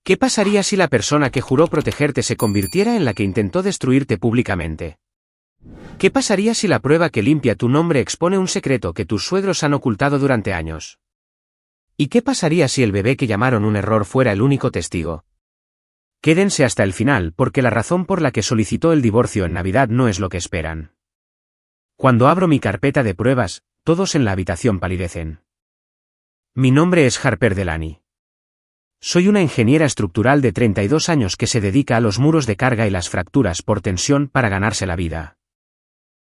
¿Qué pasaría si la persona que juró protegerte se convirtiera en la que intentó destruirte públicamente? ¿Qué pasaría si la prueba que limpia tu nombre expone un secreto que tus suegros han ocultado durante años? ¿Y qué pasaría si el bebé que llamaron un error fuera el único testigo? Quédense hasta el final porque la razón por la que solicitó el divorcio en Navidad no es lo que esperan. Cuando abro mi carpeta de pruebas, todos en la habitación palidecen. Mi nombre es Harper Delany. Soy una ingeniera estructural de 32 años que se dedica a los muros de carga y las fracturas por tensión para ganarse la vida.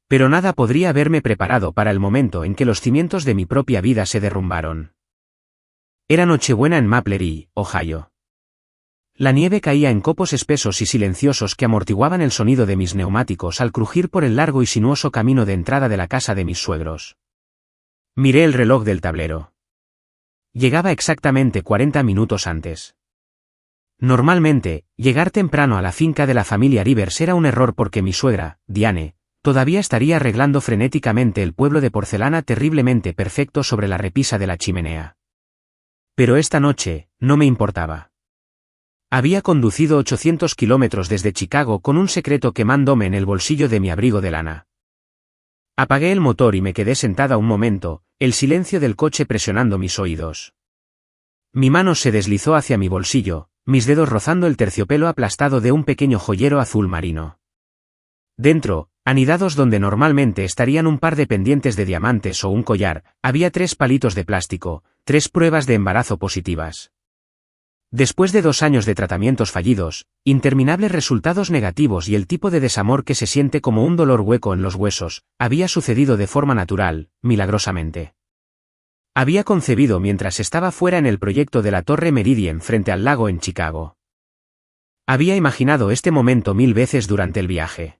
Pero nada podría haberme preparado para el momento en que los cimientos de mi propia vida se derrumbaron. Era Nochebuena en Maplery, Ohio. La nieve caía en copos espesos y silenciosos que amortiguaban el sonido de mis neumáticos al crujir por el largo y sinuoso camino de entrada de la casa de mis suegros. Miré el reloj del tablero. Llegaba exactamente 40 minutos antes. Normalmente, llegar temprano a la finca de la familia Rivers era un error porque mi suegra, Diane, todavía estaría arreglando frenéticamente el pueblo de porcelana terriblemente perfecto sobre la repisa de la chimenea. Pero esta noche, no me importaba. Había conducido 800 kilómetros desde Chicago con un secreto quemándome en el bolsillo de mi abrigo de lana. Apagué el motor y me quedé sentada un momento, el silencio del coche presionando mis oídos. Mi mano se deslizó hacia mi bolsillo, mis dedos rozando el terciopelo aplastado de un pequeño joyero azul marino. Dentro, anidados donde normalmente estarían un par de pendientes de diamantes o un collar, había 3 palitos de plástico, 3 pruebas de embarazo positivas. Después de 2 años de tratamientos fallidos, interminables resultados negativos y el tipo de desamor que se siente como un dolor hueco en los huesos, había sucedido de forma natural, milagrosamente. Había concebido mientras estaba fuera en el proyecto de la Torre Meridian frente al lago en Chicago. Había imaginado este momento 1000 veces durante el viaje.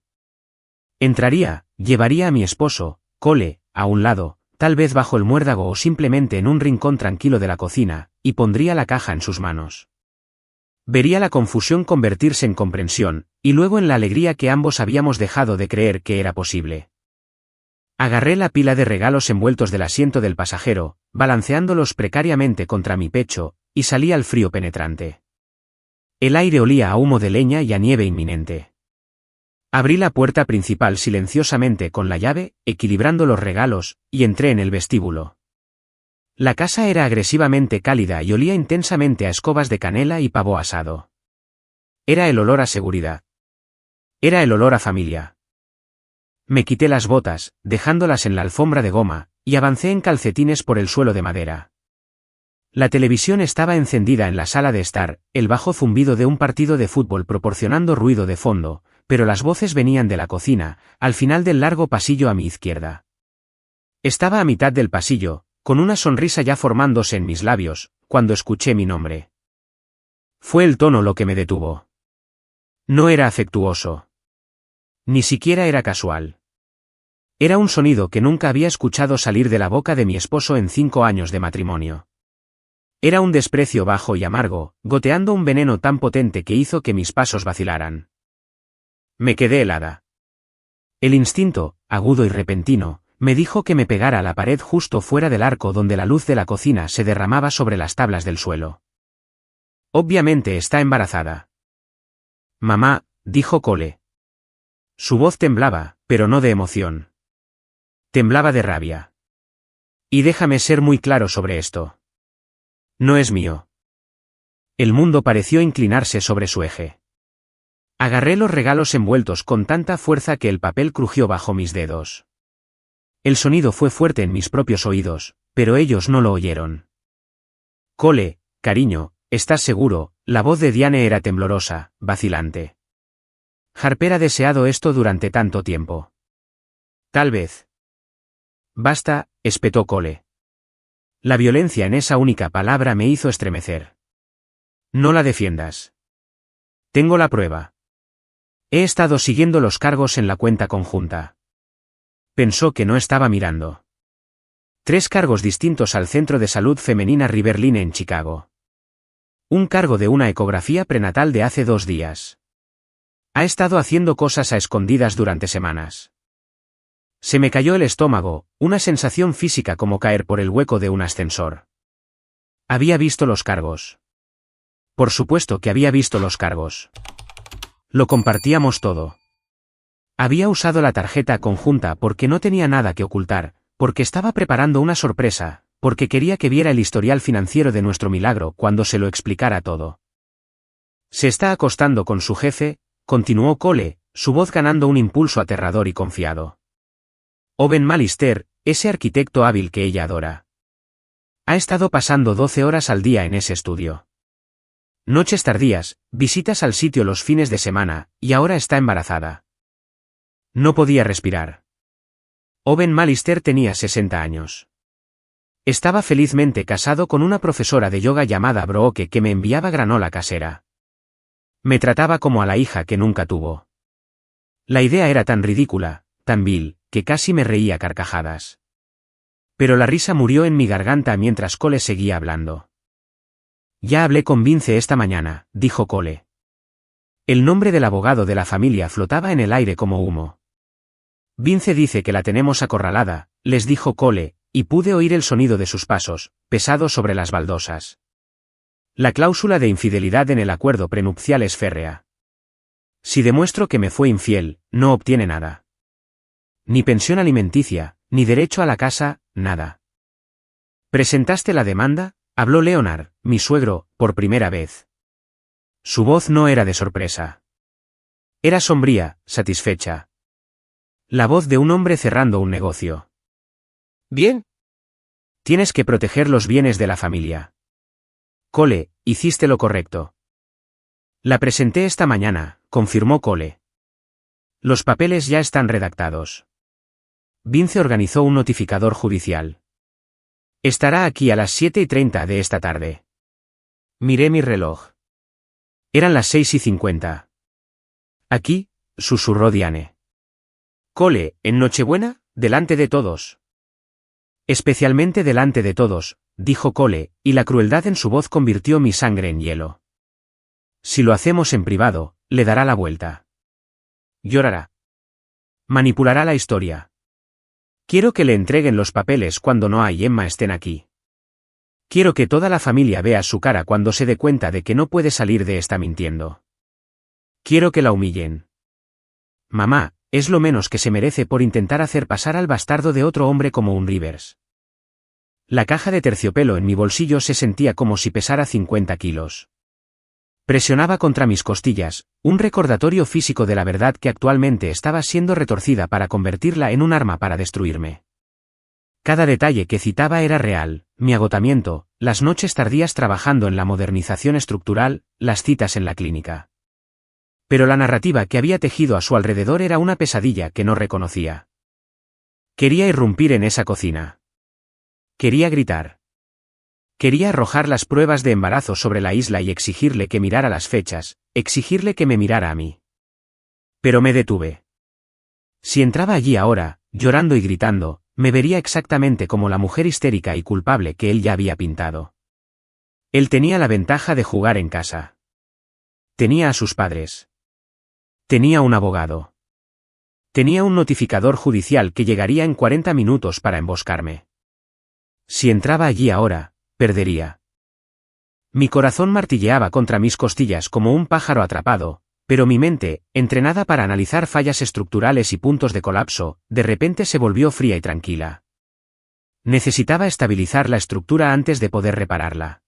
Entraría, llevaría a mi esposo, Cole, a un lado, tal vez bajo el muérdago o simplemente en un rincón tranquilo de la cocina, y pondría la caja en sus manos. Vería la confusión convertirse en comprensión, y luego en la alegría que ambos habíamos dejado de creer que era posible. Agarré la pila de regalos envueltos del asiento del pasajero, balanceándolos precariamente contra mi pecho, y salí al frío penetrante. El aire olía a humo de leña y a nieve inminente. Abrí la puerta principal silenciosamente con la llave, equilibrando los regalos, y entré en el vestíbulo. La casa era agresivamente cálida y olía intensamente a escobas de canela y pavo asado. Era el olor a seguridad. Era el olor a familia. Me quité las botas, dejándolas en la alfombra de goma, y avancé en calcetines por el suelo de madera. La televisión estaba encendida en la sala de estar, el bajo zumbido de un partido de fútbol proporcionando ruido de fondo, pero las voces venían de la cocina, al final del largo pasillo a mi izquierda. Estaba a mitad del pasillo, con una sonrisa ya formándose en mis labios, cuando escuché mi nombre. Fue el tono lo que me detuvo. No era afectuoso. Ni siquiera era casual. Era un sonido que nunca había escuchado salir de la boca de mi esposo en 5 años de matrimonio. Era un desprecio bajo y amargo, goteando un veneno tan potente que hizo que mis pasos vacilaran. Me quedé helada. El instinto, agudo y repentino, me dijo que me pegara a la pared justo fuera del arco donde la luz de la cocina se derramaba sobre las tablas del suelo. Obviamente está embarazada. Mamá, dijo Cole. Su voz temblaba, pero no de emoción. Temblaba de rabia. Y déjame ser muy claro sobre esto. No es mío. El mundo pareció inclinarse sobre su eje. Agarré los regalos envueltos con tanta fuerza que el papel crujió bajo mis dedos. El sonido fue fuerte en mis propios oídos, pero ellos no lo oyeron. Cole, cariño, ¿estás seguro? La voz de Diane era temblorosa, vacilante. Harper ha deseado esto durante tanto tiempo. Tal vez. Basta, espetó Cole. La violencia en esa única palabra me hizo estremecer. No la defiendas. Tengo la prueba. He estado siguiendo los cargos en la cuenta conjunta. Pensó que no estaba mirando. 3 cargos distintos al Centro de Salud Femenina Riverline en Chicago. Un cargo de una ecografía prenatal de hace 2 días. Ha estado haciendo cosas a escondidas durante semanas. Se me cayó el estómago, una sensación física como caer por el hueco de un ascensor. Había visto los cargos. Por supuesto que había visto los cargos. Lo compartíamos todo. Había usado la tarjeta conjunta porque no tenía nada que ocultar, porque estaba preparando una sorpresa, porque quería que viera el historial financiero de nuestro milagro cuando se lo explicara todo. Se está acostando con su jefe, continuó Cole, su voz ganando un impulso aterrador y confiado. Owen Malister, ese arquitecto hábil que ella adora. Ha estado pasando 12 horas al día en ese estudio. Noches tardías, visitas al sitio los fines de semana, y ahora está embarazada. No podía respirar. Owen Malister tenía 60 años. Estaba felizmente casado con una profesora de yoga llamada Brooke que me enviaba granola casera. Me trataba como a la hija que nunca tuvo. La idea era tan ridícula, tan vil, que casi me reía a carcajadas. Pero la risa murió en mi garganta mientras Cole seguía hablando. Ya hablé con Vince esta mañana, dijo Cole. El nombre del abogado de la familia flotaba en el aire como humo. Vince dice que la tenemos acorralada, les dijo Cole, y pude oír el sonido de sus pasos, pesados sobre las baldosas. La cláusula de infidelidad en el acuerdo prenupcial es férrea. Si demuestro que me fue infiel, no obtiene nada. Ni pensión alimenticia, ni derecho a la casa, nada. ¿Presentaste la demanda? Habló Leonard, mi suegro, por primera vez. Su voz no era de sorpresa. Era sombría, satisfecha. La voz de un hombre cerrando un negocio. Bien. Tienes que proteger los bienes de la familia. Cole, hiciste lo correcto. La presenté esta mañana, confirmó Cole. Los papeles ya están redactados. Vince organizó un notificador judicial. Estará aquí a las 7:30 de esta tarde. Miré mi reloj. Eran las 6:50. Aquí, susurró Diane. Cole, en Nochebuena, delante de todos. Especialmente delante de todos, dijo Cole, y la crueldad en su voz convirtió mi sangre en hielo. Si lo hacemos en privado, le dará la vuelta. Llorará. Manipulará la historia. Quiero que le entreguen los papeles cuando Noah y Emma estén aquí. Quiero que toda la familia vea su cara cuando se dé cuenta de que no puede salir de esta mintiendo. Quiero que la humillen. Mamá, es lo menos que se merece por intentar hacer pasar al bastardo de otro hombre como un Rivers. La caja de terciopelo en mi bolsillo se sentía como si pesara 50 kilos. Presionaba contra mis costillas, un recordatorio físico de la verdad que actualmente estaba siendo retorcida para convertirla en un arma para destruirme. Cada detalle que citaba era real, mi agotamiento, las noches tardías trabajando en la modernización estructural, las citas en la clínica. Pero la narrativa que había tejido a su alrededor era una pesadilla que no reconocía. Quería irrumpir en esa cocina. Quería gritar. Quería arrojar las pruebas de embarazo sobre la isla y exigirle que mirara las fechas, exigirle que me mirara a mí. Pero me detuve. Si entraba allí ahora, llorando y gritando, me vería exactamente como la mujer histérica y culpable que él ya había pintado. Él tenía la ventaja de jugar en casa. Tenía a sus padres. Tenía un abogado. Tenía un notificador judicial que llegaría en 40 minutos para emboscarme. Si entraba allí ahora, perdería. Mi corazón martilleaba contra mis costillas como un pájaro atrapado, pero mi mente, entrenada para analizar fallas estructurales y puntos de colapso, de repente se volvió fría y tranquila. Necesitaba estabilizar la estructura antes de poder repararla.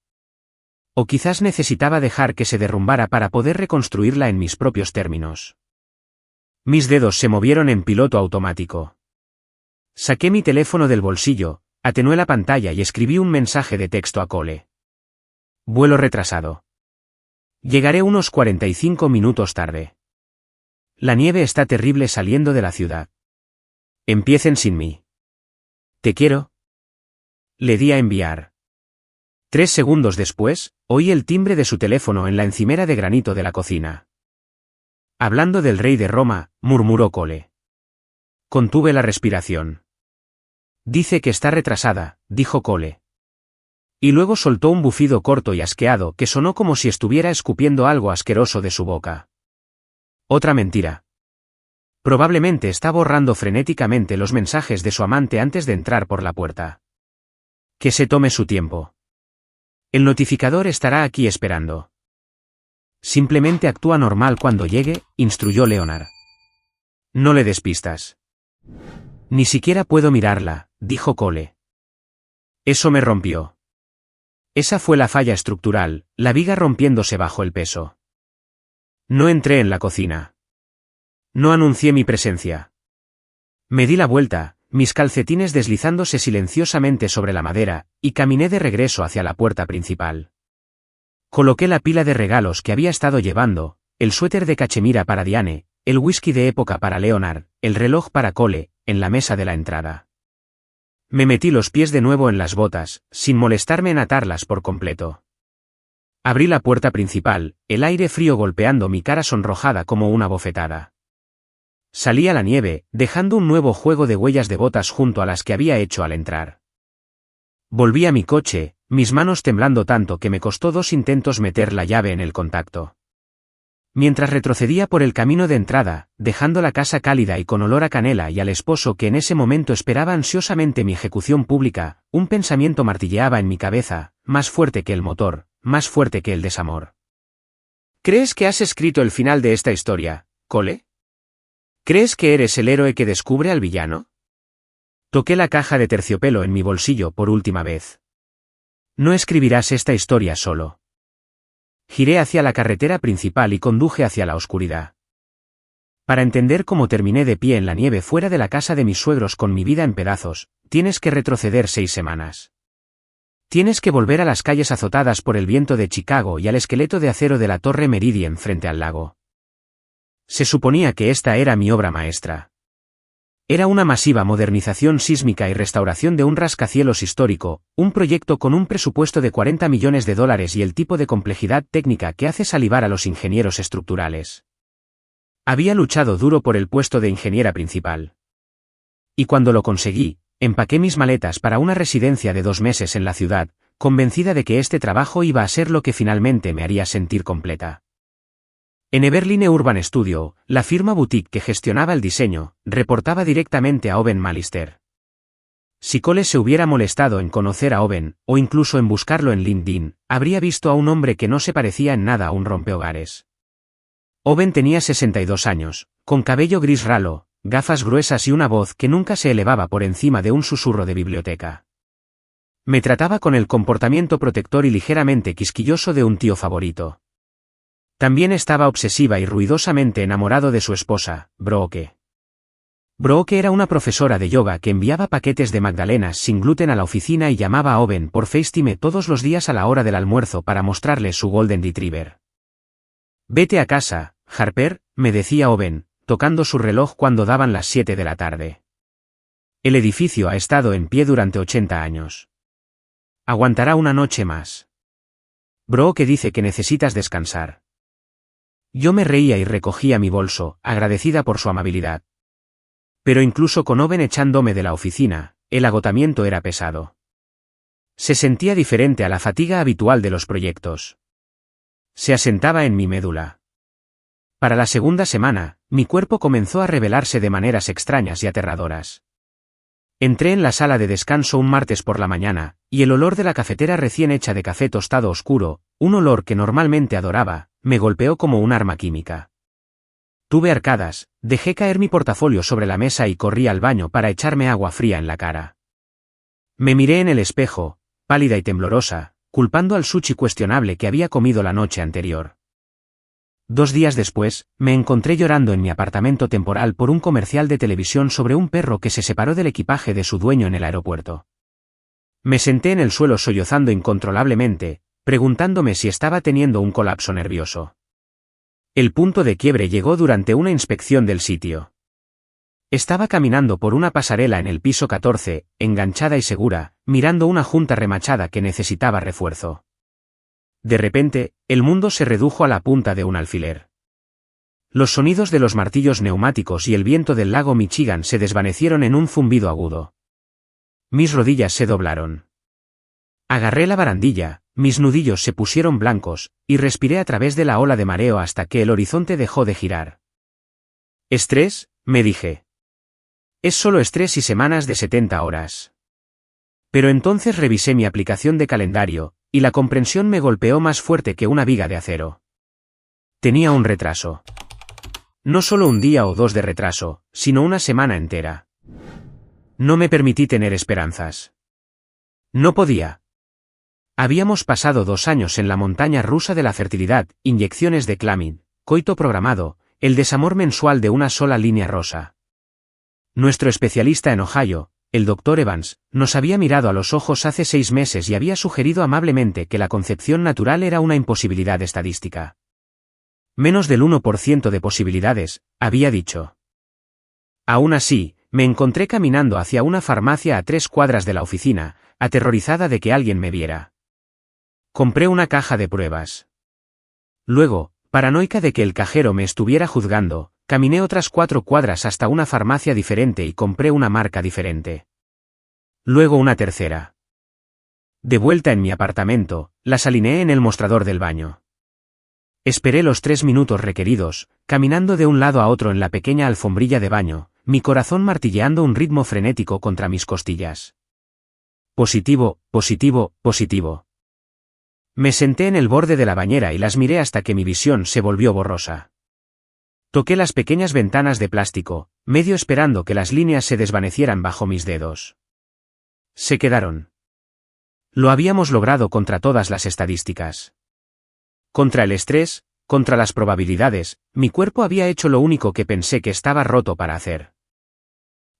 O quizás necesitaba dejar que se derrumbara para poder reconstruirla en mis propios términos. Mis dedos se movieron en piloto automático. Saqué mi teléfono del bolsillo, atenué la pantalla y escribí un mensaje de texto a Cole. Vuelo retrasado. Llegaré unos 45 minutos tarde. La nieve está terrible saliendo de la ciudad. Empiecen sin mí. Te quiero. Le di a enviar. 3 segundos después, oí el timbre de su teléfono en la encimera de granito de la cocina. Hablando del rey de Roma, murmuró Cole. Contuve la respiración. Dice que está retrasada, dijo Cole. Y luego soltó un bufido corto y asqueado que sonó como si estuviera escupiendo algo asqueroso de su boca. Otra mentira. Probablemente está borrando frenéticamente los mensajes de su amante antes de entrar por la puerta. Que se tome su tiempo. El notificador estará aquí esperando. Simplemente actúa normal cuando llegue, instruyó Leonard. No le des pistas. Ni siquiera puedo mirarla, dijo Cole. Eso me rompió. Esa fue la falla estructural, la viga rompiéndose bajo el peso. No entré en la cocina. No anuncié mi presencia. Me di la vuelta, mis calcetines deslizándose silenciosamente sobre la madera, y caminé de regreso hacia la puerta principal. Coloqué la pila de regalos que había estado llevando, el suéter de cachemira para Diane, el whisky de época para Leonard, el reloj para Cole, en la mesa de la entrada. Me metí los pies de nuevo en las botas, sin molestarme en atarlas por completo. Abrí la puerta principal, el aire frío golpeando mi cara sonrojada como una bofetada. Salí a la nieve, dejando un nuevo juego de huellas de botas junto a las que había hecho al entrar. Volví a mi coche, mis manos temblando tanto que me costó 2 intentos meter la llave en el contacto. Mientras retrocedía por el camino de entrada, dejando la casa cálida y con olor a canela y al esposo que en ese momento esperaba ansiosamente mi ejecución pública, un pensamiento martilleaba en mi cabeza, más fuerte que el motor, más fuerte que el desamor. ¿Crees que has escrito el final de esta historia, Cole? ¿Crees que eres el héroe que descubre al villano? Toqué la caja de terciopelo en mi bolsillo por última vez. No escribirás esta historia solo. Giré hacia la carretera principal y conduje hacia la oscuridad. Para entender cómo terminé de pie en la nieve fuera de la casa de mis suegros con mi vida en pedazos, tienes que retroceder 6 semanas. Tienes que volver a las calles azotadas por el viento de Chicago y al esqueleto de acero de la Torre Meridian frente al lago. Se suponía que esta era mi obra maestra. Era una masiva modernización sísmica y restauración de un rascacielos histórico, un proyecto con un presupuesto de $40 millones y el tipo de complejidad técnica que hace salivar a los ingenieros estructurales. Había luchado duro por el puesto de ingeniera principal. Y cuando lo conseguí, empaqué mis maletas para una residencia de 2 meses en la ciudad, convencida de que este trabajo iba a ser lo que finalmente me haría sentir completa. En Everline Urban Studio, la firma boutique que gestionaba el diseño, reportaba directamente a Owen Malister. Si Cole se hubiera molestado en conocer a Owen, o incluso en buscarlo en LinkedIn, habría visto a un hombre que no se parecía en nada a un rompehogares. Owen tenía 62 años, con cabello gris ralo, gafas gruesas y una voz que nunca se elevaba por encima de un susurro de biblioteca. Me trataba con el comportamiento protector y ligeramente quisquilloso de un tío favorito. También estaba obsesiva y ruidosamente enamorado de su esposa, Brooke. Brooke era una profesora de yoga que enviaba paquetes de magdalenas sin gluten a la oficina y llamaba a Owen por FaceTime todos los días a la hora del almuerzo para mostrarle su Golden Retriever. Vete a casa, Harper, me decía Owen, tocando su reloj cuando daban las 7 de la tarde. El edificio ha estado en pie durante 80 años. Aguantará una noche más. Brooke dice que necesitas descansar. Yo me reía y recogía mi bolso, agradecida por su amabilidad. Pero incluso con Owen echándome de la oficina, el agotamiento era pesado. Se sentía diferente a la fatiga habitual de los proyectos. Se asentaba en mi médula. Para la segunda semana, mi cuerpo comenzó a revelarse de maneras extrañas y aterradoras. Entré en la sala de descanso un martes por la mañana, y el olor de la cafetera recién hecha de café tostado oscuro, un olor que normalmente adoraba, me golpeó como un arma química. Tuve arcadas, dejé caer mi portafolio sobre la mesa y corrí al baño para echarme agua fría en la cara. Me miré en el espejo, pálida y temblorosa, culpando al sushi cuestionable que había comido la noche anterior. 2 días después, me encontré llorando en mi apartamento temporal por un comercial de televisión sobre un perro que se separó del equipaje de su dueño en el aeropuerto. Me senté en el suelo sollozando incontrolablemente, preguntándome si estaba teniendo un colapso nervioso. El punto de quiebre llegó durante una inspección del sitio. Estaba caminando por una pasarela en el piso 14, enganchada y segura, mirando una junta remachada que necesitaba refuerzo. De repente, el mundo se redujo a la punta de un alfiler. Los sonidos de los martillos neumáticos y el viento del lago Michigan se desvanecieron en un zumbido agudo. Mis rodillas se doblaron. Agarré la barandilla, mis nudillos se pusieron blancos, y respiré a través de la ola de mareo hasta que el horizonte dejó de girar. ¿Estrés?, me dije. Es solo estrés y semanas de 70 horas. Pero entonces revisé mi aplicación de calendario, y la comprensión me golpeó más fuerte que una viga de acero. Tenía un retraso. No solo un día o dos de retraso, sino una semana entera. No me permití tener esperanzas. No podía. Habíamos pasado 2 años en la montaña rusa de la fertilidad, inyecciones de Clamid, coito programado, el desamor mensual de una sola línea rosa. Nuestro especialista en Ohio, el Dr. Evans, nos había mirado a los ojos hace 6 meses y había sugerido amablemente que la concepción natural era una imposibilidad estadística. Menos del 1% de posibilidades, había dicho. Aún así, me encontré caminando hacia una farmacia a 3 cuadras de la oficina, aterrorizada de que alguien me viera. Compré una caja de pruebas. Luego, paranoica de que el cajero me estuviera juzgando, caminé otras 4 cuadras hasta una farmacia diferente y compré una marca diferente. Luego una tercera. De vuelta en mi apartamento, las alineé en el mostrador del baño. Esperé los 3 minutos requeridos, caminando de un lado a otro en la pequeña alfombrilla de baño, mi corazón martilleando un ritmo frenético contra mis costillas. Positivo, positivo, positivo. Me senté en el borde de la bañera y las miré hasta que mi visión se volvió borrosa. Toqué las pequeñas ventanas de plástico, medio esperando que las líneas se desvanecieran bajo mis dedos. Se quedaron. Lo habíamos logrado contra todas las estadísticas. Contra el estrés, contra las probabilidades, mi cuerpo había hecho lo único que pensé que estaba roto para hacer.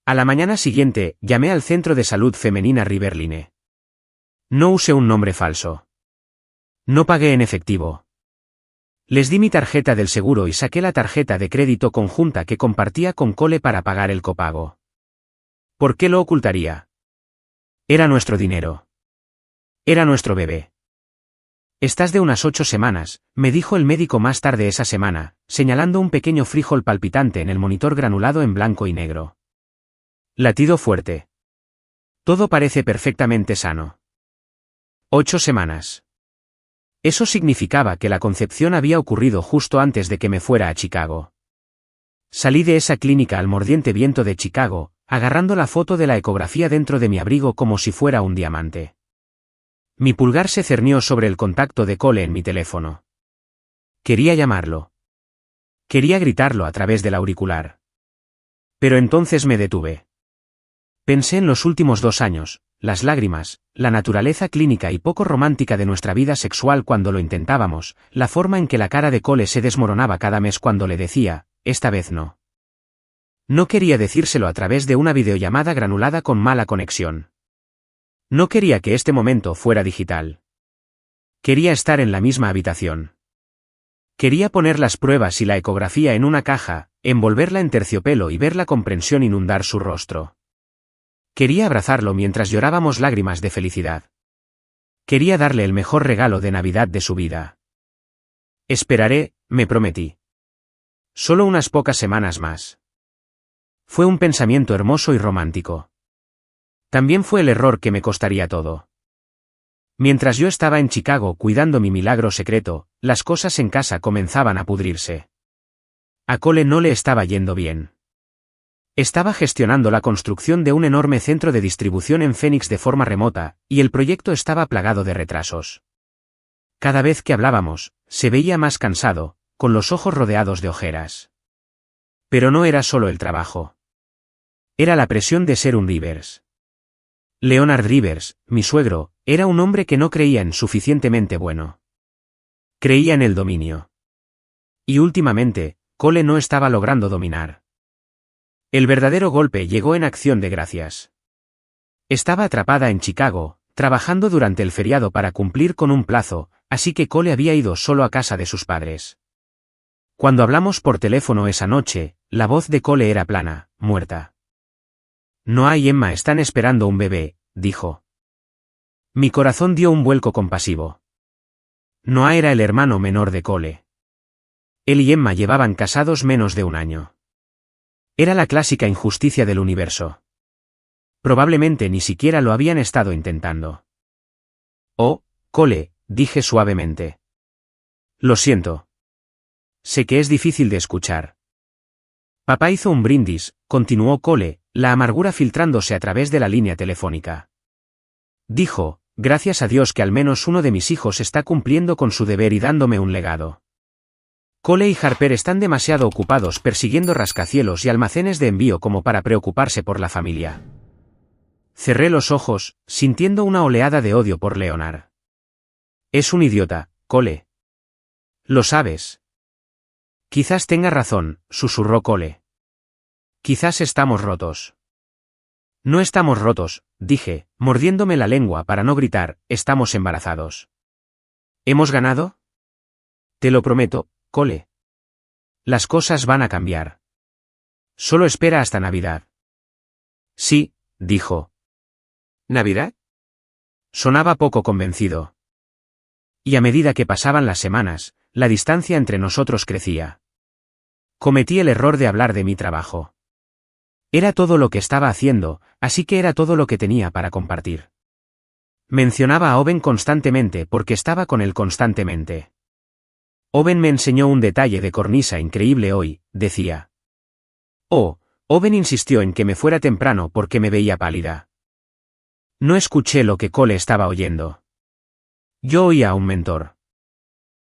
A la mañana siguiente, llamé al Centro de Salud Femenina Riverline. No usé un nombre falso. No pagué en efectivo. Les di mi tarjeta del seguro y saqué la tarjeta de crédito conjunta que compartía con Cole para pagar el copago. ¿Por qué lo ocultaría? Era nuestro dinero. Era nuestro bebé. Estás de unas 8 semanas, me dijo el médico más tarde esa semana, señalando un pequeño frijol palpitante en el monitor granulado en blanco y negro. Latido fuerte. Todo parece perfectamente sano. 8 semanas. Eso significaba que la concepción había ocurrido justo antes de que me fuera a Chicago. Salí de esa clínica al mordiente viento de Chicago, agarrando la foto de la ecografía dentro de mi abrigo como si fuera un diamante. Mi pulgar se cernió sobre el contacto de Cole en mi teléfono. Quería llamarlo. Quería gritarlo a través del auricular. Pero entonces me detuve. Pensé en los últimos 2 años, las lágrimas, la naturaleza clínica y poco romántica de nuestra vida sexual cuando lo intentábamos, la forma en que la cara de Cole se desmoronaba cada mes cuando le decía, esta vez no. No quería decírselo a través de una videollamada granulada con mala conexión. No quería que este momento fuera digital. Quería estar en la misma habitación. Quería poner las pruebas y la ecografía en una caja, envolverla en terciopelo y ver la comprensión inundar su rostro. Quería abrazarlo mientras llorábamos lágrimas de felicidad. Quería darle el mejor regalo de Navidad de su vida. Esperaré, me prometí. Solo unas pocas semanas más. Fue un pensamiento hermoso y romántico. También fue el error que me costaría todo. Mientras yo estaba en Chicago cuidando mi milagro secreto, las cosas en casa comenzaban a pudrirse. A Cole no le estaba yendo bien. Estaba gestionando la construcción de un enorme centro de distribución en Phoenix de forma remota, y el proyecto estaba plagado de retrasos. Cada vez que hablábamos, se veía más cansado, con los ojos rodeados de ojeras. Pero no era solo el trabajo. Era la presión de ser un Rivers. Leonard Rivers, mi suegro, era un hombre que no creía en suficientemente bueno. Creía en el dominio. Y últimamente, Cole no estaba logrando dominar. El verdadero golpe llegó en Acción de Gracias. Estaba atrapada en Chicago, trabajando durante el feriado para cumplir con un plazo, así que Cole había ido solo a casa de sus padres. Cuando hablamos por teléfono esa noche, la voz de Cole era plana, muerta. «No hay Emma, están esperando un bebé», dijo. Mi corazón dio un vuelco compasivo. Noah era el hermano menor de Cole. Él y Emma llevaban casados menos de un año. Era la clásica injusticia del universo. Probablemente ni siquiera lo habían estado intentando. «Oh, Cole», dije suavemente. «Lo siento. Sé que es difícil de escuchar». Papá hizo un brindis, continuó Cole, la amargura filtrándose a través de la línea telefónica. Dijo, gracias a Dios que al menos uno de mis hijos está cumpliendo con su deber y dándome un legado. Cole y Harper están demasiado ocupados persiguiendo rascacielos y almacenes de envío como para preocuparse por la familia. Cerré los ojos, sintiendo una oleada de odio por Leonard. Es un idiota, Cole. Lo sabes. Quizás tenga razón, susurró Cole. Quizás estamos rotos. No estamos rotos, dije, mordiéndome la lengua para no gritar, estamos embarazados. ¿Hemos ganado? Te lo prometo, Cole. Las cosas van a cambiar. Solo espera hasta Navidad. Sí, dijo. ¿Navidad? Sonaba poco convencido. Y a medida que pasaban las semanas, la distancia entre nosotros crecía. Cometí el error de hablar de mi trabajo. Era todo lo que estaba haciendo, así que era todo lo que tenía para compartir. Mencionaba a Owen constantemente porque estaba con él constantemente. Owen me enseñó un detalle de cornisa increíble hoy, decía. Oh, Owen insistió en que me fuera temprano porque me veía pálida. No escuché lo que Cole estaba oyendo. Yo oía a un mentor.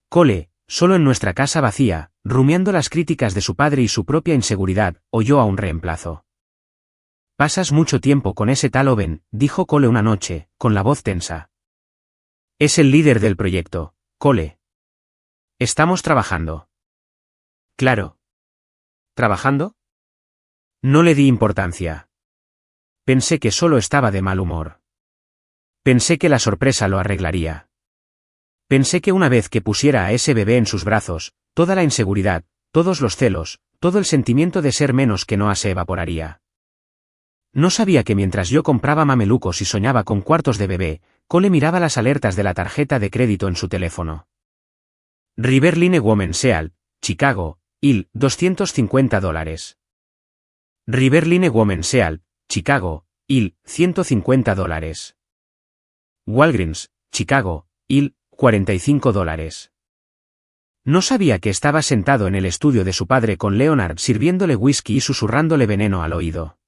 Cole, solo en nuestra casa vacía, rumiando las críticas de su padre y su propia inseguridad, oyó a un reemplazo. Pasas mucho tiempo con ese tal Owen, dijo Cole una noche, con la voz tensa. Es el líder del proyecto, Cole. Estamos trabajando. Claro. ¿Trabajando? No le di importancia. Pensé que solo estaba de mal humor. Pensé que la sorpresa lo arreglaría. Pensé que una vez que pusiera a ese bebé en sus brazos, toda la inseguridad, todos los celos, todo el sentimiento de ser menos que no se evaporaría. No sabía que mientras yo compraba mamelucos y soñaba con cuartos de bebé, Cole miraba las alertas de la tarjeta de crédito en su teléfono. Riverline Women Seal, Chicago, Ill, $250. Riverline Women Seal, Chicago, Ill, $150. Walgreens, Chicago, Ill, $45. No sabía que estaba sentado en el estudio de su padre con Leonard sirviéndole whisky y susurrándole veneno al oído.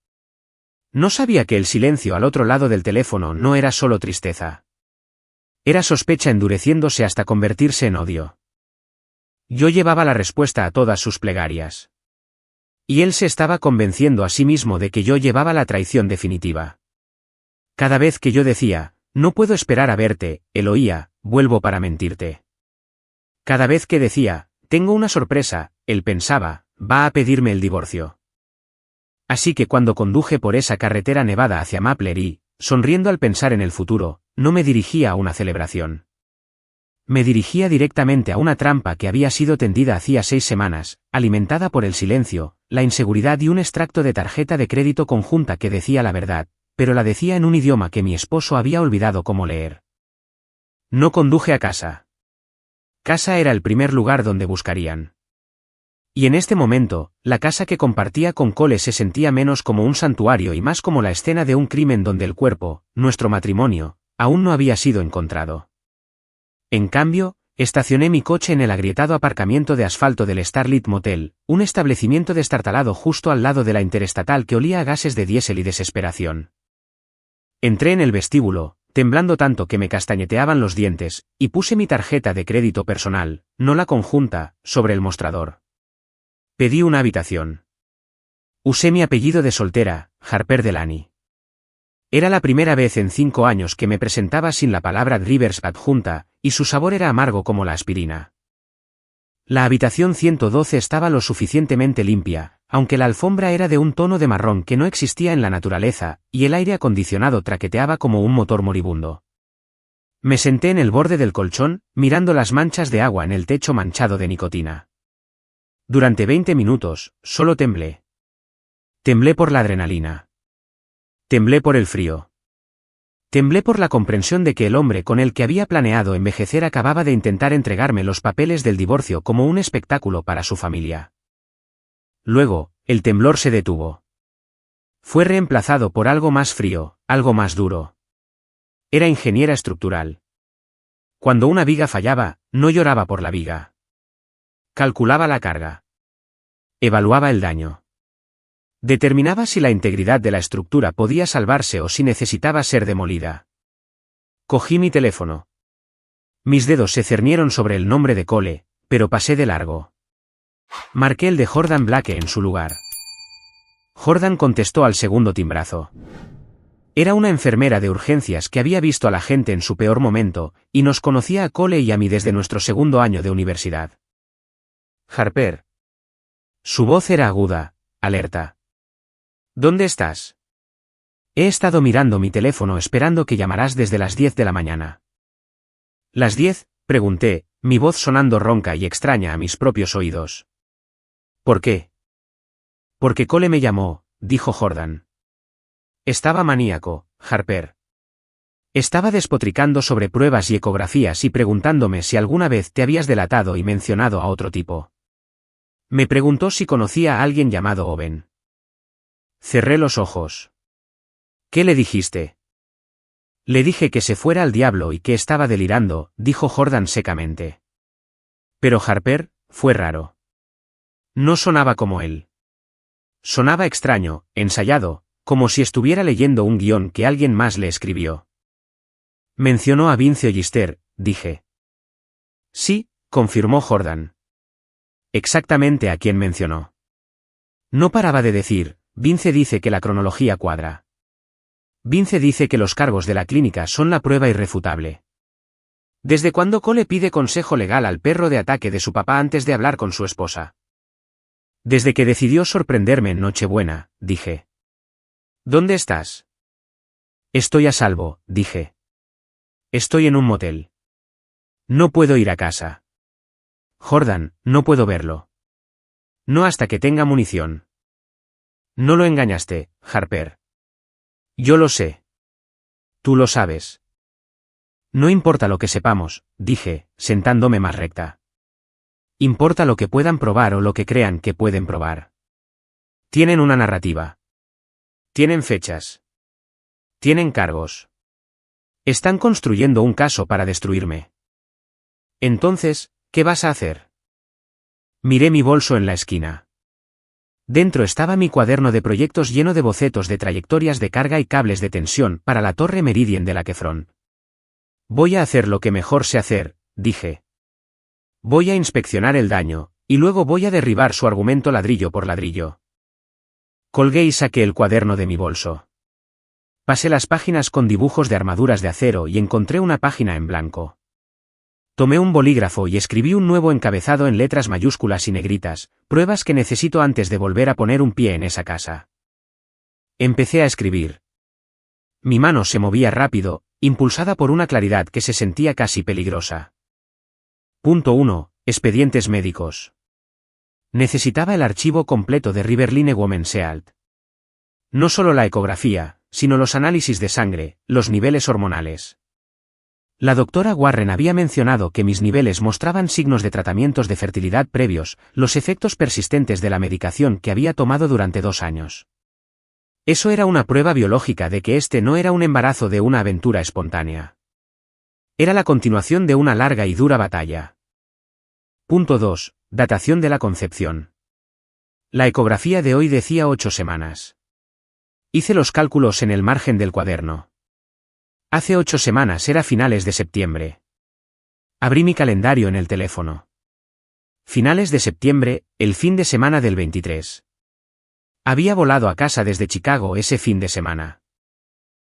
No sabía que el silencio al otro lado del teléfono no era solo tristeza. Era sospecha endureciéndose hasta convertirse en odio. Yo llevaba la respuesta a todas sus plegarias. Y él se estaba convenciendo a sí mismo de que yo llevaba la traición definitiva. Cada vez que yo decía, no puedo esperar a verte, él oía, vuelvo para mentirte. Cada vez que decía, tengo una sorpresa, él pensaba, va a pedirme el divorcio. Así que cuando conduje por esa carretera nevada hacia Mapler y, sonriendo al pensar en el futuro, no me dirigía a una celebración. Me dirigía directamente a una trampa que había sido tendida hacía 6 semanas, alimentada por el silencio, la inseguridad y un extracto de tarjeta de crédito conjunta que decía la verdad, pero la decía en un idioma que mi esposo había olvidado cómo leer. No conduje a casa. Casa era el primer lugar donde buscarían. Y en este momento, la casa que compartía con Cole se sentía menos como un santuario y más como la escena de un crimen donde el cuerpo, nuestro matrimonio, aún no había sido encontrado. En cambio, estacioné mi coche en el agrietado aparcamiento de asfalto del Starlit Motel, un establecimiento destartalado justo al lado de la interestatal que olía a gases de diésel y desesperación. Entré en el vestíbulo, temblando tanto que me castañeteaban los dientes, y puse mi tarjeta de crédito personal, no la conjunta, sobre el mostrador. Pedí una habitación. Usé mi apellido de soltera, Harper Delany. Era la primera vez en 5 años que me presentaba sin la palabra Rivers adjunta, y su sabor era amargo como la aspirina. La habitación 112 estaba lo suficientemente limpia, aunque la alfombra era de un tono de marrón que no existía en la naturaleza, y el aire acondicionado traqueteaba como un motor moribundo. Me senté en el borde del colchón, mirando las manchas de agua en el techo manchado de nicotina. Durante 20 minutos, solo temblé. Temblé por la adrenalina. Temblé por el frío. Temblé por la comprensión de que el hombre con el que había planeado envejecer acababa de intentar entregarme los papeles del divorcio como un espectáculo para su familia. Luego, el temblor se detuvo. Fue reemplazado por algo más frío, algo más duro. Era ingeniera estructural. Cuando una viga fallaba, no lloraba por la viga. Calculaba la carga. Evaluaba el daño. Determinaba si la integridad de la estructura podía salvarse o si necesitaba ser demolida. Cogí mi teléfono. Mis dedos se cernieron sobre el nombre de Cole, pero pasé de largo. Marqué el de Jordan Blake en su lugar. Jordan contestó al segundo timbrazo. Era una enfermera de urgencias que había visto a la gente en su peor momento, y nos conocía a Cole y a mí desde nuestro segundo año de universidad. Harper. Su voz era aguda, alerta. ¿Dónde estás? He estado mirando mi teléfono esperando que llamaras desde las 10 de la mañana. ¿Las 10? Pregunté, mi voz sonando ronca y extraña a mis propios oídos. ¿Por qué? Porque Cole me llamó, dijo Jordan. Estaba maníaco, Harper. Estaba despotricando sobre pruebas y ecografías y preguntándome si alguna vez te habías delatado y mencionado a otro tipo. Me preguntó si conocía a alguien llamado Owen. Cerré los ojos. ¿Qué le dijiste? Le dije que se fuera al diablo y que estaba delirando, dijo Jordan secamente. Pero Harper, fue raro. No sonaba como él. Sonaba extraño, ensayado, como si estuviera leyendo un guión que alguien más le escribió. Mencionó a Vince Ollister, dije. Sí, confirmó Jordan. Exactamente a quien mencionó. No paraba de decir, Vince dice que la cronología cuadra. Vince dice que los cargos de la clínica son la prueba irrefutable. ¿Desde cuándo Cole pide consejo legal al perro de ataque de su papá antes de hablar con su esposa? Desde que decidió sorprenderme en Nochebuena, dije. ¿Dónde estás? Estoy a salvo, dije. Estoy en un motel. No puedo ir a casa. Jordan, no puedo verlo. No hasta que tenga munición. No lo engañaste, Harper. Yo lo sé. Tú lo sabes. No importa lo que sepamos, dije, sentándome más recta. Importa lo que puedan probar o lo que crean que pueden probar. Tienen una narrativa. Tienen fechas. Tienen cargos. Están construyendo un caso para destruirme. Entonces, ¿qué vas a hacer? Miré mi bolso en la esquina. Dentro estaba mi cuaderno de proyectos lleno de bocetos de trayectorias de carga y cables de tensión para la torre Meridian de la Quefron. Voy a hacer lo que mejor sé hacer, dije. Voy a inspeccionar el daño, y luego voy a derribar su argumento ladrillo por ladrillo. Colgué y saqué el cuaderno de mi bolso. Pasé las páginas con dibujos de armaduras de acero y encontré una página en blanco. Tomé un bolígrafo y escribí un nuevo encabezado en letras mayúsculas y negritas, pruebas que necesito antes de volver a poner un pie en esa casa. Empecé a escribir. Mi mano se movía rápido, impulsada por una claridad que se sentía casi peligrosa. Punto 1. Expedientes médicos. Necesitaba el archivo completo de Riverline Women's Health. No solo la ecografía, sino los análisis de sangre, los niveles hormonales. La doctora Warren había mencionado que mis niveles mostraban signos de tratamientos de fertilidad previos, los efectos persistentes de la medicación que había tomado durante 2 años. Eso era una prueba biológica de que este no era un embarazo de una aventura espontánea. Era la continuación de una larga y dura batalla. Punto 2. Datación de la concepción. La ecografía de hoy decía 8 semanas. Hice los cálculos en el margen del cuaderno. Hace 8 semanas era finales de septiembre. Abrí mi calendario en el teléfono. Finales de septiembre, el fin de semana del 23. Había volado a casa desde Chicago ese fin de semana.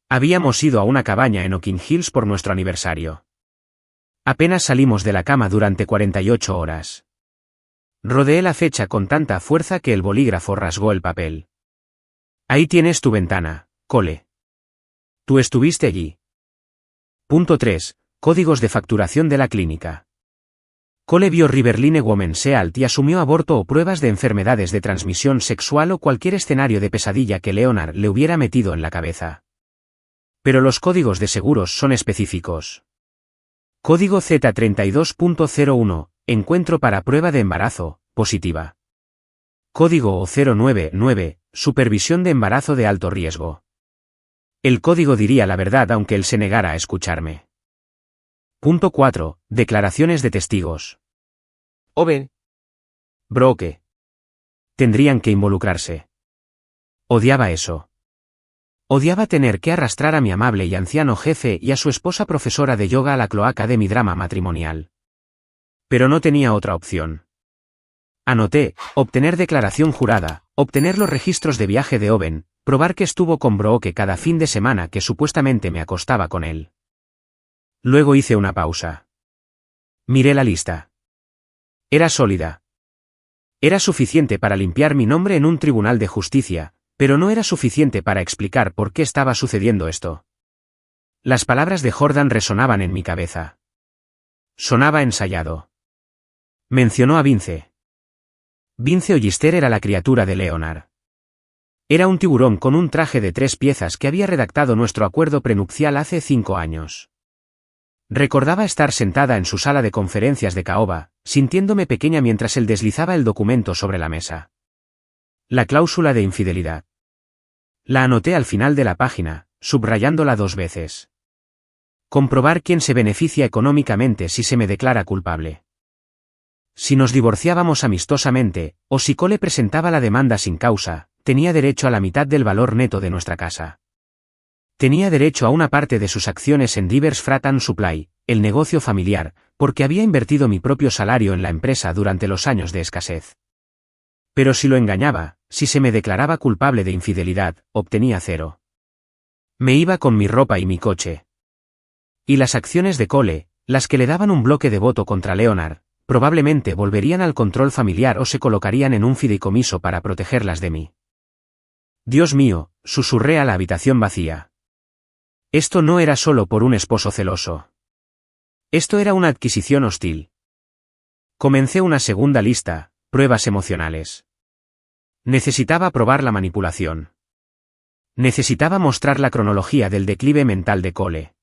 Habíamos ido a una cabaña en Oaken Hills por nuestro aniversario. Apenas salimos de la cama durante 48 horas. Rodeé la fecha con tanta fuerza que el bolígrafo rasgó el papel. Ahí tienes tu ventana, Cole. Tú estuviste allí. Punto 3. Códigos de facturación de la clínica. Cole vio Riverline Women's Health y asumió aborto o pruebas de enfermedades de transmisión sexual o cualquier escenario de pesadilla que Leonard le hubiera metido en la cabeza. Pero los códigos de seguros son específicos. Código Z32.01, encuentro para prueba de embarazo, positiva. Código O099, supervisión de embarazo de alto riesgo. El código diría la verdad aunque él se negara a escucharme. Punto 4. Declaraciones de testigos. Owen. Brooke. Tendrían que involucrarse. Odiaba eso. Odiaba tener que arrastrar a mi amable y anciano jefe y a su esposa profesora de yoga a la cloaca de mi drama matrimonial. Pero no tenía otra opción. Anoté: obtener declaración jurada, obtener los registros de viaje de Owen, probar que estuvo con Brooke cada fin de semana que supuestamente me acostaba con él. Luego hice una pausa. Miré la lista. Era sólida. Era suficiente para limpiar mi nombre en un tribunal de justicia, pero no era suficiente para explicar por qué estaba sucediendo esto. Las palabras de Jordan resonaban en mi cabeza. Sonaba ensayado. Mencionó a Vince. Vince Ollister era la criatura de Leonard. Era un tiburón con un traje de 3 piezas que había redactado nuestro acuerdo prenupcial hace 5 años. Recordaba estar sentada en su sala de conferencias de caoba, sintiéndome pequeña mientras él deslizaba el documento sobre la mesa. La cláusula de infidelidad. La anoté al final de la página, subrayándola 2 veces. Comprobar quién se beneficia económicamente si se me declara culpable. Si nos divorciábamos amistosamente, o si Cole presentaba la demanda sin causa, tenía derecho a la mitad del valor neto de nuestra casa. Tenía derecho a una parte de sus acciones en Divers Freight and Supply, el negocio familiar, porque había invertido mi propio salario en la empresa durante los años de escasez. Pero si lo engañaba, si se me declaraba culpable de infidelidad, obtenía 0. Me iba con mi ropa y mi coche. Y las acciones de Cole, las que le daban un bloque de voto contra Leonard, probablemente volverían al control familiar o se colocarían en un fideicomiso para protegerlas de mí. Dios mío, susurré a la habitación vacía. Esto no era solo por un esposo celoso. Esto era una adquisición hostil. Comencé una segunda lista: pruebas emocionales. Necesitaba probar la manipulación. Necesitaba mostrar la cronología del declive mental de Cole.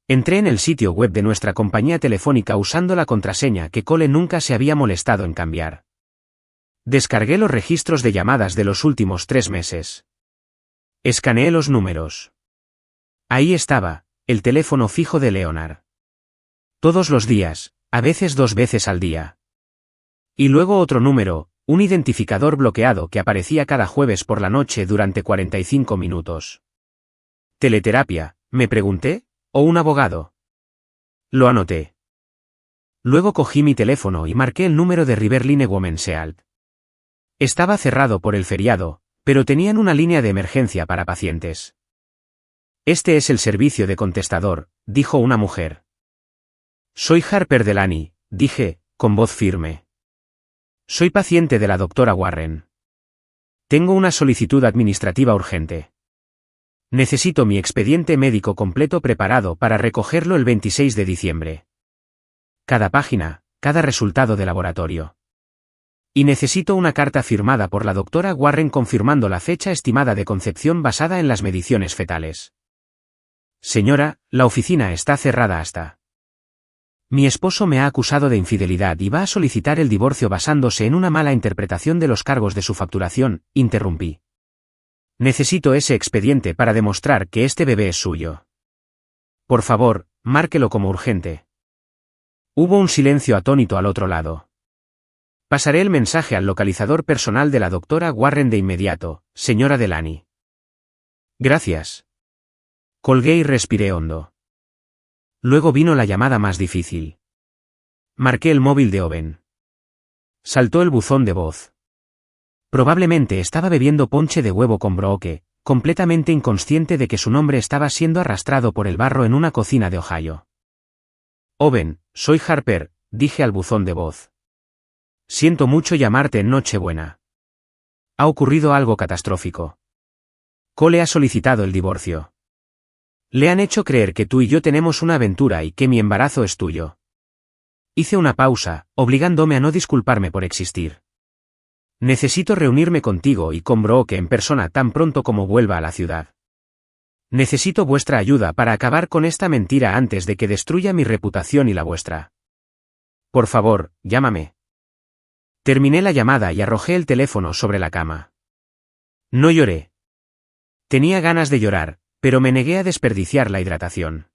Entré en el sitio web de nuestra compañía telefónica usando la contraseña que Cole nunca se había molestado en cambiar. Descargué los registros de llamadas de los últimos 3 meses. Escaneé los números. Ahí estaba, el teléfono fijo de Leonard. Todos los días, a veces 2 veces al día. Y luego otro número, un identificador bloqueado que aparecía cada jueves por la noche durante 45 minutos. ¿Teleterapia?, me pregunté, ¿o un abogado? Lo anoté. Luego cogí mi teléfono y marqué el número de Riverline Women's Health. Estaba cerrado por el feriado, pero tenían una línea de emergencia para pacientes. Este es el servicio de contestador, dijo una mujer. Soy Harper Delany, dije, con voz firme. Soy paciente de la doctora Warren. Tengo una solicitud administrativa urgente. Necesito mi expediente médico completo preparado para recogerlo el 26 de diciembre. Cada página, cada resultado de laboratorio. Y necesito una carta firmada por la doctora Warren confirmando la fecha estimada de concepción basada en las mediciones fetales. Señora, la oficina está cerrada hasta. Mi esposo me ha acusado de infidelidad y va a solicitar el divorcio basándose en una mala interpretación de los cargos de su facturación, interrumpí. Necesito ese expediente para demostrar que este bebé es suyo. Por favor, márquelo como urgente. Hubo un silencio atónito al otro lado. Pasaré el mensaje al localizador personal de la doctora Warren de inmediato, señora Delany. Gracias. Colgué y respiré hondo. Luego vino la llamada más difícil. Marqué el móvil de Owen. Saltó el buzón de voz. Probablemente estaba bebiendo ponche de huevo con Brooke, completamente inconsciente de que su nombre estaba siendo arrastrado por el barro en una cocina de Ohio. Owen, soy Harper, dije al buzón de voz. Siento mucho llamarte en Nochebuena. Ha ocurrido algo catastrófico. Cole ha solicitado el divorcio. Le han hecho creer que tú y yo tenemos una aventura y que mi embarazo es tuyo. Hice una pausa, obligándome a no disculparme por existir. Necesito reunirme contigo y con Brooke en persona tan pronto como vuelva a la ciudad. Necesito vuestra ayuda para acabar con esta mentira antes de que destruya mi reputación y la vuestra. Por favor, llámame. Terminé la llamada y arrojé el teléfono sobre la cama. No lloré. Tenía ganas de llorar, pero me negué a desperdiciar la hidratación.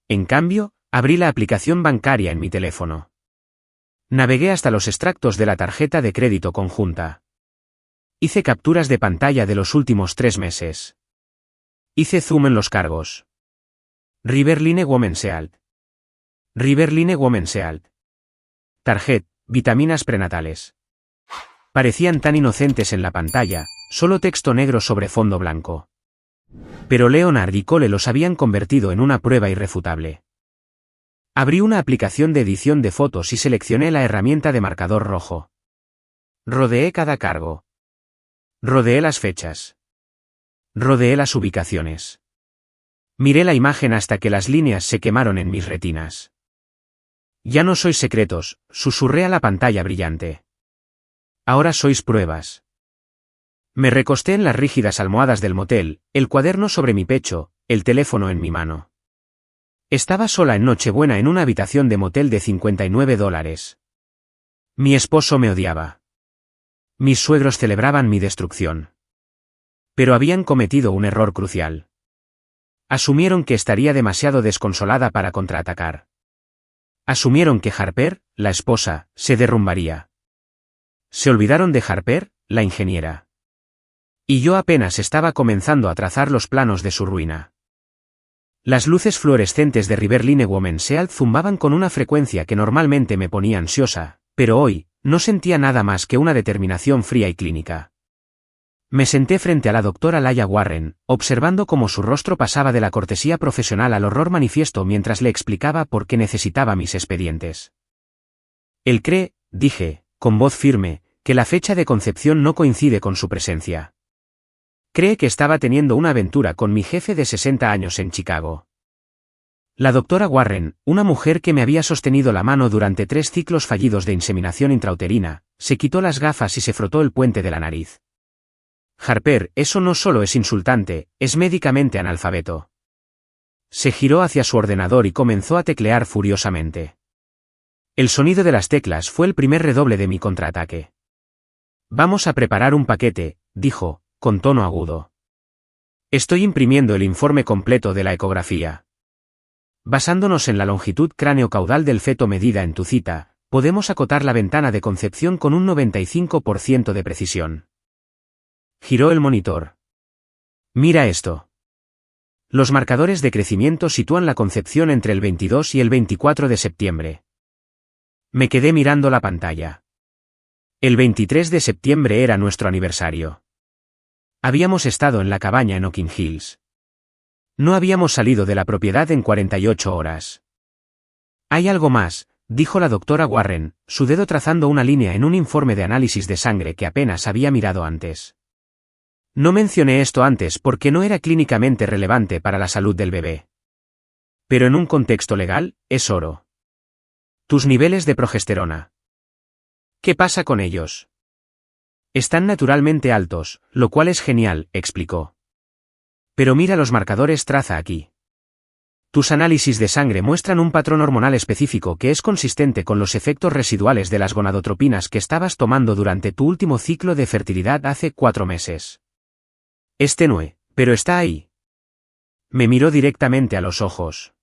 En cambio, abrí la aplicación bancaria en mi teléfono. Navegué hasta los extractos de la tarjeta de crédito conjunta. Hice capturas de pantalla de los últimos 3 meses. Hice zoom en los cargos. Riverline Women's Health. Riverline Women's Health. Target, vitaminas prenatales. Parecían tan inocentes en la pantalla, solo texto negro sobre fondo blanco. Pero Leonard y Cole los habían convertido en una prueba irrefutable. Abrí una aplicación de edición de fotos y seleccioné la herramienta de marcador rojo. Rodeé cada cargo. Rodeé las fechas. Rodeé las ubicaciones. Miré la imagen hasta que las líneas se quemaron en mis retinas. Ya no sois secretos, susurré a la pantalla brillante. Ahora sois pruebas. Me recosté en las rígidas almohadas del motel, el cuaderno sobre mi pecho, el teléfono en mi mano. Estaba sola en Nochebuena en una habitación de motel de $59. Mi esposo me odiaba. Mis suegros celebraban mi destrucción. Pero habían cometido un error crucial. Asumieron que estaría demasiado desconsolada para contraatacar. Asumieron que Harper, la esposa, se derrumbaría. Se olvidaron de Harper, la ingeniera. Y yo apenas estaba comenzando a trazar los planos de su ruina. Las luces fluorescentes de Riverline Women's Health zumbaban con una frecuencia que normalmente me ponía ansiosa, pero hoy, no sentía nada más que una determinación fría y clínica. Me senté frente a la doctora Laia Warren, observando cómo su rostro pasaba de la cortesía profesional al horror manifiesto mientras le explicaba por qué necesitaba mis expedientes. Él cree, dije, con voz firme, que la fecha de concepción no coincide con su presencia. Cree que estaba teniendo una aventura con mi jefe de 60 años en Chicago. La doctora Warren, una mujer que me había sostenido la mano durante 3 ciclos fallidos de inseminación intrauterina, se quitó las gafas y se frotó el puente de la nariz. Harper, eso no solo es insultante, es médicamente analfabeto. Se giró hacia su ordenador y comenzó a teclear furiosamente. El sonido de las teclas fue el primer redoble de mi contraataque. Vamos a preparar un paquete, dijo, con tono agudo. Estoy imprimiendo el informe completo de la ecografía. Basándonos en la longitud cráneo-caudal del feto medida en tu cita, podemos acotar la ventana de concepción con un 95% de precisión. Giró el monitor. Mira esto. Los marcadores de crecimiento sitúan la concepción entre el 22 y el 24 de septiembre. Me quedé mirando la pantalla. El 23 de septiembre era nuestro aniversario. Habíamos estado en la cabaña en Oaken Hills. No habíamos salido de la propiedad en 48 horas. Hay algo más, dijo la doctora Warren, su dedo trazando una línea en un informe de análisis de sangre que apenas había mirado antes. No mencioné esto antes porque no era clínicamente relevante para la salud del bebé. Pero en un contexto legal, es oro. Tus niveles de progesterona. ¿Qué pasa con ellos? Están naturalmente altos, lo cual es genial, explicó. Pero mira los marcadores traza aquí. Tus análisis de sangre muestran un patrón hormonal específico que es consistente con los efectos residuales de las gonadotropinas que estabas tomando durante tu último ciclo de fertilidad hace 4 meses. Es tenue, pero está ahí. Me miró directamente a los ojos.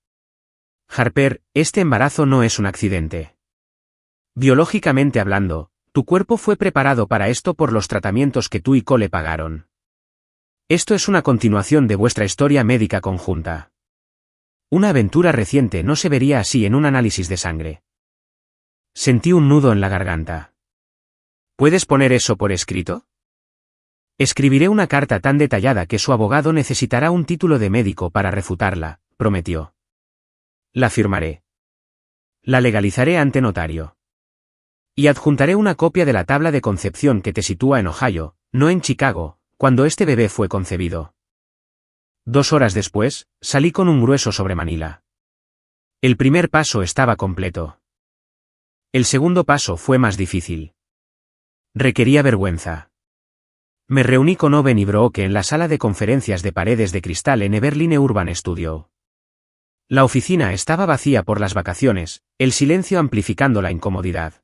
Harper, este embarazo no es un accidente. Biológicamente hablando, tu cuerpo fue preparado para esto por los tratamientos que tú y Cole pagaron. Esto es una continuación de vuestra historia médica conjunta. Una aventura reciente no se vería así en un análisis de sangre. Sentí un nudo en la garganta. ¿Puedes poner eso por escrito? Escribiré una carta tan detallada que su abogado necesitará un título de médico para refutarla, prometió. La firmaré. La legalizaré ante notario. Y adjuntaré una copia de la tabla de concepción que te sitúa en Ohio, no en Chicago, cuando este bebé fue concebido. 2 horas después, salí con un grueso sobre Manila. El primer paso estaba completo. El segundo paso fue más difícil. Requería vergüenza. Me reuní con Owen y Brooke en la sala de conferencias de paredes de cristal en Everline Urban Studio. La oficina estaba vacía por las vacaciones, el silencio amplificando la incomodidad.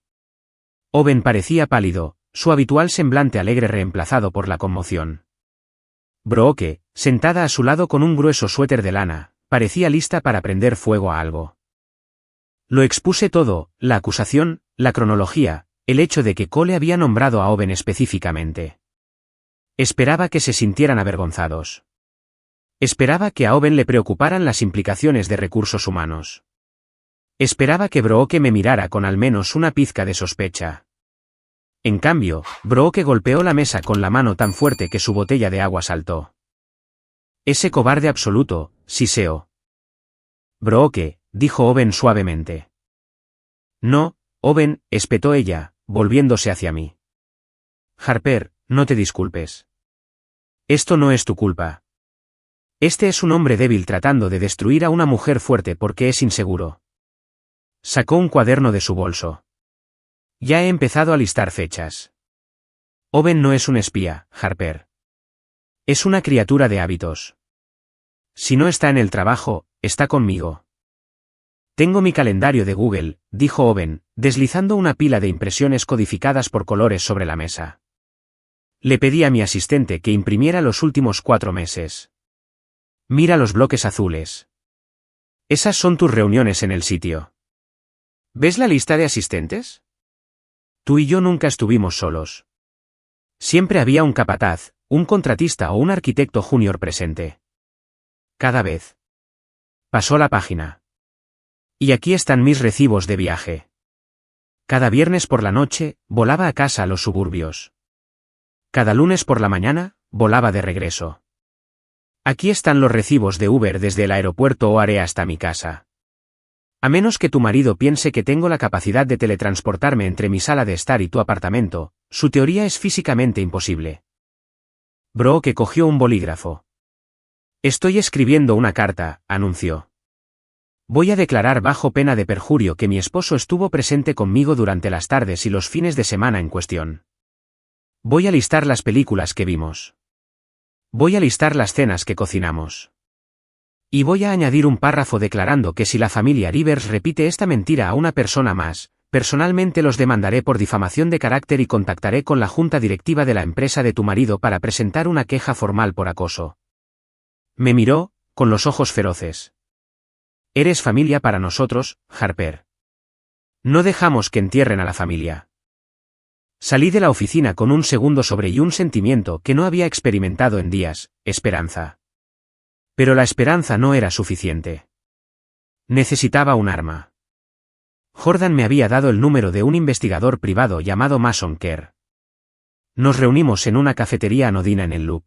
Owen parecía pálido, su habitual semblante alegre reemplazado por la conmoción. Brooke, sentada a su lado con un grueso suéter de lana, parecía lista para prender fuego a algo. Lo expuse todo, la acusación, la cronología, el hecho de que Cole había nombrado a Owen específicamente. Esperaba que se sintieran avergonzados. Esperaba que a Owen le preocuparan las implicaciones de recursos humanos. Esperaba que Brooke me mirara con al menos una pizca de sospecha. En cambio, Brooke golpeó la mesa con la mano tan fuerte que su botella de agua saltó. Ese cobarde absoluto, siseó. Brooke, dijo Owen suavemente. No, Owen, espetó ella, volviéndose hacia mí. Harper, no te disculpes. Esto no es tu culpa. Este es un hombre débil tratando de destruir a una mujer fuerte porque es inseguro. Sacó un cuaderno de su bolso. Ya he empezado a listar fechas. Owen no es un espía, Harper. Es una criatura de hábitos. Si no está en el trabajo, está conmigo. Tengo mi calendario de Google, dijo Owen, deslizando una pila de impresiones codificadas por colores sobre la mesa. Le pedí a mi asistente que imprimiera los últimos 4 meses. Mira los bloques azules. Esas son tus reuniones en el sitio. ¿Ves la lista de asistentes? Tú y yo nunca estuvimos solos. Siempre había un capataz, un contratista o un arquitecto junior presente. Cada vez. Pasó la página. Y aquí están mis recibos de viaje. Cada viernes por la noche, volaba a casa a los suburbios. Cada lunes por la mañana, volaba de regreso. Aquí están los recibos de Uber desde el aeropuerto O'Hare hasta mi casa. A menos que tu marido piense que tengo la capacidad de teletransportarme entre mi sala de estar y tu apartamento, su teoría es físicamente imposible. Brooke cogió un bolígrafo. Estoy escribiendo una carta, anunció. Voy a declarar bajo pena de perjurio que mi esposo estuvo presente conmigo durante las tardes y los fines de semana en cuestión. Voy a listar las películas que vimos. Voy a listar las cenas que cocinamos. Y voy a añadir un párrafo declarando que si la familia Rivers repite esta mentira a una persona más, personalmente los demandaré por difamación de carácter y contactaré con la junta directiva de la empresa de tu marido para presentar una queja formal por acoso. Me miró, con los ojos feroces. Eres familia para nosotros, Harper. No dejamos que entierren a la familia. Salí de la oficina con un segundo sobre y un sentimiento que no había experimentado en días, esperanza. Pero la esperanza no era suficiente. Necesitaba un arma. Jordan me había dado el número de un investigador privado llamado Mason Kerr. Nos reunimos en una cafetería anodina en el Loop.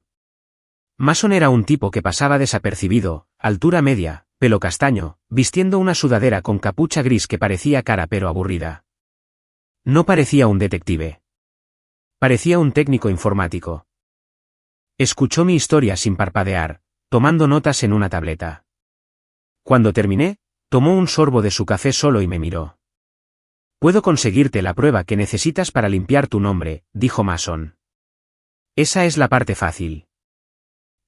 Mason era un tipo que pasaba desapercibido, altura media, pelo castaño, vistiendo una sudadera con capucha gris que parecía cara pero aburrida. No parecía un detective. Parecía un técnico informático. Escuchó mi historia sin parpadear, tomando notas en una tableta. Cuando terminé, tomó un sorbo de su café solo y me miró. Puedo conseguirte la prueba que necesitas para limpiar tu nombre, dijo Mason. Esa es la parte fácil.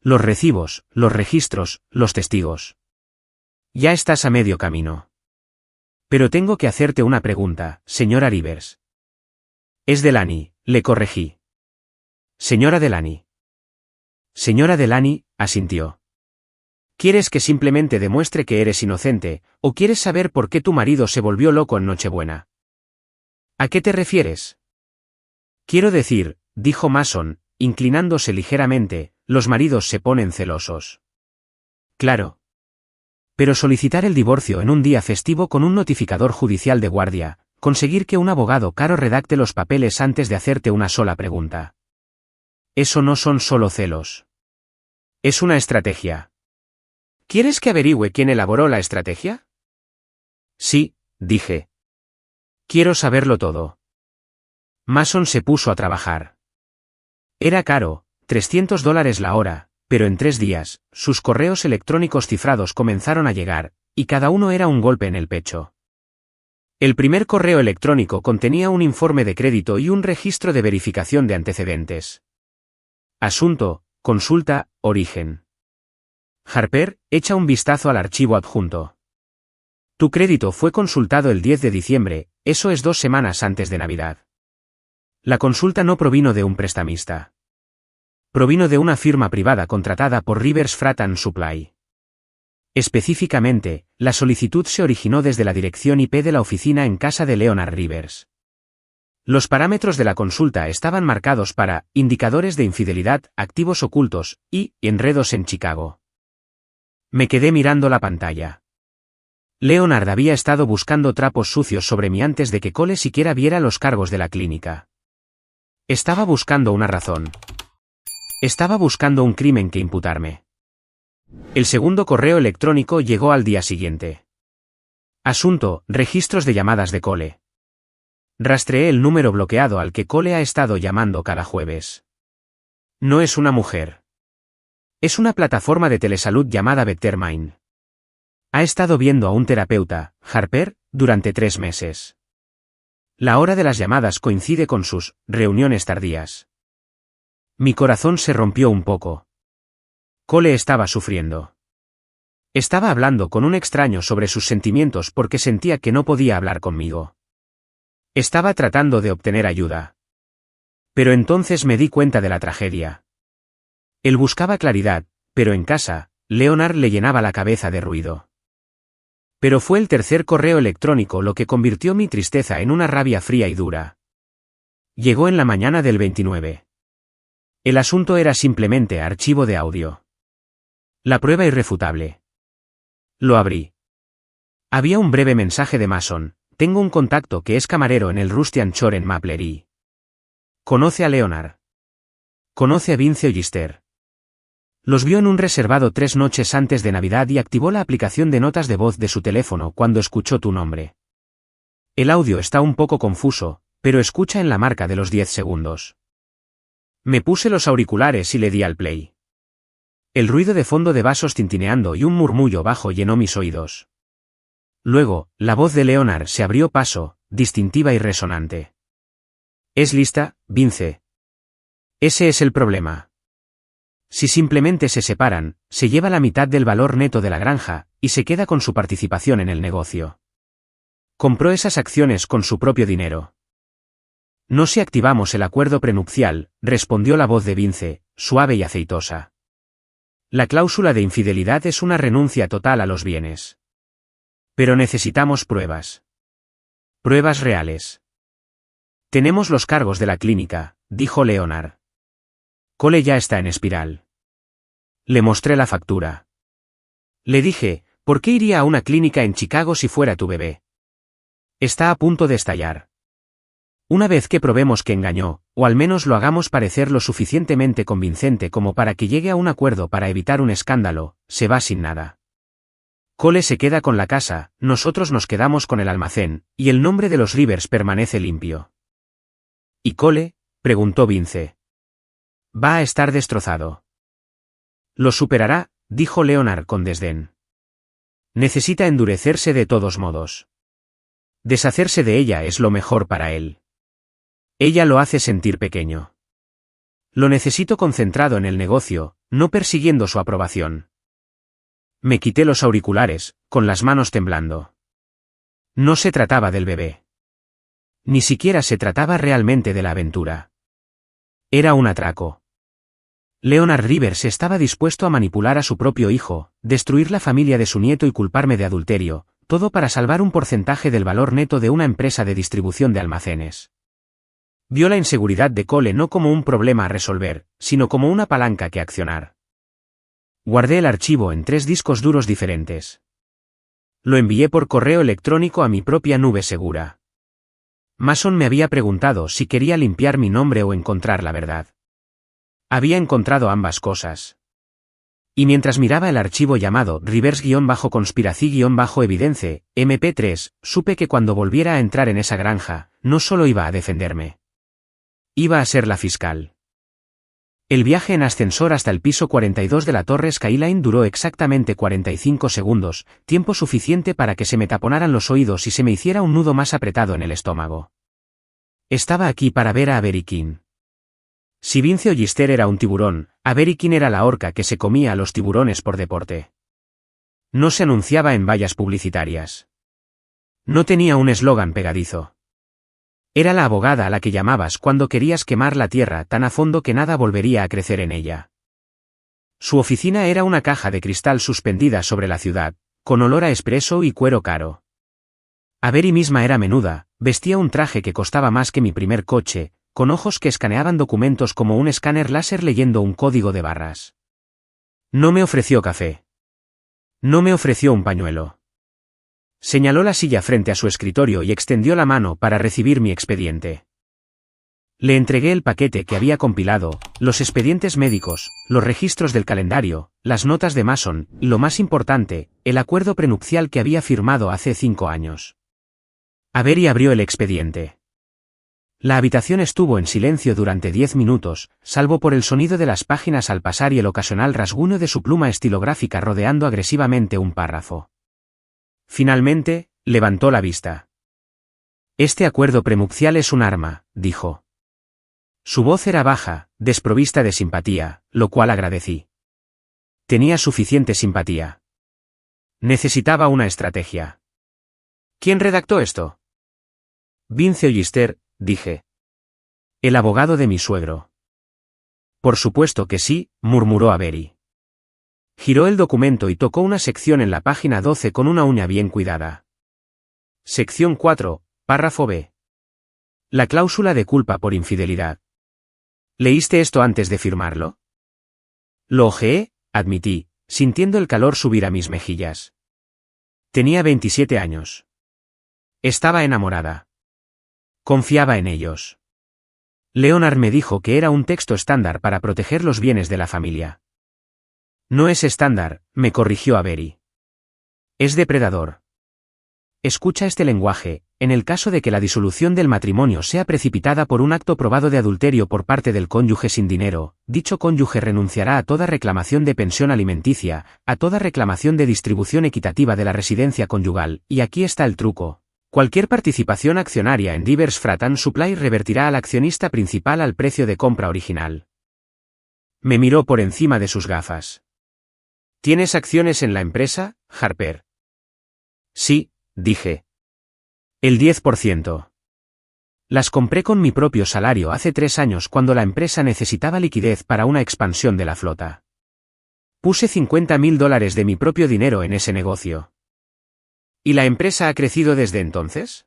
Los recibos, los registros, los testigos. Ya estás a medio camino. Pero tengo que hacerte una pregunta, señora Rivers. Es Delaney, le corregí. Señora Delaney. Señora Delaney, asintió. ¿Quieres que simplemente demuestre que eres inocente, o quieres saber por qué tu marido se volvió loco en Nochebuena? ¿A qué te refieres? Quiero decir, dijo Mason, inclinándose ligeramente, los maridos se ponen celosos. Claro. Pero solicitar el divorcio en un día festivo con un notificador judicial de guardia, conseguir que un abogado caro redacte los papeles antes de hacerte una sola pregunta. Eso no son solo celos. Es una estrategia. ¿Quieres que averigüe quién elaboró la estrategia? Sí, dije. Quiero saberlo todo. Mason se puso a trabajar. Era caro, $300 la hora, pero en 3 días, sus correos electrónicos cifrados comenzaron a llegar, y cada uno era un golpe en el pecho. El primer correo electrónico contenía un informe de crédito y un registro de verificación de antecedentes. Asunto, consulta, origen. Harper, echa un vistazo al archivo adjunto. Tu crédito fue consultado el 10 de diciembre, eso es 2 semanas antes de Navidad. La consulta no provino de un prestamista. Provino de una firma privada contratada por Rivers Freight and Supply. Específicamente, la solicitud se originó desde la dirección IP de la oficina en casa de Leonard Rivers. Los parámetros de la consulta estaban marcados para indicadores de infidelidad, activos ocultos y enredos en Chicago. Me quedé mirando la pantalla. Leonard había estado buscando trapos sucios sobre mí antes de que Cole siquiera viera los cargos de la clínica. Estaba buscando una razón. Estaba buscando un crimen que imputarme. El segundo correo electrónico llegó al día siguiente. Asunto: registros de llamadas de Cole. Rastreé el número bloqueado al que Cole ha estado llamando cada jueves. No es una mujer. Es una plataforma de telesalud llamada Bettermind. Ha estado viendo a un terapeuta, Harper, durante 3 meses. La hora de las llamadas coincide con sus reuniones tardías. Mi corazón se rompió un poco. Cole estaba sufriendo. Estaba hablando con un extraño sobre sus sentimientos porque sentía que no podía hablar conmigo. Estaba tratando de obtener ayuda. Pero entonces me di cuenta de la tragedia. Él buscaba claridad, pero en casa, Leonard le llenaba la cabeza de ruido. Pero fue el tercer correo electrónico lo que convirtió mi tristeza en una rabia fría y dura. Llegó en la mañana del 29. El asunto era simplemente archivo de audio. La prueba irrefutable. Lo abrí. Había un breve mensaje de Mason: tengo un contacto que es camarero en el Rustian Shore en Maplery. Conoce a Leonard. Conoce a Vince Ollister. Los vio en un reservado 3 noches antes de Navidad y activó la aplicación de notas de voz de su teléfono cuando escuchó tu nombre. El audio está un poco confuso, pero escucha en la marca de los 10 segundos. Me puse los auriculares y le di al play. El ruido de fondo de vasos tintineando y un murmullo bajo llenó mis oídos. Luego, la voz de Leonard se abrió paso, distintiva y resonante. ¿Es lista, Vince? Ese es el problema. Si simplemente se separan, se lleva la mitad del valor neto de la granja, y se queda con su participación en el negocio. Compró esas acciones con su propio dinero. No si activamos el acuerdo prenupcial, respondió la voz de Vince, suave y aceitosa. La cláusula de infidelidad es una renuncia total a los bienes. Pero necesitamos pruebas. Pruebas reales. Tenemos los cargos de la clínica, dijo Leonard. Cole ya está en espiral. Le mostré la factura. Le dije, ¿por qué iría a una clínica en Chicago si fuera tu bebé? Está a punto de estallar. Una vez que probemos que engañó, o al menos lo hagamos parecer lo suficientemente convincente como para que llegue a un acuerdo para evitar un escándalo, se va sin nada. Cole se queda con la casa, nosotros nos quedamos con el almacén, y el nombre de los Rivers permanece limpio. ¿Y Cole?, preguntó Vince. Va a estar destrozado. Lo superará, dijo Leonard con desdén. Necesita endurecerse de todos modos. Deshacerse de ella es lo mejor para él. Ella lo hace sentir pequeño. Lo necesito concentrado en el negocio, no persiguiendo su aprobación. Me quité los auriculares, con las manos temblando. No se trataba del bebé. Ni siquiera se trataba realmente de la aventura. Era un atraco. Leonard Rivers estaba dispuesto a manipular a su propio hijo, destruir la familia de su nieto y culparme de adulterio, todo para salvar un porcentaje del valor neto de una empresa de distribución de almacenes. Vio la inseguridad de Cole no como un problema a resolver, sino como una palanca que accionar. Guardé el archivo en 3 discos duros diferentes. Lo envié por correo electrónico a mi propia nube segura. Mason me había preguntado si quería limpiar mi nombre o encontrar la verdad. Había encontrado ambas cosas. Y mientras miraba el archivo llamado Rivers-Conspiracy-Evidence, MP3, supe que cuando volviera a entrar en esa granja, no solo iba a defenderme. Iba a ser la fiscal. El viaje en ascensor hasta el piso 42 de la Torre Skyline duró exactamente 45 segundos, tiempo suficiente para que se me taponaran los oídos y se me hiciera un nudo más apretado en el estómago. Estaba aquí para ver a Averikin. Si Vince Ollister era un tiburón, Averikin era la orca que se comía a los tiburones por deporte. No se anunciaba en vallas publicitarias. No tenía un eslogan pegadizo. Era la abogada a la que llamabas cuando querías quemar la tierra tan a fondo que nada volvería a crecer en ella. Su oficina era una caja de cristal suspendida sobre la ciudad, con olor a espresso y cuero caro. Avery misma era menuda, vestía un traje que costaba más que mi primer coche, con ojos que escaneaban documentos como un escáner láser leyendo un código de barras. No me ofreció café. No me ofreció un pañuelo. Señaló la silla frente a su escritorio y extendió la mano para recibir mi expediente. Le entregué el paquete que había compilado, los expedientes médicos, los registros del calendario, las notas de Mason, y lo más importante, el acuerdo prenupcial que había firmado hace 5 años. Avery abrió el expediente. La habitación estuvo en silencio durante 10 minutos, salvo por el sonido de las páginas al pasar y el ocasional rasguño de su pluma estilográfica rodeando agresivamente un párrafo. Finalmente, levantó la vista. Este acuerdo prenupcial es un arma, dijo. Su voz era baja, desprovista de simpatía, lo cual agradecí. Tenía suficiente simpatía. Necesitaba una estrategia. ¿Quién redactó esto? Vince Ollister, dije. El abogado de mi suegro. Por supuesto que sí, murmuró Avery. Giró el documento y tocó una sección en la página 12 con una uña bien cuidada. Sección 4, párrafo B. La cláusula de culpa por infidelidad. ¿Leíste esto antes de firmarlo? Lo ojeé, admití, sintiendo el calor subir a mis mejillas. Tenía 27 años. Estaba enamorada. Confiaba en ellos. Leonard me dijo que era un texto estándar para proteger los bienes de la familia. No es estándar, me corrigió Avery. Es depredador. Escucha este lenguaje: en el caso de que la disolución del matrimonio sea precipitada por un acto probado de adulterio por parte del cónyuge sin dinero, dicho cónyuge renunciará a toda reclamación de pensión alimenticia, a toda reclamación de distribución equitativa de la residencia conyugal, y aquí está el truco. Cualquier participación accionaria en Divers Frattan Supply revertirá al accionista principal al precio de compra original. Me miró por encima de sus gafas. ¿Tienes acciones en la empresa, Harper? Sí, dije. El 10%. Las compré con mi propio salario hace 3 años cuando la empresa necesitaba liquidez para una expansión de la flota. Puse $50,000 de mi propio dinero en ese negocio. ¿Y la empresa ha crecido desde entonces?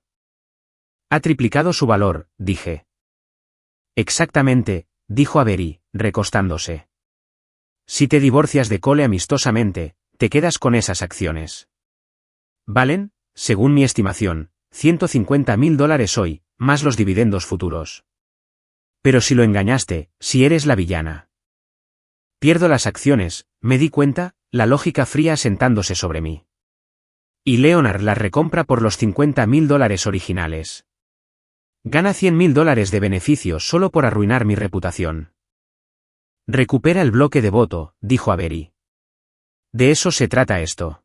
Ha triplicado su valor, dije. Exactamente, dijo Avery, recostándose. Si te divorcias de Cole amistosamente, te quedas con esas acciones. Valen, según mi estimación, $150,000 hoy, más los dividendos futuros. Pero si lo engañaste, si eres la villana. Pierdo las acciones, me di cuenta, la lógica fría asentándose sobre mí. Y Leonard las recompra por los $50,000 originales. Gana $100,000 de beneficios solo por arruinar mi reputación. Recupera el bloque de voto, dijo Avery. De eso se trata esto.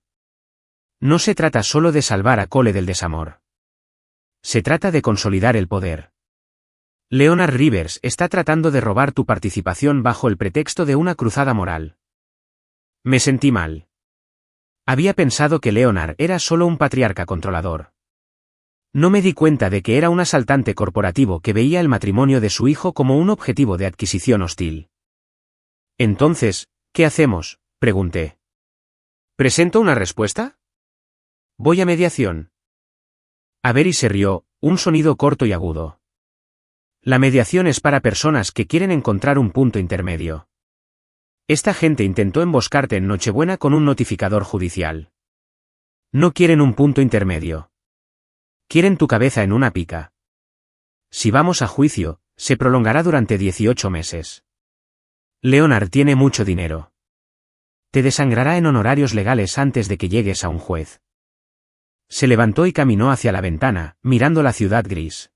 No se trata solo de salvar a Cole del desamor. Se trata de consolidar el poder. Leonard Rivers está tratando de robar tu participación bajo el pretexto de una cruzada moral. Me sentí mal. Había pensado que Leonard era solo un patriarca controlador. No me di cuenta de que era un asaltante corporativo que veía el matrimonio de su hijo como un objetivo de adquisición hostil. Entonces, ¿qué hacemos?, pregunté. ¿Presento una respuesta? Voy a mediación. Avery se rió, un sonido corto y agudo. La mediación es para personas que quieren encontrar un punto intermedio. Esta gente intentó emboscarte en Nochebuena con un notificador judicial. No quieren un punto intermedio. Quieren tu cabeza en una pica. Si vamos a juicio, se prolongará durante 18 meses. Leonard tiene mucho dinero. Te desangrará en honorarios legales antes de que llegues a un juez. Se levantó y caminó hacia la ventana, mirando la ciudad gris.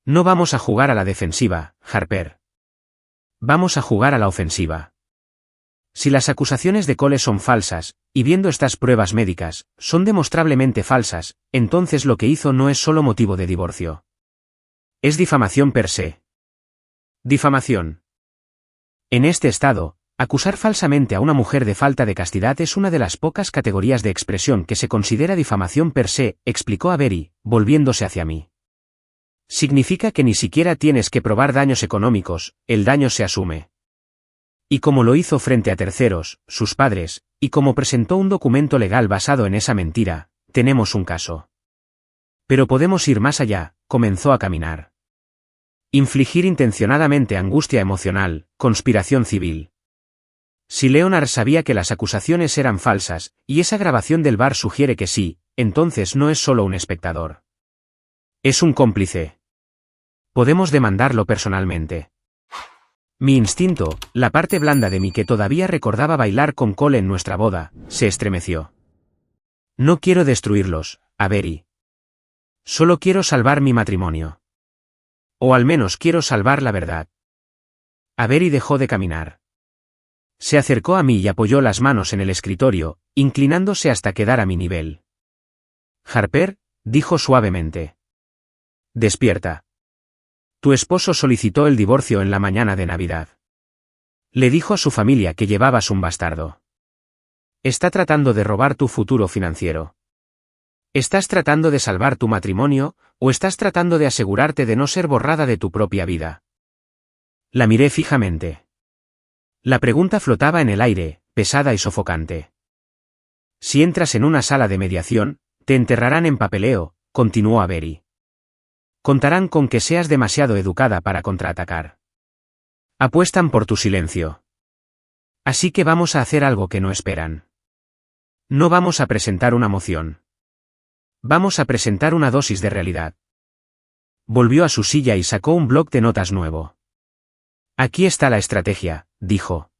No vamos a jugar a la defensiva, Harper. Vamos a jugar a la ofensiva. Si las acusaciones de Cole son falsas, y viendo estas pruebas médicas, son demostrablemente falsas, entonces lo que hizo no es solo motivo de divorcio. Es difamación per se. Difamación. En este estado, acusar falsamente a una mujer de falta de castidad es una de las pocas categorías de expresión que se considera difamación per se, explicó Avery, volviéndose hacia mí. Significa que ni siquiera tienes que probar daños económicos, el daño se asume. Y como lo hizo frente a terceros, sus padres, y como presentó un documento legal basado en esa mentira, tenemos un caso. Pero podemos ir más allá, comenzó a caminar. Infligir intencionadamente angustia emocional, conspiración civil. Si Leonard sabía que las acusaciones eran falsas, y esa grabación del bar sugiere que sí, entonces no es solo un espectador. Es un cómplice. Podemos demandarlo personalmente. Mi instinto, la parte blanda de mí que todavía recordaba bailar con Cole en nuestra boda, se estremeció. No quiero destruirlos, Avery. Solo quiero salvar mi matrimonio. O al menos quiero salvar la verdad. Avery dejó de caminar. Se acercó a mí y apoyó las manos en el escritorio, inclinándose hasta quedar a mi nivel. Harper, dijo suavemente. Despierta. Tu esposo solicitó el divorcio en la mañana de Navidad. Le dijo a su familia que llevabas un bastardo. Está tratando de robar tu futuro financiero. ¿Estás tratando de salvar tu matrimonio, o estás tratando de asegurarte de no ser borrada de tu propia vida? La miré fijamente. La pregunta flotaba en el aire, pesada y sofocante. Si entras en una sala de mediación, te enterrarán en papeleo, continuó Avery. Contarán con que seas demasiado educada para contraatacar. Apuestan por tu silencio. Así que vamos a hacer algo que no esperan. No vamos a presentar una moción. Vamos a presentar una dosis de realidad. Volvió a su silla y sacó un bloc de notas nuevo. Aquí está la estrategia, dijo.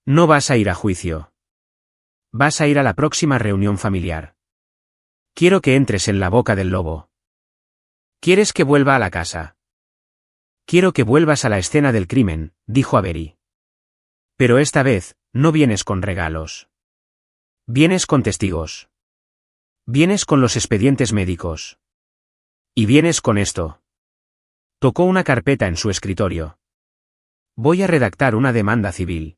No vas a ir a juicio. Vas a ir a la próxima reunión familiar. Quiero que entres en la boca del lobo. ¿Quieres que vuelva a la casa? Quiero que vuelvas a la escena del crimen, dijo Avery. Pero esta vez, no vienes con regalos. Vienes con testigos. Vienes con los expedientes médicos. Y vienes con esto. Tocó una carpeta en su escritorio. Voy a redactar una demanda civil.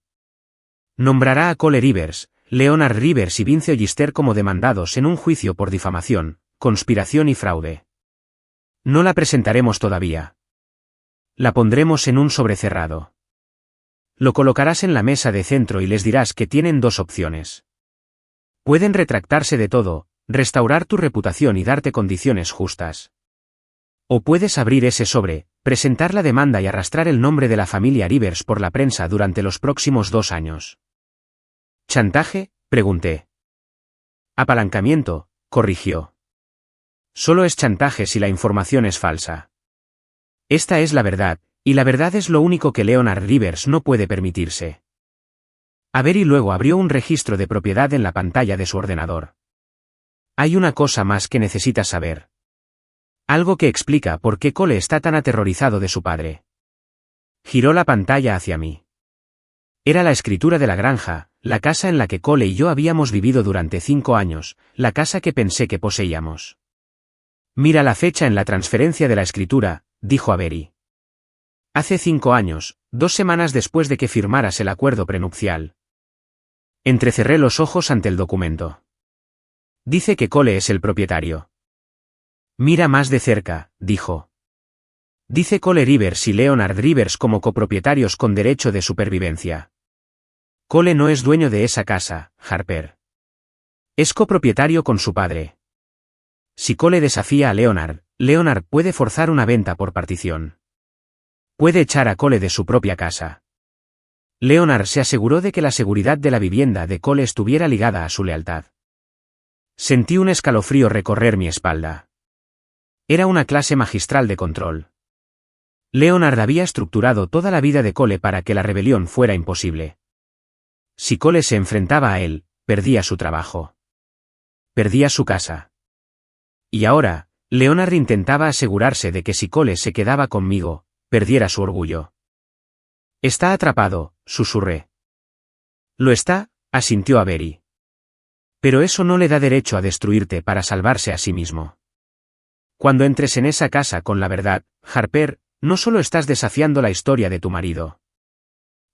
Nombrará a Cole Rivers, Leonard Rivers y Vince Ollister como demandados en un juicio por difamación, conspiración y fraude. No la presentaremos todavía. La pondremos en un sobre cerrado. Lo colocarás en la mesa de centro y les dirás que tienen dos opciones. Pueden retractarse de todo, restaurar tu reputación y darte condiciones justas. O puedes abrir ese sobre, presentar la demanda y arrastrar el nombre de la familia Rivers por la prensa durante los próximos 2 años. ¿Chantaje?, pregunté. Apalancamiento, corrigió. Solo es chantaje si la información es falsa. Esta es la verdad, y la verdad es lo único que Leonard Rivers no puede permitirse. Avery luego abrió un registro de propiedad en la pantalla de su ordenador. Hay una cosa más que necesitas saber. Algo que explica por qué Cole está tan aterrorizado de su padre. Giró la pantalla hacia mí. Era la escritura de la granja, la casa en la que Cole y yo habíamos vivido durante 5 años, la casa que pensé que poseíamos. Mira la fecha en la transferencia de la escritura, dijo Avery. Hace 5 años, 2 semanas después de que firmaras el acuerdo prenupcial. Entrecerré los ojos ante el documento. Dice que Cole es el propietario. Mira más de cerca, dijo. Dice Cole Rivers y Leonard Rivers como copropietarios con derecho de supervivencia. Cole no es dueño de esa casa, Harper. Es copropietario con su padre. Si Cole desafía a Leonard, Leonard puede forzar una venta por partición. Puede echar a Cole de su propia casa. Leonard se aseguró de que la seguridad de la vivienda de Cole estuviera ligada a su lealtad. Sentí un escalofrío recorrer mi espalda. Era una clase magistral de control. Leonard había estructurado toda la vida de Cole para que la rebelión fuera imposible. Si Cole se enfrentaba a él, perdía su trabajo. Perdía su casa. Y ahora, Leonard intentaba asegurarse de que si Cole se quedaba conmigo, perdiera su orgullo. Está atrapado, susurré. Lo está, asintió Avery. Pero eso no le da derecho a destruirte para salvarse a sí mismo. Cuando entres en esa casa con la verdad, Harper, no solo estás desafiando la historia de tu marido.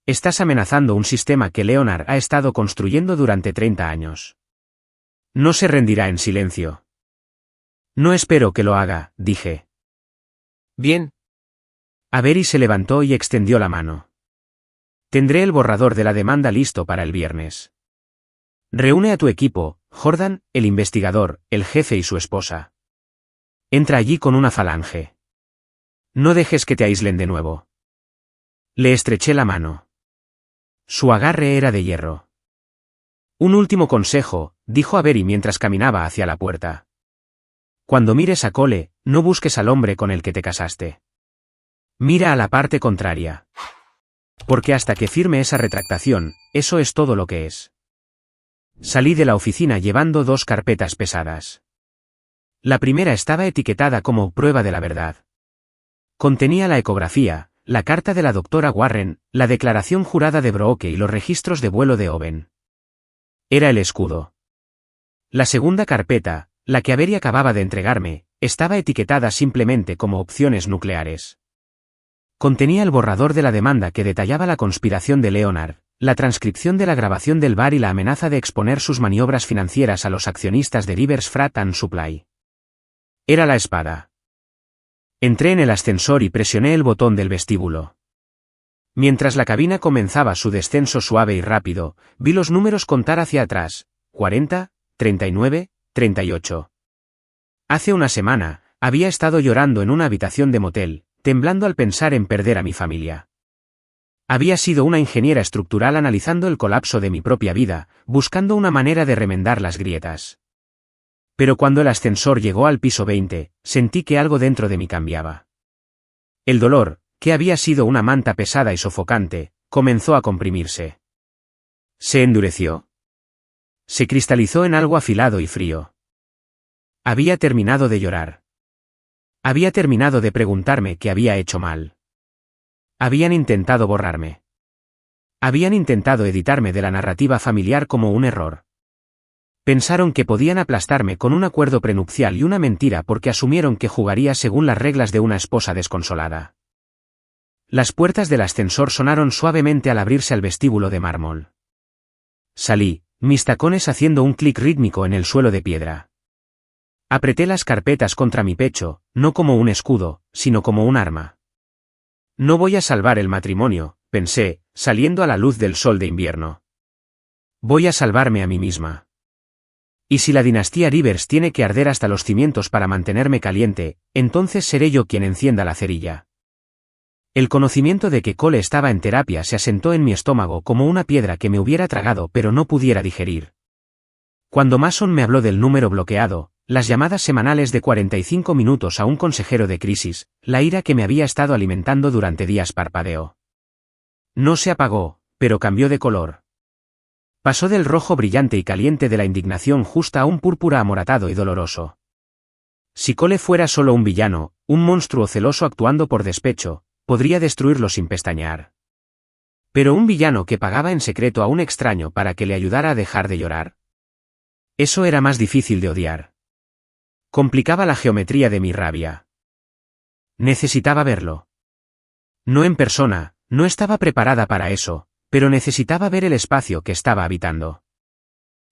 Estás amenazando un sistema que Leonard ha estado construyendo durante 30 años. No se rendirá en silencio. No espero que lo haga, dije. Bien. Avery se levantó y extendió la mano. Tendré el borrador de la demanda listo para el viernes. Reúne a tu equipo, Jordan, el investigador, el jefe y su esposa. Entra allí con una falange. No dejes que te aíslen de nuevo. Le estreché la mano. Su agarre era de hierro. Un último consejo, dijo Avery mientras caminaba hacia la puerta. Cuando mires a Cole, no busques al hombre con el que te casaste. Mira a la parte contraria. Porque hasta que firme esa retractación, eso es todo lo que es. Salí de la oficina llevando 2 carpetas pesadas. La primera estaba etiquetada como prueba de la verdad. Contenía la ecografía, la carta de la doctora Warren, la declaración jurada de Brooke y los registros de vuelo de Owen. Era el escudo. La segunda carpeta, la que Avery acababa de entregarme, estaba etiquetada simplemente como opciones nucleares. Contenía el borrador de la demanda que detallaba la conspiración de Leonard, la transcripción de la grabación del bar y la amenaza de exponer sus maniobras financieras a los accionistas de Rivers Freight and Supply. Era la espada. Entré en el ascensor y presioné el botón del vestíbulo. Mientras la cabina comenzaba su descenso suave y rápido, vi los números contar hacia atrás, 40, 39, 38. Hace una semana, había estado llorando en una habitación de motel, temblando al pensar en perder a mi familia. Había sido una ingeniera estructural analizando el colapso de mi propia vida, buscando una manera de remendar las grietas. Pero cuando el ascensor llegó al piso 20, sentí que algo dentro de mí cambiaba. El dolor, que había sido una manta pesada y sofocante, comenzó a comprimirse. Se endureció. Se cristalizó en algo afilado y frío. Había terminado de llorar. Había terminado de preguntarme qué había hecho mal. Habían intentado borrarme. Habían intentado editarme de la narrativa familiar como un error. Pensaron que podían aplastarme con un acuerdo prenupcial y una mentira porque asumieron que jugaría según las reglas de una esposa desconsolada. Las puertas del ascensor sonaron suavemente al abrirse al vestíbulo de mármol. Salí, mis tacones haciendo un clic rítmico en el suelo de piedra. Apreté las carpetas contra mi pecho, no como un escudo, sino como un arma. No voy a salvar el matrimonio, pensé, saliendo a la luz del sol de invierno. Voy a salvarme a mí misma. Y si la dinastía Rivers tiene que arder hasta los cimientos para mantenerme caliente, entonces seré yo quien encienda la cerilla. El conocimiento de que Cole estaba en terapia se asentó en mi estómago como una piedra que me hubiera tragado pero no pudiera digerir. Cuando Mason me habló del número bloqueado, las llamadas semanales de 45 minutos a un consejero de crisis, la ira que me había estado alimentando durante días parpadeó. No se apagó, pero cambió de color. Pasó del rojo brillante y caliente de la indignación justa a un púrpura amoratado y doloroso. Si Cole fuera solo un villano, un monstruo celoso actuando por despecho, podría destruirlo sin pestañear. Pero un villano que pagaba en secreto a un extraño para que le ayudara a dejar de llorar. Eso era más difícil de odiar. Complicaba la geometría de mi rabia. Necesitaba verlo. No en persona, no estaba preparada para eso, pero necesitaba ver el espacio que estaba habitando.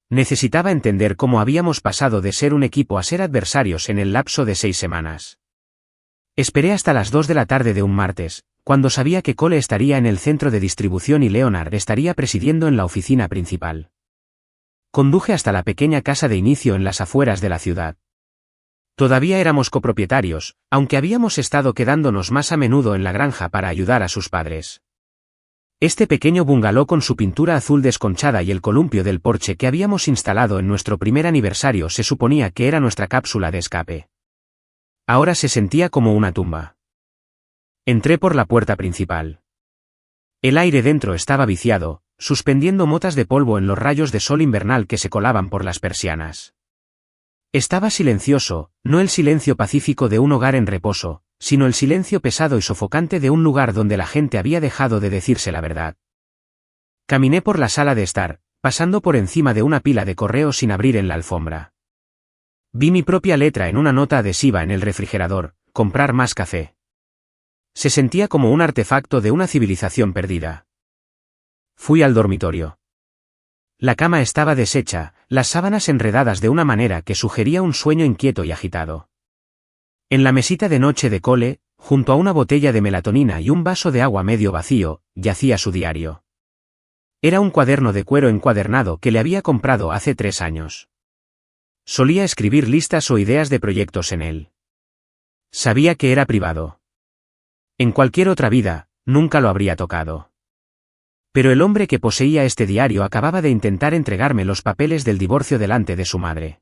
Necesitaba entender cómo habíamos pasado de ser un equipo a ser adversarios en el lapso de 6 semanas. Esperé hasta las 2 de la tarde de un martes, cuando sabía que Cole estaría en el centro de distribución y Leonard estaría presidiendo en la oficina principal. Conduje hasta la pequeña casa de inicio en las afueras de la ciudad. Todavía éramos copropietarios, aunque habíamos estado quedándonos más a menudo en la granja para ayudar a sus padres. Este pequeño bungalow con su pintura azul desconchada y el columpio del porche que habíamos instalado en nuestro primer aniversario se suponía que era nuestra cápsula de escape. Ahora se sentía como una tumba. Entré por la puerta principal. El aire dentro estaba viciado, suspendiendo motas de polvo en los rayos de sol invernal que se colaban por las persianas. Estaba silencioso, no el silencio pacífico de un hogar en reposo, sino el silencio pesado y sofocante de un lugar donde la gente había dejado de decirse la verdad. Caminé por la sala de estar, pasando por encima de una pila de correos sin abrir en la alfombra. Vi mi propia letra en una nota adhesiva en el refrigerador: comprar más café. Se sentía como un artefacto de una civilización perdida. Fui al dormitorio. La cama estaba deshecha, las sábanas enredadas de una manera que sugería un sueño inquieto y agitado. En la mesita de noche de Cole, junto a una botella de melatonina y un vaso de agua medio vacío, yacía su diario. Era un cuaderno de cuero encuadernado que le había comprado hace 3 años. Solía escribir listas o ideas de proyectos en él. Sabía que era privado. En cualquier otra vida, nunca lo habría tocado. Pero el hombre que poseía este diario acababa de intentar entregarme los papeles del divorcio delante de su madre.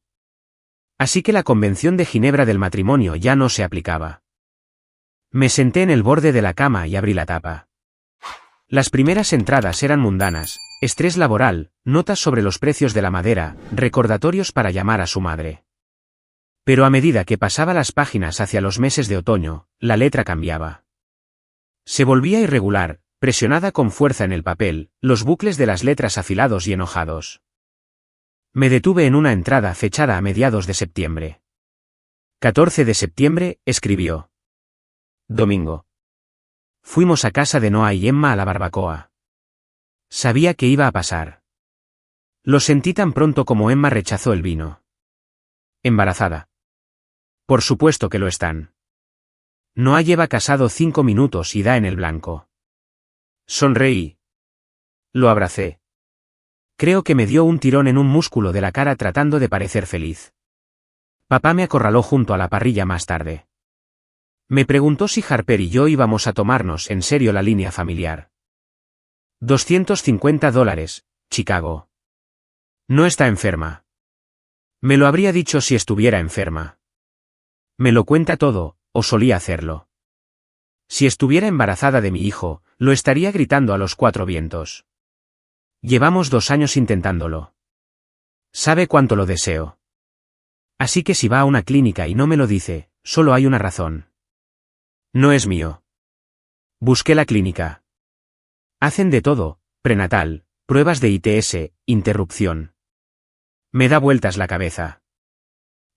Así que la Convención de Ginebra del matrimonio ya no se aplicaba. Me senté en el borde de la cama y abrí la tapa. Las primeras entradas eran mundanas: estrés laboral, notas sobre los precios de la madera, recordatorios para llamar a su madre. Pero a medida que pasaba las páginas hacia los meses de otoño, la letra cambiaba. Se volvía irregular, presionada con fuerza en el papel, los bucles de las letras afilados y enojados. Me detuve en una entrada fechada a mediados de septiembre. 14 de septiembre, escribió. Domingo. Fuimos a casa de Noah y Emma a la barbacoa. Sabía que iba a pasar. Lo sentí tan pronto como Emma rechazó el vino. Embarazada. Por supuesto que lo están. Noah lleva casado 5 minutos y da en el blanco. Sonreí. Lo abracé. Creo que me dio un tirón en un músculo de la cara tratando de parecer feliz. Papá me acorraló junto a la parrilla más tarde. Me preguntó si Harper y yo íbamos a tomarnos en serio la línea familiar. $250, Chicago. No está enferma. Me lo habría dicho si estuviera enferma. Me lo cuenta todo, o solía hacerlo. Si estuviera embarazada de mi hijo, lo estaría gritando a los 4 vientos. Llevamos 2 años intentándolo. Sabe cuánto lo deseo. Así que si va a una clínica y no me lo dice, solo hay una razón. No es mío. Busqué la clínica. Hacen de todo: prenatal, pruebas de ITS, interrupción. Me da vueltas la cabeza.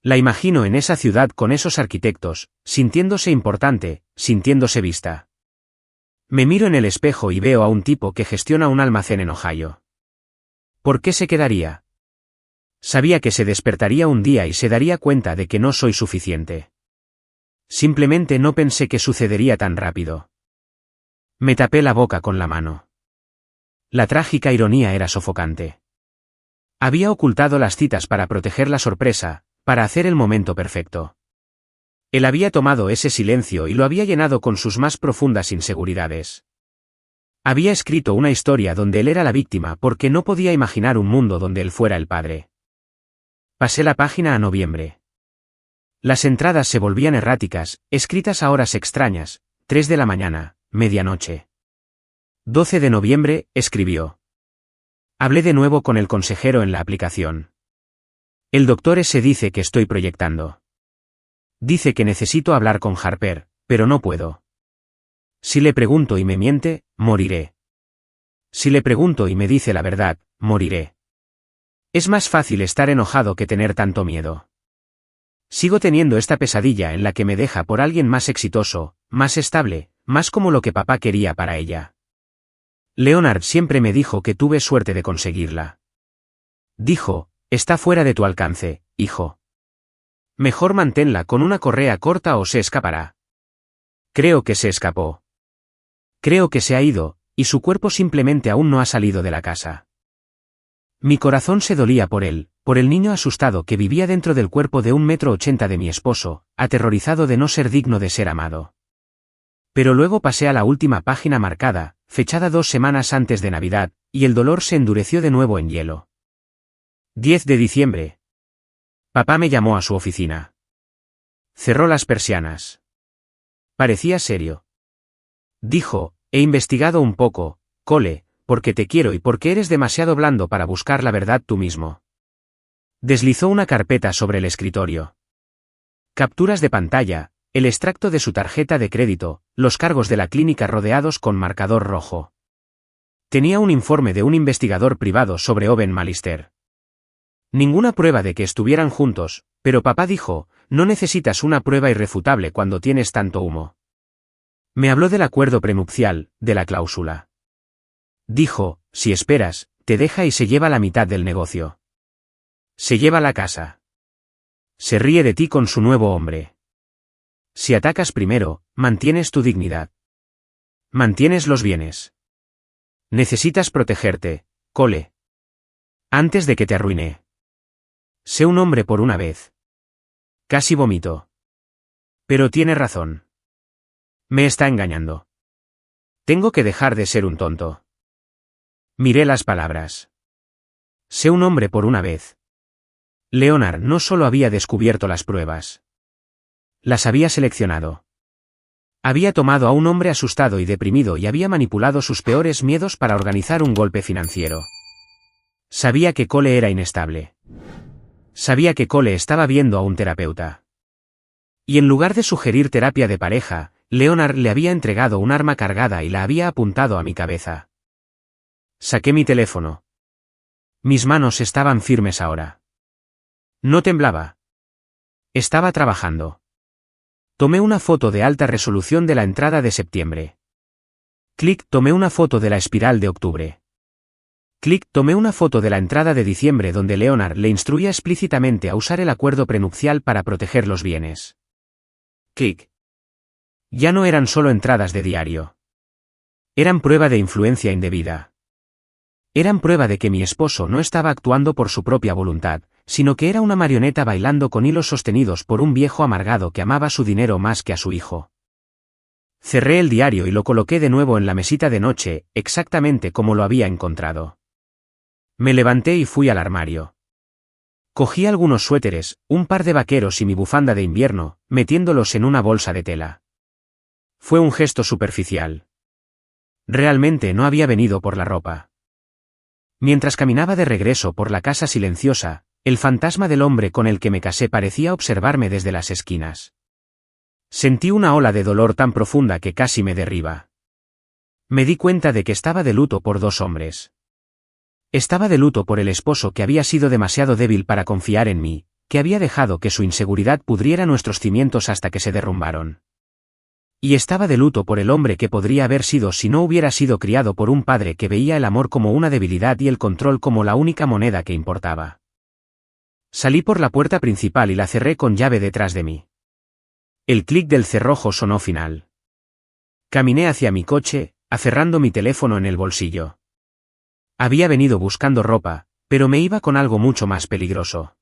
La imagino en esa ciudad con esos arquitectos, sintiéndose importante, sintiéndose vista. Me miro en el espejo y veo a un tipo que gestiona un almacén en Ohio. ¿Por qué se quedaría? Sabía que se despertaría un día y se daría cuenta de que no soy suficiente. Simplemente no pensé que sucedería tan rápido. Me tapé la boca con la mano. La trágica ironía era sofocante. Había ocultado las citas para proteger la sorpresa, para hacer el momento perfecto. Él había tomado ese silencio y lo había llenado con sus más profundas inseguridades. Había escrito una historia donde él era la víctima porque no podía imaginar un mundo donde él fuera el padre. Pasé la página a noviembre. Las entradas se volvían erráticas, escritas a horas extrañas: 3 de la mañana, medianoche. 12 de noviembre, escribió. Hablé de nuevo con el consejero en la aplicación. El doctor S dice que estoy proyectando. Dice que necesito hablar con Harper, pero no puedo. Si le pregunto y me miente, moriré. Si le pregunto y me dice la verdad, moriré. Es más fácil estar enojado que tener tanto miedo. Sigo teniendo esta pesadilla en la que me deja por alguien más exitoso, más estable, más como lo que papá quería para ella. Leonard siempre me dijo que tuve suerte de conseguirla. Dijo: está fuera de tu alcance, hijo. Mejor manténla con una correa corta o se escapará. Creo que se escapó. Creo que se ha ido, y su cuerpo simplemente aún no ha salido de la casa. Mi corazón se dolía por él, por el niño asustado que vivía dentro del cuerpo de 1,80 m de mi esposo, aterrorizado de no ser digno de ser amado. Pero luego pasé a la última página marcada, fechada 2 semanas antes de Navidad, y el dolor se endureció de nuevo en hielo. 10 de diciembre. Papá me llamó a su oficina. Cerró las persianas. Parecía serio. Dijo: he investigado un poco, Cole, porque te quiero y porque eres demasiado blando para buscar la verdad tú mismo. Deslizó una carpeta sobre el escritorio. Capturas de pantalla, el extracto de su tarjeta de crédito, los cargos de la clínica rodeados con marcador rojo. Tenía un informe de un investigador privado sobre Owen Malister. Ninguna prueba de que estuvieran juntos, pero papá dijo: no necesitas una prueba irrefutable cuando tienes tanto humo. Me habló del acuerdo prenupcial, de la cláusula. Dijo: si esperas, te deja y se lleva la mitad del negocio. Se lleva la casa. Se ríe de ti con su nuevo hombre. Si atacas primero, mantienes tu dignidad. Mantienes los bienes. Necesitas protegerte, Cole. Antes de que te arruine. Sé un hombre por una vez. Casi vomito. Pero tiene razón. Me está engañando. Tengo que dejar de ser un tonto. Miré las palabras. Sé un hombre por una vez. Leonard no solo había descubierto las pruebas. Las había seleccionado. Había tomado a un hombre asustado y deprimido y había manipulado sus peores miedos para organizar un golpe financiero. Sabía que Cole era inestable. Sabía que Cole estaba viendo a un terapeuta. Y en lugar de sugerir terapia de pareja, Leonard le había entregado un arma cargada y la había apuntado a mi cabeza. Saqué mi teléfono. Mis manos estaban firmes ahora. No temblaba. Estaba trabajando. Tomé una foto de alta resolución de la entrada de septiembre. Clic, tomé una foto de la espiral de octubre. Clic, tomé una foto de la entrada de diciembre donde Leonard le instruía explícitamente a usar el acuerdo prenupcial para proteger los bienes. Clic. Ya no eran solo entradas de diario. Eran prueba de influencia indebida. Eran prueba de que mi esposo no estaba actuando por su propia voluntad, sino que era una marioneta bailando con hilos sostenidos por un viejo amargado que amaba su dinero más que a su hijo. Cerré el diario y lo coloqué de nuevo en la mesita de noche, exactamente como lo había encontrado. Me levanté y fui al armario. Cogí algunos suéteres, un par de vaqueros y mi bufanda de invierno, metiéndolos en una bolsa de tela. Fue un gesto superficial. Realmente no había venido por la ropa. Mientras caminaba de regreso por la casa silenciosa, el fantasma del hombre con el que me casé parecía observarme desde las esquinas. Sentí una ola de dolor tan profunda que casi me derriba. Me di cuenta de que estaba de luto por dos hombres. Estaba de luto por el esposo que había sido demasiado débil para confiar en mí, que había dejado que su inseguridad pudriera nuestros cimientos hasta que se derrumbaron. Y estaba de luto por el hombre que podría haber sido si no hubiera sido criado por un padre que veía el amor como una debilidad y el control como la única moneda que importaba. Salí por la puerta principal y la cerré con llave detrás de mí. El clic del cerrojo sonó final. Caminé hacia mi coche, aferrando mi teléfono en el bolsillo. Había venido buscando ropa, pero me iba con algo mucho más peligroso.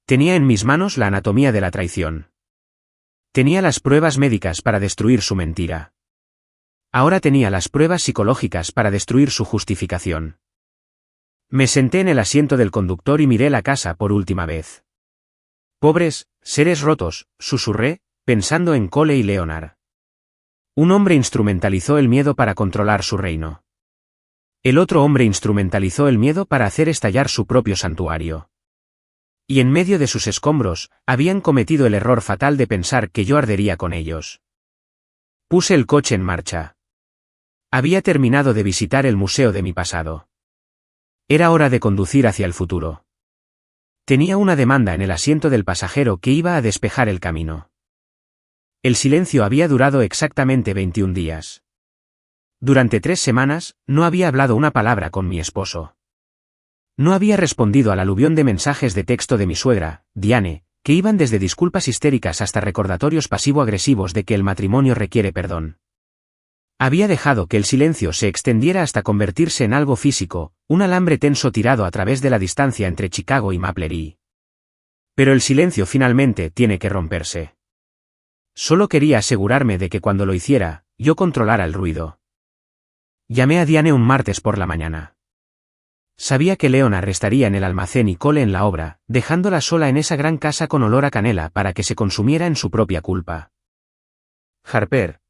Tenía en mis manos la anatomía de la traición. Tenía las pruebas médicas para destruir su mentira. Ahora tenía las pruebas psicológicas para destruir su justificación. Me senté en el asiento del conductor y miré la casa por última vez. Pobres, seres rotos, susurré, pensando en Cole y Leonard. Un hombre instrumentalizó el miedo para controlar su reino. El otro hombre instrumentalizó el miedo para hacer estallar su propio santuario. Y en medio de sus escombros, habían cometido el error fatal de pensar que yo ardería con ellos. Puse el coche en marcha. Había terminado de visitar el museo de mi pasado. Era hora de conducir hacia el futuro. Tenía una demanda en el asiento del pasajero que iba a despejar el camino. El silencio había durado exactamente 21 días. Durante 3 semanas, no había hablado una palabra con mi esposo. No había respondido al aluvión de mensajes de texto de mi suegra, Diane, que iban desde disculpas histéricas hasta recordatorios pasivo-agresivos de que el matrimonio requiere perdón. Había dejado que el silencio se extendiera hasta convertirse en algo físico, un alambre tenso tirado a través de la distancia entre Chicago y Maplery. Pero el silencio finalmente tiene que romperse. Solo quería asegurarme de que cuando lo hiciera, yo controlara el ruido. Llamé a Diane un martes por la mañana. Sabía que Leonard estaría en el almacén y Cole en la obra, dejándola sola en esa gran casa con olor a canela para que se consumiera en su propia culpa. Harper.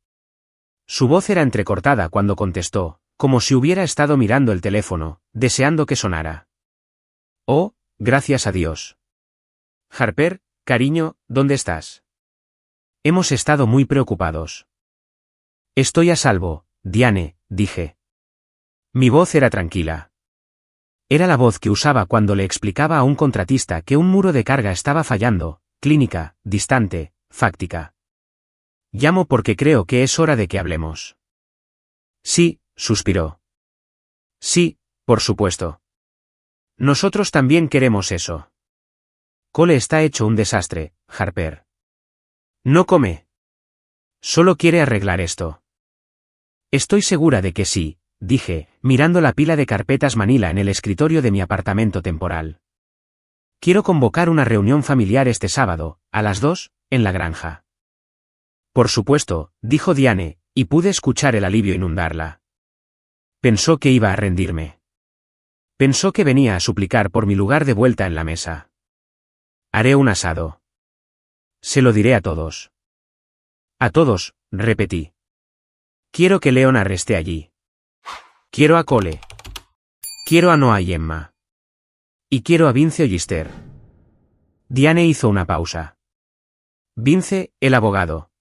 Su voz era entrecortada cuando contestó, como si hubiera estado mirando el teléfono, deseando que sonara. Oh, gracias a Dios. Harper, cariño, ¿dónde estás? Hemos estado muy preocupados. Estoy a salvo, Diane, dije. Mi voz era tranquila. Era la voz que usaba cuando le explicaba a un contratista que un muro de carga estaba fallando, clínica, distante, fáctica. Llamo porque creo que es hora de que hablemos. Sí, suspiró. Sí, por supuesto. Nosotros también queremos eso. Cole está hecho un desastre, Harper. No come. Solo quiere arreglar esto. Estoy segura de que sí, dije, mirando la pila de carpetas Manila en el escritorio de mi apartamento temporal. Quiero convocar una reunión familiar este sábado, a las 2, en la granja. Por supuesto, dijo Diane, y pude escuchar el alivio inundarla. Pensó que iba a rendirme. Pensó que venía a suplicar por mi lugar de vuelta en la mesa. Haré un asado. Se lo diré a todos. A todos, repetí. Quiero que Leonard esté allí. Quiero a Cole. Quiero a Noah y Emma. Y quiero a Vince Ollister. Diane hizo una pausa. Vince, el abogado.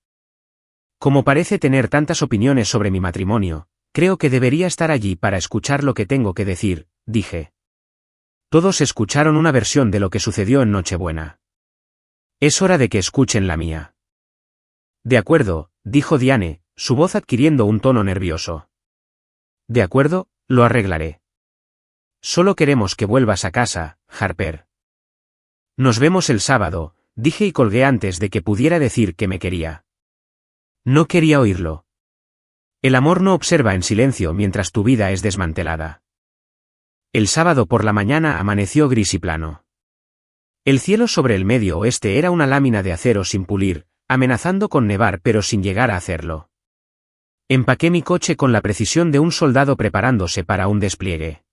Como parece tener tantas opiniones sobre mi matrimonio, creo que debería estar allí para escuchar lo que tengo que decir, dije. Todos escucharon una versión de lo que sucedió en Nochebuena. Es hora de que escuchen la mía. De acuerdo, dijo Diane, su voz adquiriendo un tono nervioso. De acuerdo, lo arreglaré. Solo queremos que vuelvas a casa, Harper. Nos vemos el sábado, dije y colgué antes de que pudiera decir que me quería. No quería oírlo. El amor no observa en silencio mientras tu vida es desmantelada. El sábado por la mañana amaneció gris y plano. El cielo sobre el medio oeste era una lámina de acero sin pulir, amenazando con nevar pero sin llegar a hacerlo. Empaqué mi coche con la precisión de un soldado preparándose para un despliegue.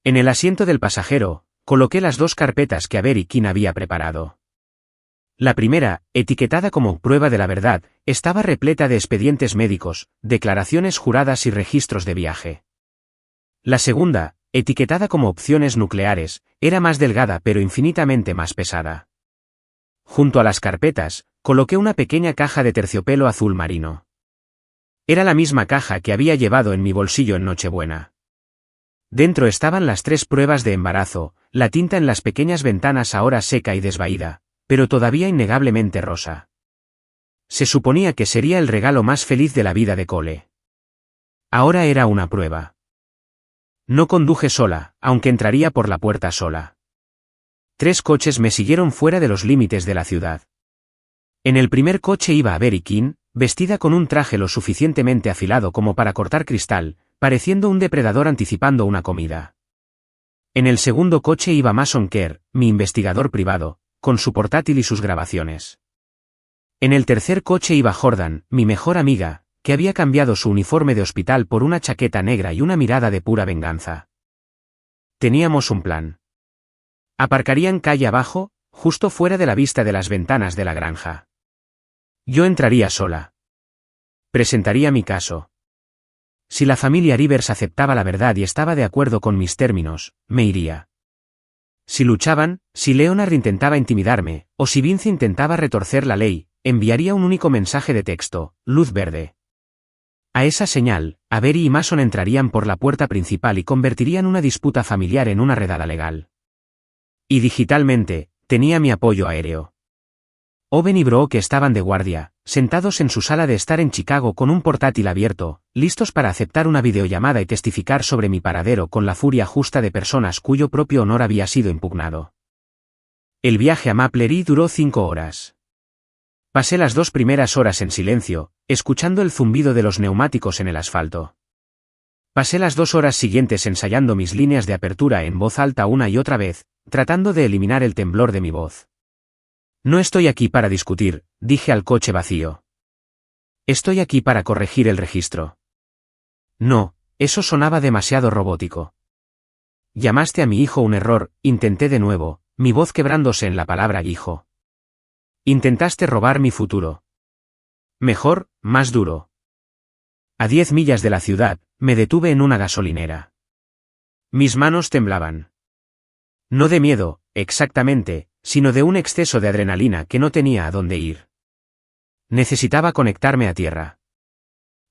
En el asiento del pasajero, coloqué las 2 carpetas que Avery King había preparado. La primera, etiquetada como prueba de la verdad, estaba repleta de expedientes médicos, declaraciones juradas y registros de viaje. La segunda, etiquetada como opciones nucleares, era más delgada pero infinitamente más pesada. Junto a las carpetas, coloqué una pequeña caja de terciopelo azul marino. Era la misma caja que había llevado en mi bolsillo en Nochebuena. Dentro estaban las 3 pruebas de embarazo, la tinta en las pequeñas ventanas ahora seca y desvaída, pero todavía innegablemente rosa. Se suponía que sería el regalo más feliz de la vida de Cole. Ahora era una prueba. No conduje sola, aunque entraría por la puerta sola. 3 coches me siguieron fuera de los límites de la ciudad. En el primer coche iba Avery King, vestida con un traje lo suficientemente afilado como para cortar cristal, pareciendo un depredador anticipando una comida. En el segundo coche iba Mason Kerr, mi investigador privado, con su portátil y sus grabaciones. En el tercer coche iba Jordan, mi mejor amiga, que había cambiado su uniforme de hospital por una chaqueta negra y una mirada de pura venganza. Teníamos un plan. Aparcarían calle abajo, justo fuera de la vista de las ventanas de la granja. Yo entraría sola. Presentaría mi caso. Si la familia Rivers aceptaba la verdad y estaba de acuerdo con mis términos, me iría. Si luchaban, si Leonard intentaba intimidarme, o si Vince intentaba retorcer la ley, enviaría un único mensaje de texto, luz verde. A esa señal, Avery y Mason entrarían por la puerta principal y convertirían una disputa familiar en una redada legal. Y digitalmente, tenía mi apoyo aéreo. Owen y Brooke estaban de guardia, sentados en su sala de estar en Chicago con un portátil abierto, listos para aceptar una videollamada y testificar sobre mi paradero con la furia justa de personas cuyo propio honor había sido impugnado. El viaje a Maple Ridge duró 5 horas. Pasé las 2 primeras horas en silencio, escuchando el zumbido de los neumáticos en el asfalto. Pasé las 2 horas siguientes ensayando mis líneas de apertura en voz alta una y otra vez, tratando de eliminar el temblor de mi voz. No estoy aquí para discutir, dije al coche vacío. Estoy aquí para corregir el registro. No, eso sonaba demasiado robótico. Llamaste a mi hijo un error, intenté de nuevo, mi voz quebrándose en la palabra hijo. Intentaste robar mi futuro. Mejor, más duro. A 10 millas de la ciudad, me detuve en una gasolinera. Mis manos temblaban. No de miedo, exactamente, sino de un exceso de adrenalina que no tenía a dónde ir. Necesitaba conectarme a tierra.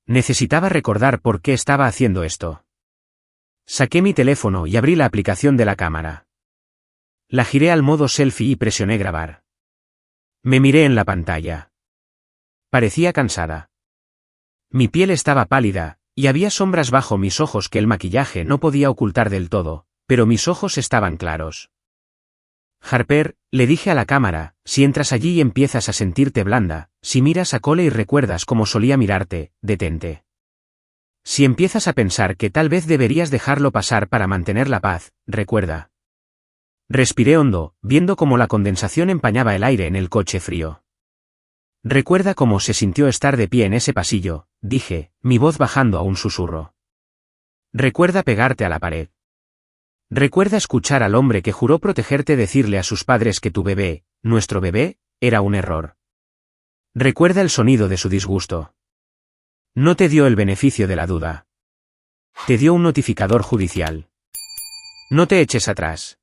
Necesitaba recordar por qué estaba haciendo esto. Saqué mi teléfono y abrí la aplicación de la cámara. La giré al modo selfie y presioné grabar. Me miré en la pantalla. Parecía cansada. Mi piel estaba pálida, y había sombras bajo mis ojos que el maquillaje no podía ocultar del todo, pero mis ojos estaban claros. Harper, le dije a la cámara, si entras allí y empiezas a sentirte blanda, si miras a Cole y recuerdas cómo solía mirarte, detente. Si empiezas a pensar que tal vez deberías dejarlo pasar para mantener la paz, recuerda. Respiré hondo, viendo cómo la condensación empañaba el aire en el coche frío. Recuerda cómo se sintió estar de pie en ese pasillo, dije, mi voz bajando a un susurro. Recuerda pegarte a la pared. Recuerda escuchar al hombre que juró protegerte decirle a sus padres que tu bebé, nuestro bebé, era un error. Recuerda el sonido de su disgusto. No te dio el beneficio de la duda. Te dio un notificador judicial. No te eches atrás.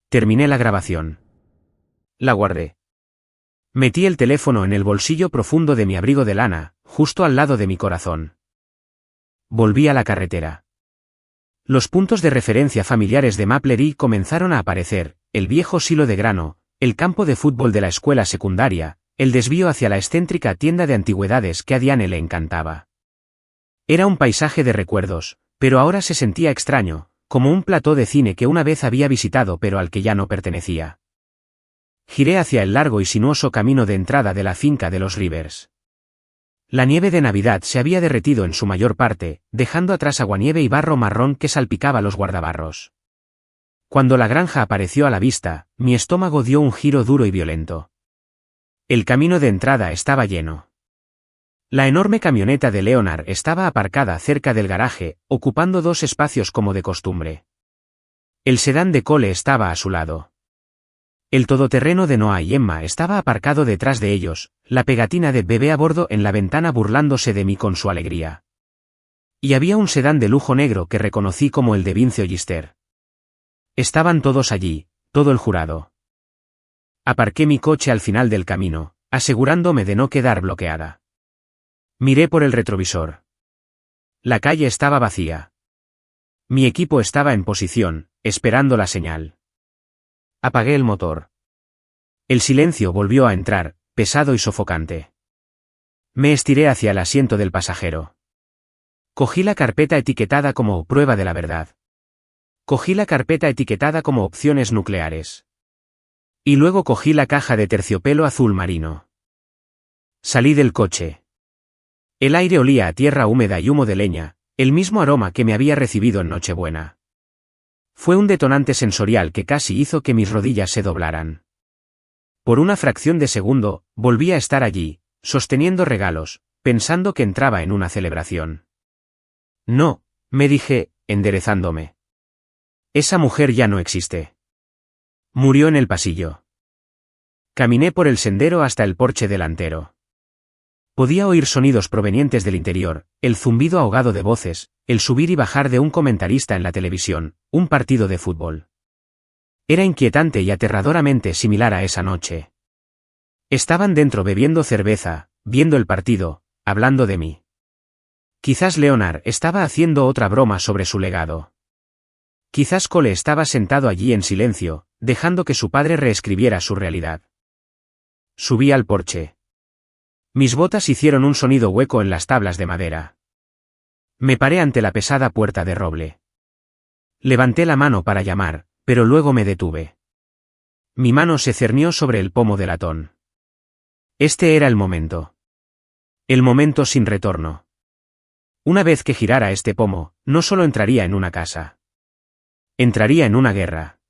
Terminé la grabación. La guardé. Metí el teléfono en el bolsillo profundo de mi abrigo de lana, justo al lado de mi corazón. Volví a la carretera. Los puntos de referencia familiares de Maplery comenzaron a aparecer, el viejo silo de grano, el campo de fútbol de la escuela secundaria, el desvío hacia la excéntrica tienda de antigüedades que a Diane le encantaba. Era un paisaje de recuerdos, pero ahora se sentía extraño, como un plató de cine que una vez había visitado pero al que ya no pertenecía. Giré hacia el largo y sinuoso camino de entrada de la finca de los Rivers. La nieve de Navidad se había derretido en su mayor parte, dejando atrás aguanieve y barro marrón que salpicaba los guardabarros. Cuando la granja apareció a la vista, mi estómago dio un giro duro y violento. El camino de entrada estaba lleno. La enorme camioneta de Leonard estaba aparcada cerca del garaje, ocupando 2 espacios como de costumbre. El sedán de Cole estaba a su lado. El todoterreno de Noah y Emma estaba aparcado detrás de ellos, la pegatina de bebé a bordo en la ventana burlándose de mí con su alegría. Y había un sedán de lujo negro que reconocí como el de Vince Ollister. Estaban todos allí, todo el jurado. Aparqué mi coche al final del camino, asegurándome de no quedar bloqueada. Miré por el retrovisor. La calle estaba vacía. Mi equipo estaba en posición, esperando la señal. Apagué el motor. El silencio volvió a entrar, pesado y sofocante. Me estiré hacia el asiento del pasajero. Cogí la carpeta etiquetada como prueba de la verdad. Cogí la carpeta etiquetada como opciones nucleares. Y luego cogí la caja de terciopelo azul marino. Salí del coche. El aire olía a tierra húmeda y humo de leña, el mismo aroma que me había recibido en Nochebuena. Fue un detonante sensorial que casi hizo que mis rodillas se doblaran. Por una fracción de segundo, volví a estar allí, sosteniendo regalos, pensando que entraba en una celebración. No, me dije, enderezándome. Esa mujer ya no existe. Murió en el pasillo. Caminé por el sendero hasta el porche delantero. Podía oír sonidos provenientes del interior, el zumbido ahogado de voces, el subir y bajar de un comentarista en la televisión, un partido de fútbol. Era inquietante y aterradoramente similar a esa noche. Estaban dentro bebiendo cerveza, viendo el partido, hablando de mí. Quizás Leonard estaba haciendo otra broma sobre su legado. Quizás Cole estaba sentado allí en silencio, dejando que su padre reescribiera su realidad. Subí al porche. Mis botas hicieron un sonido hueco en las tablas de madera. Me paré ante la pesada puerta de roble. Levanté la mano para llamar, pero luego me detuve. Mi mano se cernió sobre el pomo de latón. Este era el momento. El momento sin retorno. Una vez que girara este pomo, no solo entraría en una casa. Entraría en una guerra.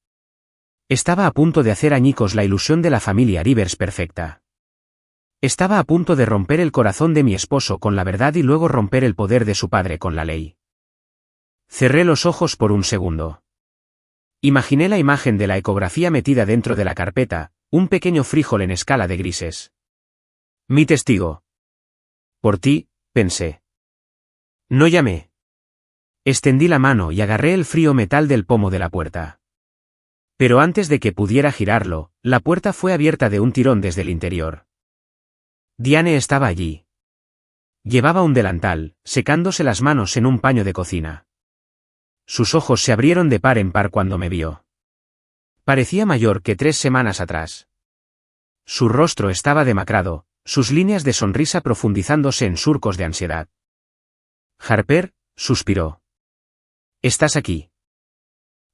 Estaba a punto de hacer añicos la ilusión de la familia Rivers perfecta. Estaba a punto de romper el corazón de mi esposo con la verdad y luego romper el poder de su padre con la ley. Cerré los ojos por un segundo. Imaginé la imagen de la ecografía metida dentro de la carpeta, un pequeño frijol en escala de grises. Mi testigo. Por ti, pensé. No llamé. Extendí la mano y agarré el frío metal del pomo de la puerta. Pero antes de que pudiera girarlo, la puerta fue abierta de un tirón desde el interior. Diane estaba allí. Llevaba un delantal, secándose las manos en un paño de cocina. Sus ojos se abrieron de par en par cuando me vio. Parecía mayor que 3 semanas atrás. Su rostro estaba demacrado, sus líneas de sonrisa profundizándose en surcos de ansiedad. Harper, suspiró. ¿Estás aquí?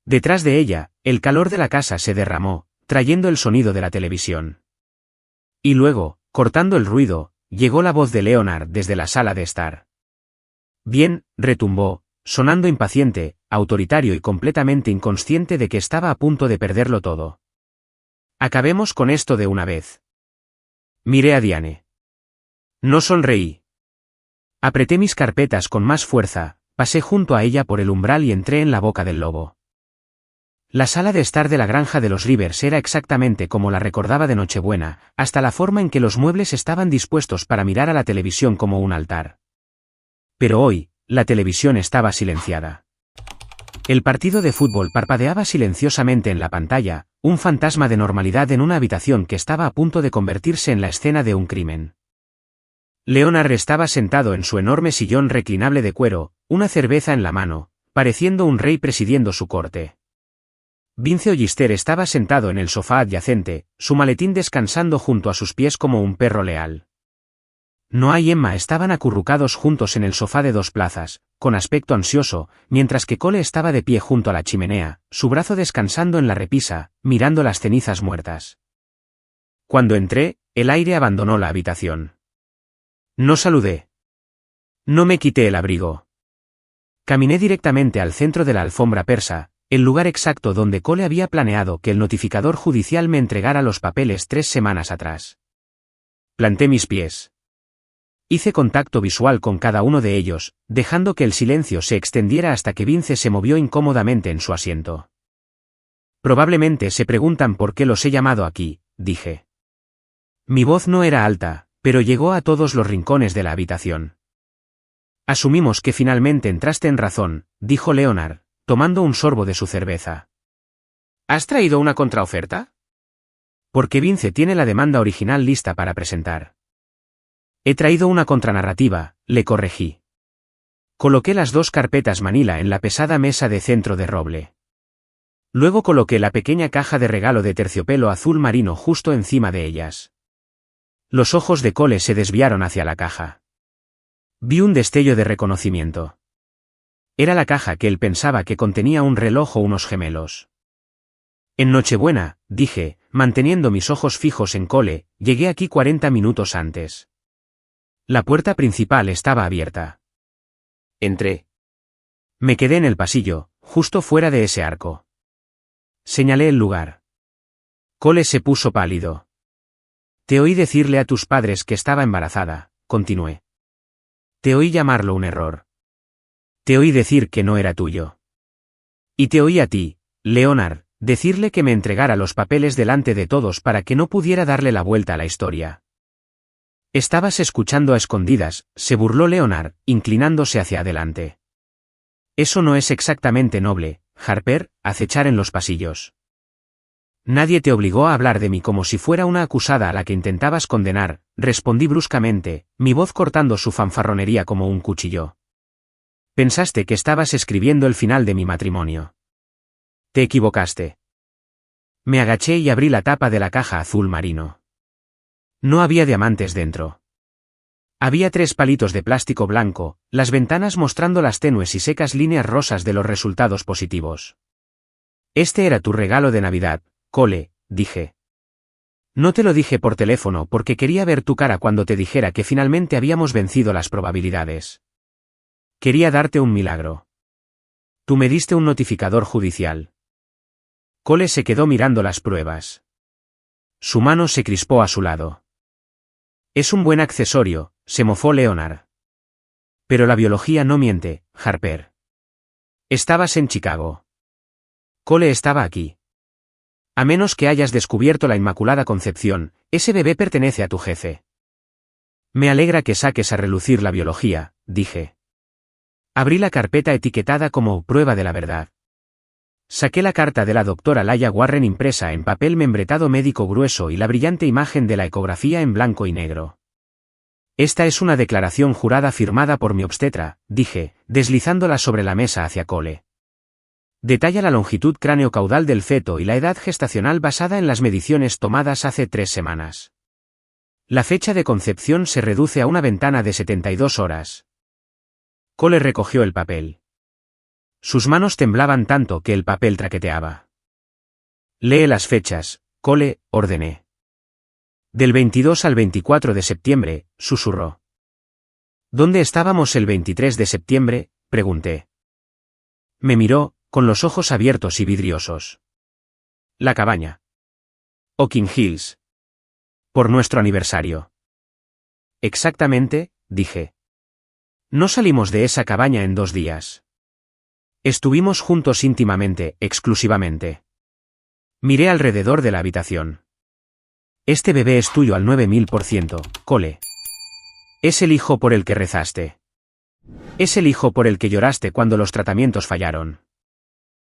Detrás de ella, el calor de la casa se derramó, trayendo el sonido de la televisión. Y luego, cortando el ruido, llegó la voz de Leonard desde la sala de estar. Bien, retumbó, sonando impaciente, autoritario y completamente inconsciente de que estaba a punto de perderlo todo. Acabemos con esto de una vez. Miré a Diane. No sonreí. Apreté mis carpetas con más fuerza, Pasé junto a ella por el umbral y entré en la boca del lobo. La sala de estar de la granja de los Rivers era exactamente como la recordaba de Nochebuena, hasta la forma en que los muebles estaban dispuestos para mirar a la televisión como un altar. Pero hoy, la televisión estaba silenciada. El partido de fútbol parpadeaba silenciosamente en la pantalla, un fantasma de normalidad en una habitación que estaba a punto de convertirse en la escena de un crimen. Leonard estaba sentado en su enorme sillón reclinable de cuero, una cerveza en la mano, pareciendo un rey presidiendo su corte. Vince Ollister estaba sentado en el sofá adyacente, su maletín descansando junto a sus pies como un perro leal. Noah y Emma estaban acurrucados juntos en el sofá de 2 plazas, con aspecto ansioso, mientras que Cole estaba de pie junto a la chimenea, su brazo descansando en la repisa, mirando las cenizas muertas. Cuando entré, el aire abandonó la habitación. No saludé. No me quité el abrigo. Caminé directamente al centro de la alfombra persa, el lugar exacto donde Cole había planeado que el notificador judicial me entregara los papeles 3 semanas atrás. Planté mis pies. Hice contacto visual con cada uno de ellos, dejando que el silencio se extendiera hasta que Vince se movió incómodamente en su asiento. Probablemente se preguntan por qué los he llamado aquí, dije. Mi voz no era alta, pero llegó a todos los rincones de la habitación. Asumimos que finalmente entraste en razón, dijo Leonard, tomando un sorbo de su cerveza. ¿Has traído una contraoferta? Porque Vince tiene la demanda original lista para presentar. He traído una contranarrativa, le corregí. Coloqué las 2 carpetas Manila en la pesada mesa de centro de roble. Luego coloqué la pequeña caja de regalo de terciopelo azul marino justo encima de ellas. Los ojos de Cole se desviaron hacia la caja. Vi un destello de reconocimiento. Era la caja que él pensaba que contenía un reloj o unos gemelos. En Nochebuena, dije, manteniendo mis ojos fijos en Cole, llegué aquí 40 minutos antes. La puerta principal estaba abierta. Entré. Me quedé en el pasillo, justo fuera de ese arco. Señalé el lugar. Cole se puso pálido. Te oí decirle a tus padres que estaba embarazada, continué. Te oí llamarlo un error. Te oí decir que no era tuyo. Y te oí a ti, Leonard, decirle que me entregara los papeles delante de todos para que no pudiera darle la vuelta a la historia. Estabas escuchando a escondidas, se burló Leonard, inclinándose hacia adelante. Eso no es exactamente noble, Harper, acechar en los pasillos. Nadie te obligó a hablar de mí como si fuera una acusada a la que intentabas condenar, respondí bruscamente, mi voz cortando su fanfarronería como un cuchillo. Pensaste que estabas escribiendo el final de mi matrimonio. Te equivocaste. Me agaché y abrí la tapa de la caja azul marino. No había diamantes dentro. Había 3 palitos de plástico blanco, las ventanas mostrando las tenues y secas líneas rosas de los resultados positivos. Este era tu regalo de Navidad, Cole, dije. No te lo dije por teléfono porque quería ver tu cara cuando te dijera que finalmente habíamos vencido las probabilidades. Quería darte un milagro. Tú me diste un notificador judicial. Cole se quedó mirando las pruebas. Su mano se crispó a su lado. Es un buen accesorio, se mofó Leonard. Pero la biología no miente, Harper. Estabas en Chicago. Cole estaba aquí. A menos que hayas descubierto la Inmaculada Concepción, ese bebé pertenece a tu jefe. Me alegra que saques a relucir la biología, dije. Abrí la carpeta etiquetada como prueba de la verdad. Saqué la carta de la doctora Laia Warren impresa en papel membretado médico grueso y la brillante imagen de la ecografía en blanco y negro. Esta es una declaración jurada firmada por mi obstetra, dije, deslizándola sobre la mesa hacia Cole. Detalla la longitud cráneo-caudal del feto y la edad gestacional basada en las mediciones tomadas hace 3 semanas. La fecha de concepción se reduce a una ventana de 72 horas. Cole recogió el papel. Sus manos temblaban tanto que el papel traqueteaba. Lee las fechas, Cole, ordené. Del 22 al 24 de septiembre, susurró. ¿Dónde estábamos el 23 de septiembre?, pregunté. Me miró, con los ojos abiertos y vidriosos. La cabaña. Oaking Hills. Por nuestro aniversario. Exactamente, dije. No salimos de esa cabaña en 2 días. Estuvimos juntos íntimamente, exclusivamente. Miré alrededor de la habitación. Este bebé es tuyo al 9000%, Cole. Es el hijo por el que rezaste. Es el hijo por el que lloraste cuando los tratamientos fallaron.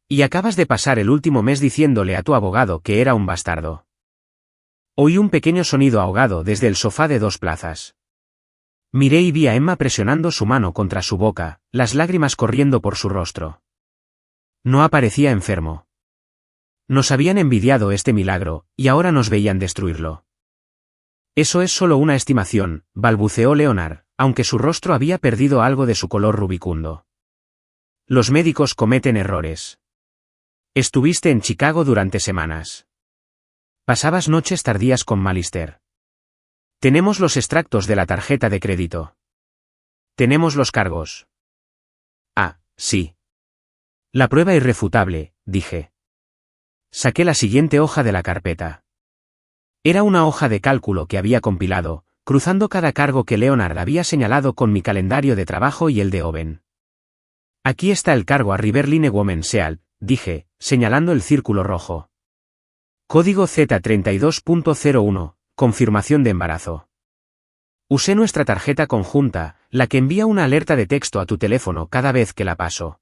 Y acabas de pasar el último mes diciéndole a tu abogado que era un bastardo. Oí un pequeño sonido ahogado desde el sofá de 2 plazas. Miré y vi a Emma presionando su mano contra su boca, las lágrimas corriendo por su rostro. No aparecía enfermo. Nos habían envidiado este milagro, y ahora nos veían destruirlo. Eso es solo una estimación, balbuceó Leonard, aunque su rostro había perdido algo de su color rubicundo. Los médicos cometen errores. Estuviste en Chicago durante semanas. Pasabas noches tardías con Malister. Tenemos los extractos de la tarjeta de crédito. Tenemos los cargos. Ah, sí. La prueba irrefutable, dije. Saqué la siguiente hoja de la carpeta. Era una hoja de cálculo que había compilado, cruzando cada cargo que Leonard había señalado con mi calendario de trabajo y el de Owen. Aquí está el cargo a Riverline Women Seal, dije, señalando el círculo rojo. Código Z32.01, confirmación de embarazo. Usé nuestra tarjeta conjunta, la que envía una alerta de texto a tu teléfono cada vez que la paso.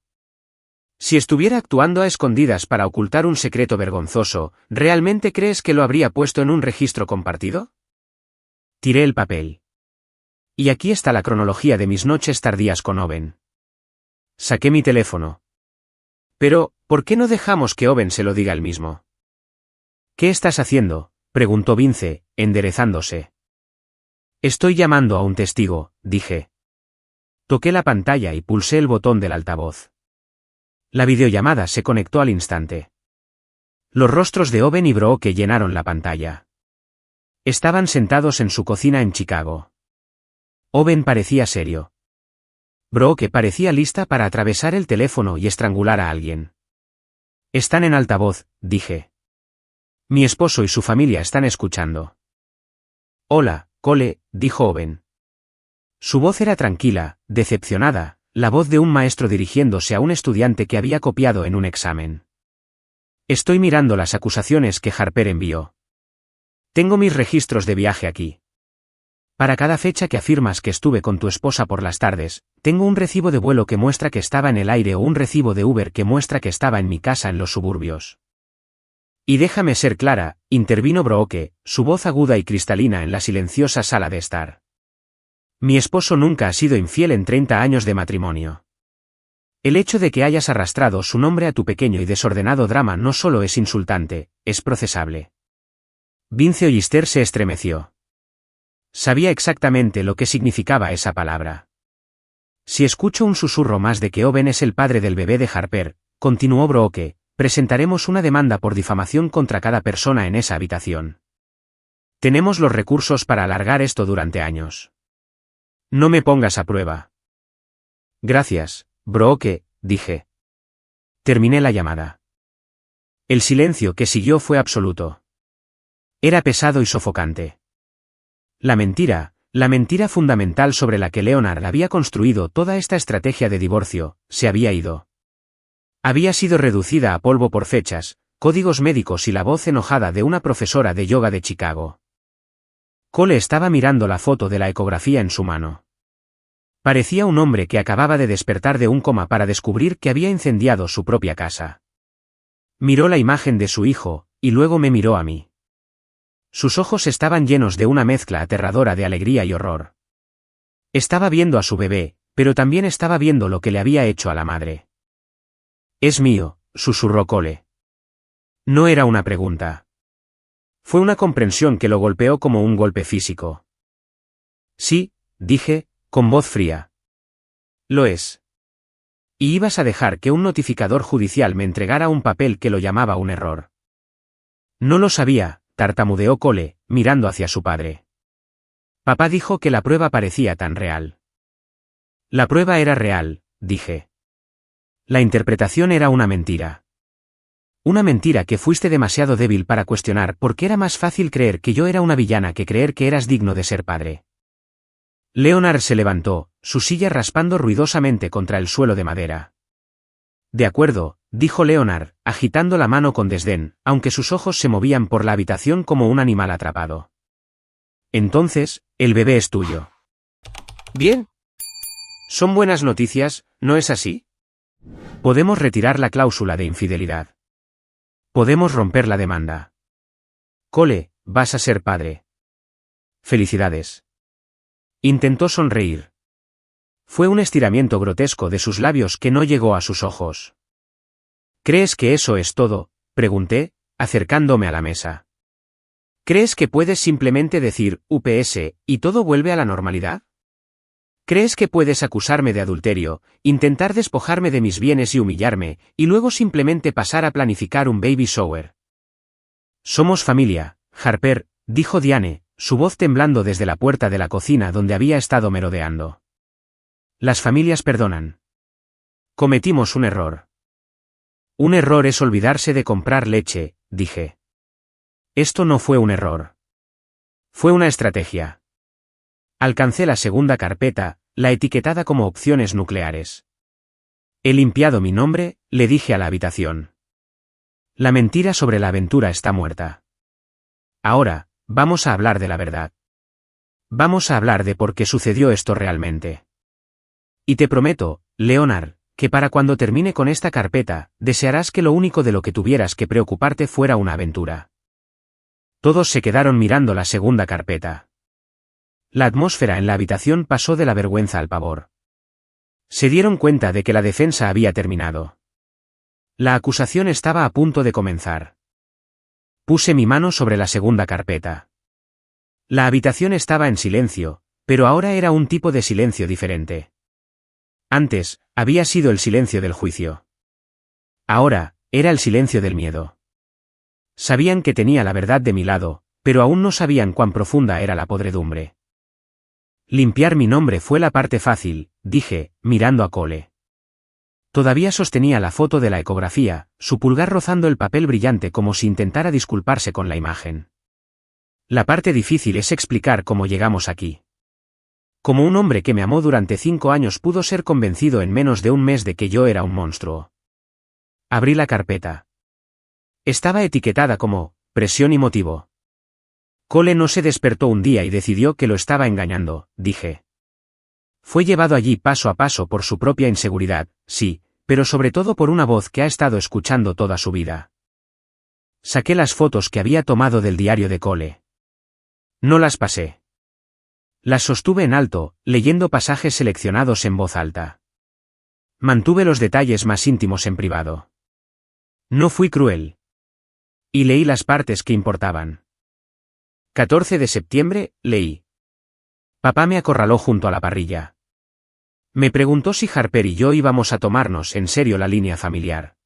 Si estuviera actuando a escondidas para ocultar un secreto vergonzoso, ¿realmente crees que lo habría puesto en un registro compartido? Tiré el papel. Y aquí está la cronología de mis noches tardías con Owen. Saqué mi teléfono. Pero, ¿por qué no dejamos que Owen se lo diga él mismo? ¿Qué estás haciendo?, preguntó Vince, enderezándose. Estoy llamando a un testigo, dije. Toqué la pantalla y pulsé el botón del altavoz. La videollamada se conectó al instante. Los rostros de Owen y Brooke llenaron la pantalla. Estaban sentados en su cocina en Chicago. Owen parecía serio. Brooke parecía lista para atravesar el teléfono y estrangular a alguien. Están en altavoz, dije. Mi esposo y su familia están escuchando. Hola, Cole, dijo Owen. Su voz era tranquila, decepcionada, la voz de un maestro dirigiéndose a un estudiante que había copiado en un examen. Estoy mirando las acusaciones que Harper envió. Tengo mis registros de viaje aquí. Para cada fecha que afirmas que estuve con tu esposa por las tardes, tengo un recibo de vuelo que muestra que estaba en el aire o un recibo de Uber que muestra que estaba en mi casa en los suburbios. Y déjame ser clara, intervino Brooke, su voz aguda y cristalina en la silenciosa sala de estar. Mi esposo nunca ha sido infiel en 30 años de matrimonio. El hecho de que hayas arrastrado su nombre a tu pequeño y desordenado drama no solo es insultante, es procesable. Vince Ollister se estremeció. Sabía exactamente lo que significaba esa palabra. Si escucho un susurro más de que Owen es el padre del bebé de Harper, continuó Brooke, presentaremos una demanda por difamación contra cada persona en esa habitación. Tenemos los recursos para alargar esto durante años. No me pongas a prueba. Gracias, Brooke, dije. Terminé la llamada. El silencio que siguió fue absoluto. Era pesado y sofocante. La mentira fundamental sobre la que Leonard había construido toda esta estrategia de divorcio, se había ido. Había sido reducida a polvo por fechas, códigos médicos y la voz enojada de una profesora de yoga de Chicago. Cole estaba mirando la foto de la ecografía en su mano. Parecía un hombre que acababa de despertar de un coma para descubrir que había incendiado su propia casa. Miró la imagen de su hijo, y luego me miró a mí. Sus ojos estaban llenos de una mezcla aterradora de alegría y horror. Estaba viendo a su bebé, pero también estaba viendo lo que le había hecho a la madre. Es mío, susurró Cole. No era una pregunta. Fue una comprensión que lo golpeó como un golpe físico. Sí, dije, con voz fría. Lo es. Y ibas a dejar que un notificador judicial me entregara un papel que lo llamaba un error. No lo sabía, tartamudeó Cole, mirando hacia su padre. Papá dijo que la prueba parecía tan real. La prueba era real, dije. La interpretación era una mentira. Una mentira que fuiste demasiado débil para cuestionar porque era más fácil creer que yo era una villana que creer que eras digno de ser padre. Leonard se levantó, su silla raspando ruidosamente contra el suelo de madera. De acuerdo, dijo Leonard, agitando la mano con desdén, aunque sus ojos se movían por la habitación como un animal atrapado. Entonces, el bebé es tuyo. Bien. Son buenas noticias, ¿no es así? Podemos retirar la cláusula de infidelidad. Podemos romper la demanda. Cole, vas a ser padre. Felicidades. Intentó sonreír. Fue un estiramiento grotesco de sus labios que no llegó a sus ojos. ¿Crees que eso es todo?, pregunté, acercándome a la mesa. ¿Crees que puedes simplemente decir UPS y todo vuelve a la normalidad? ¿Crees que puedes acusarme de adulterio, intentar despojarme de mis bienes y humillarme, y luego simplemente pasar a planificar un baby shower? Somos familia, Harper, dijo Diane, su voz temblando desde la puerta de la cocina donde había estado merodeando. Las familias perdonan. Cometimos un error. Un error es olvidarse de comprar leche, dije. Esto no fue un error. Fue una estrategia. Alcancé la segunda carpeta, la etiquetada como opciones nucleares. He limpiado mi nombre, le dije a la habitación. La mentira sobre la aventura está muerta. Ahora, vamos a hablar de la verdad. Vamos a hablar de por qué sucedió esto realmente. Y te prometo, Leonard, que para cuando termine con esta carpeta, desearás que lo único de lo que tuvieras que preocuparte fuera una aventura. Todos se quedaron mirando la segunda carpeta. La atmósfera en la habitación pasó de la vergüenza al pavor. Se dieron cuenta de que la defensa había terminado. La acusación estaba a punto de comenzar. Puse mi mano sobre la segunda carpeta. La habitación estaba en silencio, pero ahora era un tipo de silencio diferente. Antes, había sido el silencio del juicio. Ahora, era el silencio del miedo. Sabían que tenía la verdad de mi lado, pero aún no sabían cuán profunda era la podredumbre. Limpiar mi nombre fue la parte fácil, dije, mirando a Cole. Todavía sostenía la foto de la ecografía, su pulgar rozando el papel brillante como si intentara disculparse con la imagen. La parte difícil es explicar cómo llegamos aquí. Como un hombre que me amó durante 5 años pudo ser convencido en menos de un mes de que yo era un monstruo. Abrí la carpeta. Estaba etiquetada como presión y motivo. Cole no se despertó un día y decidió que lo estaba engañando, dije. Fue llevado allí paso a paso por su propia inseguridad, sí, pero sobre todo por una voz que ha estado escuchando toda su vida. Saqué las fotos que había tomado del diario de Cole. No las pasé. Las sostuve en alto, leyendo pasajes seleccionados en voz alta. Mantuve los detalles más íntimos en privado. No fui cruel. Y leí las partes que importaban. 14 de septiembre, leí. Papá me acorraló junto a la parrilla. Me preguntó si Harper y yo íbamos a tomarnos en serio la línea familiar.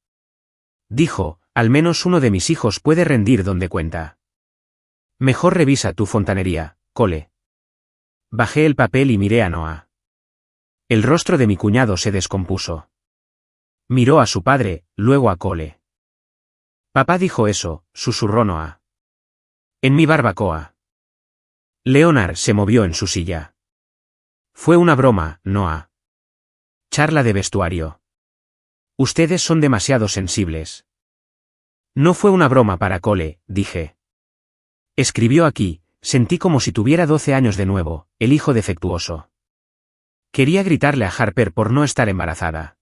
Dijo, al menos uno de mis hijos puede rendir donde cuenta. Mejor revisa tu fontanería, Cole. Bajé el papel y miré a Noah. El rostro de mi cuñado se descompuso. Miró a su padre, luego a Cole. Papá dijo eso, susurró Noah. En mi barbacoa. Leonard se movió en su silla. Fue una broma, Noah. Charla de vestuario. Ustedes son demasiado sensibles. No fue una broma para Cole, dije. Escribió aquí, sentí como si tuviera 12 años de nuevo, el hijo defectuoso. Quería gritarle a Harper por no estar embarazada.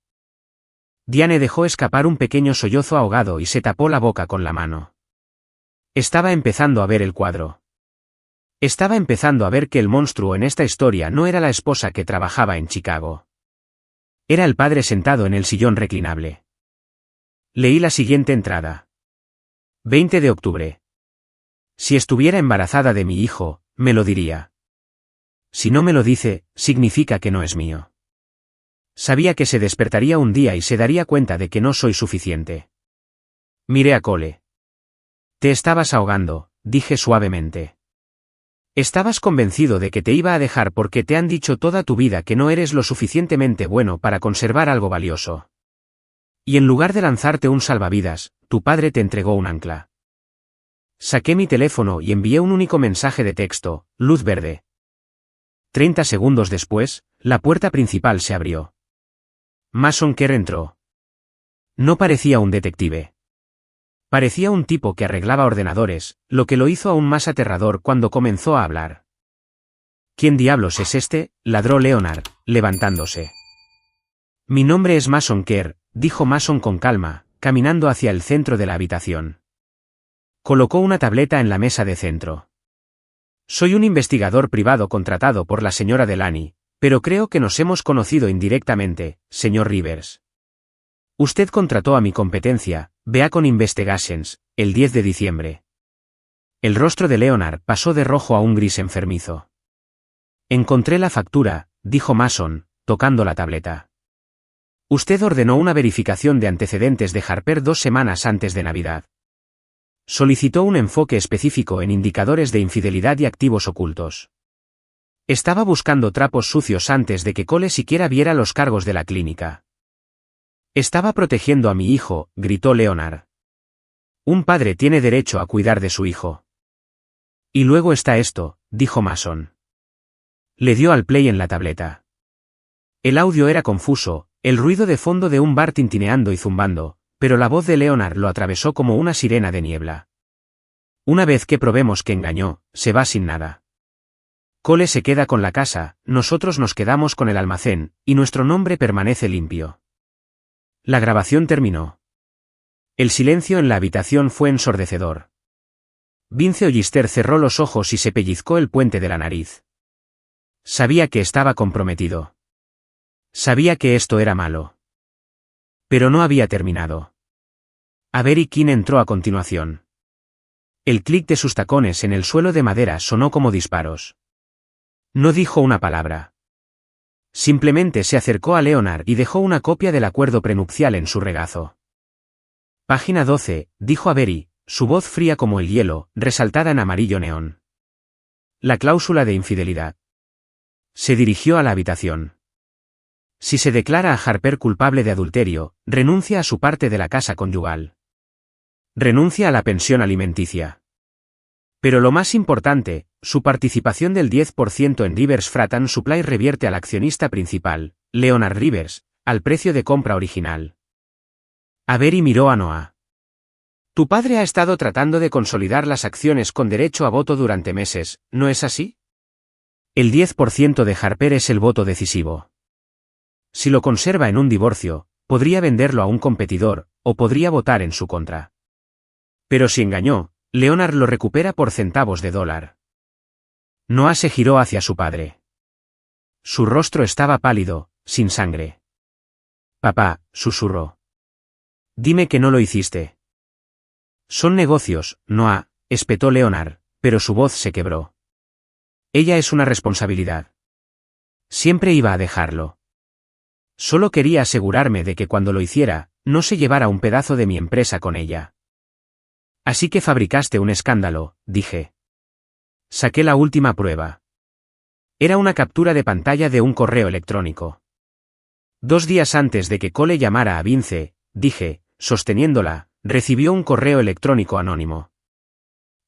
Diane dejó escapar un pequeño sollozo ahogado y se tapó la boca con la mano. Estaba empezando a ver el cuadro. Estaba empezando a ver que el monstruo en esta historia no era la esposa que trabajaba en Chicago. Era el padre sentado en el sillón reclinable. Leí la siguiente entrada. 20 de octubre. Si estuviera embarazada de mi hijo, me lo diría. Si no me lo dice, significa que no es mío. Sabía que se despertaría un día y se daría cuenta de que no soy suficiente. Miré a Cole. Te estabas ahogando, dije suavemente. Estabas convencido de que te iba a dejar porque te han dicho toda tu vida que no eres lo suficientemente bueno para conservar algo valioso. Y en lugar de lanzarte un salvavidas, tu padre te entregó un ancla. Saqué mi teléfono y envié un único mensaje de texto, luz verde. 30 segundos después, la puerta principal se abrió. Mason Kerr entró. No parecía un detective. Parecía un tipo que arreglaba ordenadores, lo que lo hizo aún más aterrador cuando comenzó a hablar. ¿Quién diablos es este?, ladró Leonard, levantándose. Mi nombre es Mason Kerr, dijo Mason con calma, caminando hacia el centro de la habitación. Colocó una tableta en la mesa de centro. Soy un investigador privado contratado por la señora Delaney, pero creo que nos hemos conocido indirectamente, señor Rivers. Usted contrató a mi competencia, Beacon Investigations, el 10 de diciembre. El rostro de Leonard pasó de rojo a un gris enfermizo. Encontré la factura, dijo Mason, tocando la tableta. Usted ordenó una verificación de antecedentes de Harper 2 semanas antes de Navidad. Solicitó un enfoque específico en indicadores de infidelidad y activos ocultos. Estaba buscando trapos sucios antes de que Cole siquiera viera los cargos de la clínica. Estaba protegiendo a mi hijo, gritó Leonard. Un padre tiene derecho a cuidar de su hijo. Y luego está esto, dijo Mason. Le dio al play en la tableta. El audio era confuso, el ruido de fondo de un bar tintineando y zumbando, pero la voz de Leonard lo atravesó como una sirena de niebla. Una vez que probemos que engañó, se va sin nada. Cole se queda con la casa, nosotros nos quedamos con el almacén, y nuestro nombre permanece limpio. La grabación terminó. El silencio en la habitación fue ensordecedor. Vince Ollister cerró los ojos y se pellizcó el puente de la nariz. Sabía que estaba comprometido. Sabía que esto era malo. Pero no había terminado. Avery King entró a continuación. El clic de sus tacones en el suelo de madera sonó como disparos. No dijo una palabra. Simplemente se acercó a Leonard y dejó una copia del acuerdo prenupcial en su regazo. Página 12, dijo Avery, su voz fría como el hielo, resaltada en amarillo neón. La cláusula de infidelidad. Se dirigió a la habitación. Si se declara a Harper culpable de adulterio, renuncia a su parte de la casa conyugal. Renuncia a la pensión alimenticia. Pero lo más importante, su participación del 10% en Rivers Freight and Supply revierte al accionista principal, Leonard Rivers, al precio de compra original. Avery miró a Noah. Tu padre ha estado tratando de consolidar las acciones con derecho a voto durante meses, ¿no es así? El 10% de Harper es el voto decisivo. Si lo conserva en un divorcio, podría venderlo a un competidor, o podría votar en su contra. Pero si engañó, Leonard lo recupera por centavos de dólar. Noah se giró hacia su padre. Su rostro estaba pálido, sin sangre. Papá, susurró. Dime que no lo hiciste. Son negocios, Noah, espetó Leonard, pero su voz se quebró. Ella es una responsabilidad. Siempre iba a dejarlo. Solo quería asegurarme de que cuando lo hiciera, no se llevara un pedazo de mi empresa con ella. Así que fabricaste un escándalo, dije. Saqué la última prueba. Era una captura de pantalla de un correo electrónico. 2 días antes de que Cole llamara a Vince, dije, sosteniéndola, recibió un correo electrónico anónimo.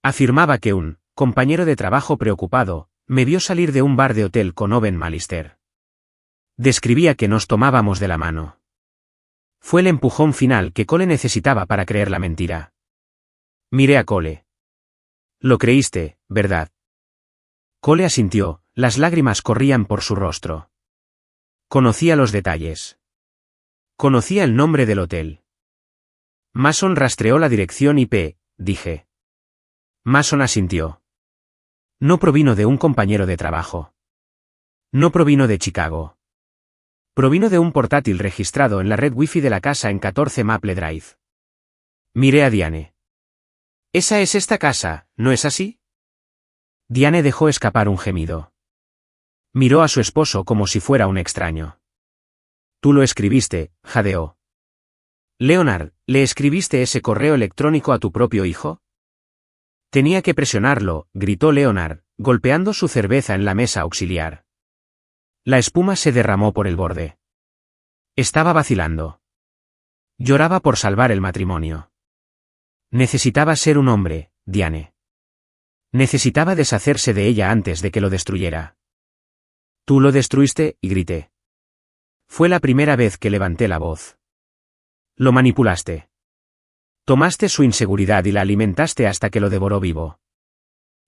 Afirmaba que un compañero de trabajo preocupado me vio salir de un bar de hotel con Owen Malister. Describía que nos tomábamos de la mano. Fue el empujón final que Cole necesitaba para creer la mentira. Miré a Cole. Lo creíste, ¿verdad? Cole asintió, las lágrimas corrían por su rostro. Conocía los detalles. Conocía el nombre del hotel. Mason rastreó la dirección IP, dije. Mason asintió. No provino de un compañero de trabajo. No provino de Chicago. Provino de un portátil registrado en la red Wi-Fi de la casa en 14 Maple Drive. Miré a Diane. Esa es esta casa, ¿no es así? Diane dejó escapar un gemido. Miró a su esposo como si fuera un extraño. Tú lo escribiste, jadeó. Leonard, ¿le escribiste ese correo electrónico a tu propio hijo? Tenía que presionarlo, gritó Leonard, golpeando su cerveza en la mesa auxiliar. La espuma se derramó por el borde. Estaba vacilando. Lloraba por salvar el matrimonio. Necesitaba ser un hombre, Diane. Necesitaba deshacerse de ella antes de que lo destruyera. Tú lo destruiste, y grité. Fue la primera vez que levanté la voz. Lo manipulaste. Tomaste su inseguridad y la alimentaste hasta que lo devoró vivo.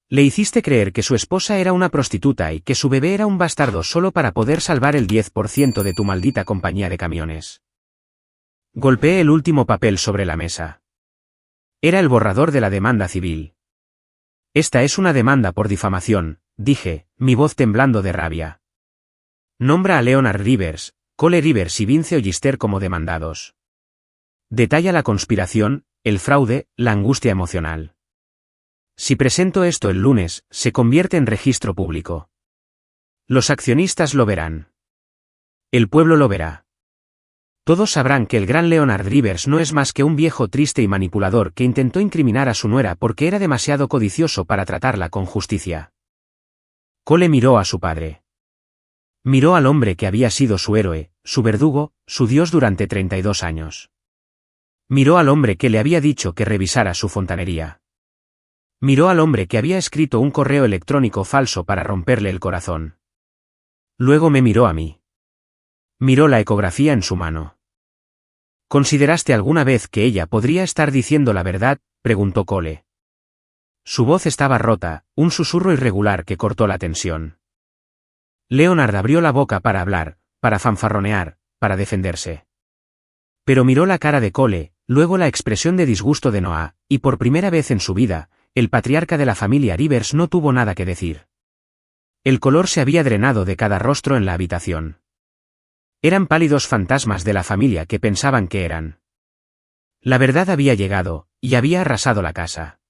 Le hiciste creer que su esposa era una prostituta y que su bebé era un bastardo solo para poder salvar el 10% de tu maldita compañía de camiones. Golpeé el último papel sobre la mesa. Era el borrador de la demanda civil. Esta es una demanda por difamación, dije, mi voz temblando de rabia. Nombra a Leonard Rivers, Cole Rivers y Vince Ollister como demandados. Detalla la conspiración, el fraude, la angustia emocional. Si presento esto el lunes, se convierte en registro público. Los accionistas lo verán. El pueblo lo verá. Todos sabrán que el gran Leonard Rivers no es más que un viejo triste y manipulador que intentó incriminar a su nuera porque era demasiado codicioso para tratarla con justicia. Cole miró a su padre. Miró al hombre que había sido su héroe, su verdugo, su dios durante 32 años. Miró al hombre que le había dicho que revisara su fontanería. Miró al hombre que había escrito un correo electrónico falso para romperle el corazón. Luego me miró a mí. Miró la ecografía en su mano. ¿Consideraste alguna vez que ella podría estar diciendo la verdad?, preguntó Cole. Su voz estaba rota, un susurro irregular que cortó la tensión. Leonard abrió la boca para hablar, para fanfarronear, para defenderse. Pero miró la cara de Cole, luego la expresión de disgusto de Noah, y por primera vez en su vida, el patriarca de la familia Rivers no tuvo nada que decir. El color se había drenado de cada rostro en la habitación. Eran pálidos fantasmas de la familia que pensaban que eran. La verdad había llegado, y había arrasado la casa.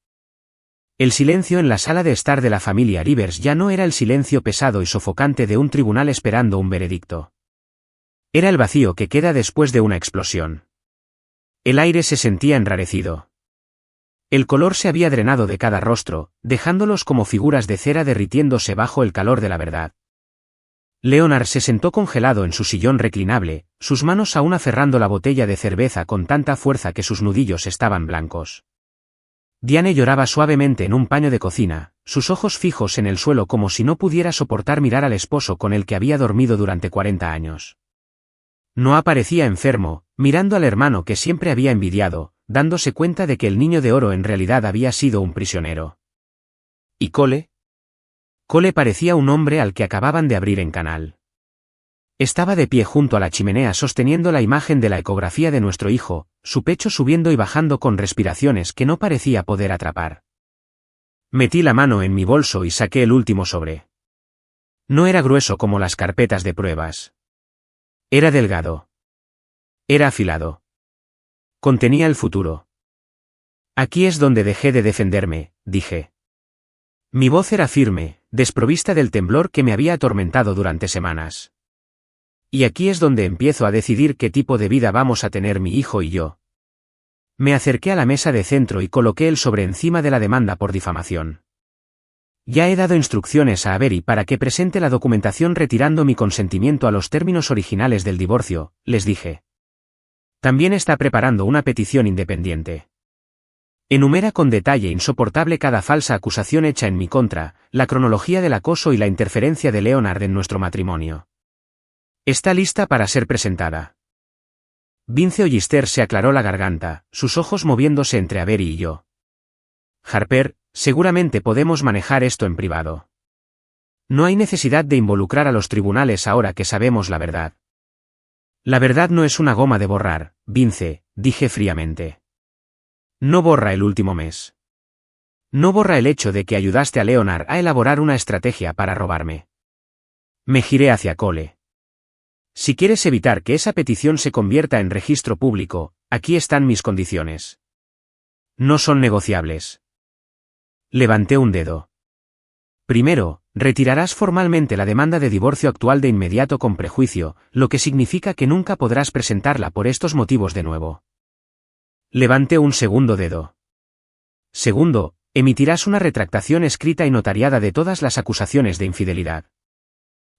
El silencio en la sala de estar de la familia Rivers ya no era el silencio pesado y sofocante de un tribunal esperando un veredicto. Era el vacío que queda después de una explosión. El aire se sentía enrarecido. El color se había drenado de cada rostro, dejándolos como figuras de cera derritiéndose bajo el calor de la verdad. Leonard se sentó congelado en su sillón reclinable, sus manos aún aferrando la botella de cerveza con tanta fuerza que sus nudillos estaban blancos. Diane lloraba suavemente en un paño de cocina, sus ojos fijos en el suelo como si no pudiera soportar mirar al esposo con el que había dormido durante 40 años. No aparecía enfermo, mirando al hermano que siempre había envidiado, dándose cuenta de que el niño de oro en realidad había sido un prisionero. ¿Y Cole? Cole parecía un hombre al que acababan de abrir en canal. Estaba de pie junto a la chimenea sosteniendo la imagen de la ecografía de nuestro hijo, su pecho subiendo y bajando con respiraciones que no parecía poder atrapar. Metí la mano en mi bolso y saqué el último sobre. No era grueso como las carpetas de pruebas. Era delgado. Era afilado. Contenía el futuro. Aquí es donde dejé de defenderme, dije. Mi voz era firme, desprovista del temblor que me había atormentado durante semanas. Y aquí es donde empiezo a decidir qué tipo de vida vamos a tener mi hijo y yo. Me acerqué a la mesa de centro y coloqué el sobre encima de la demanda por difamación. Ya he dado instrucciones a Avery para que presente la documentación retirando mi consentimiento a los términos originales del divorcio, les dije. También está preparando una petición independiente. Enumera con detalle insoportable cada falsa acusación hecha en mi contra, la cronología del acoso y la interferencia de Leonard en nuestro matrimonio. Está lista para ser presentada. Vince Ollister se aclaró la garganta, sus ojos moviéndose entre Avery y yo. Harper, seguramente podemos manejar esto en privado. No hay necesidad de involucrar a los tribunales ahora que sabemos la verdad. La verdad no es una goma de borrar, Vince, dije fríamente. No borra el último mes. No borra el hecho de que ayudaste a Leonard a elaborar una estrategia para robarme. Me giré hacia Cole. Si quieres evitar que esa petición se convierta en registro público, aquí están mis condiciones. No son negociables. Levanté un dedo. Primero, retirarás formalmente la demanda de divorcio actual de inmediato con prejuicio, lo que significa que nunca podrás presentarla por estos motivos de nuevo. Levanté un segundo dedo. Segundo, emitirás una retractación escrita y notariada de todas las acusaciones de infidelidad.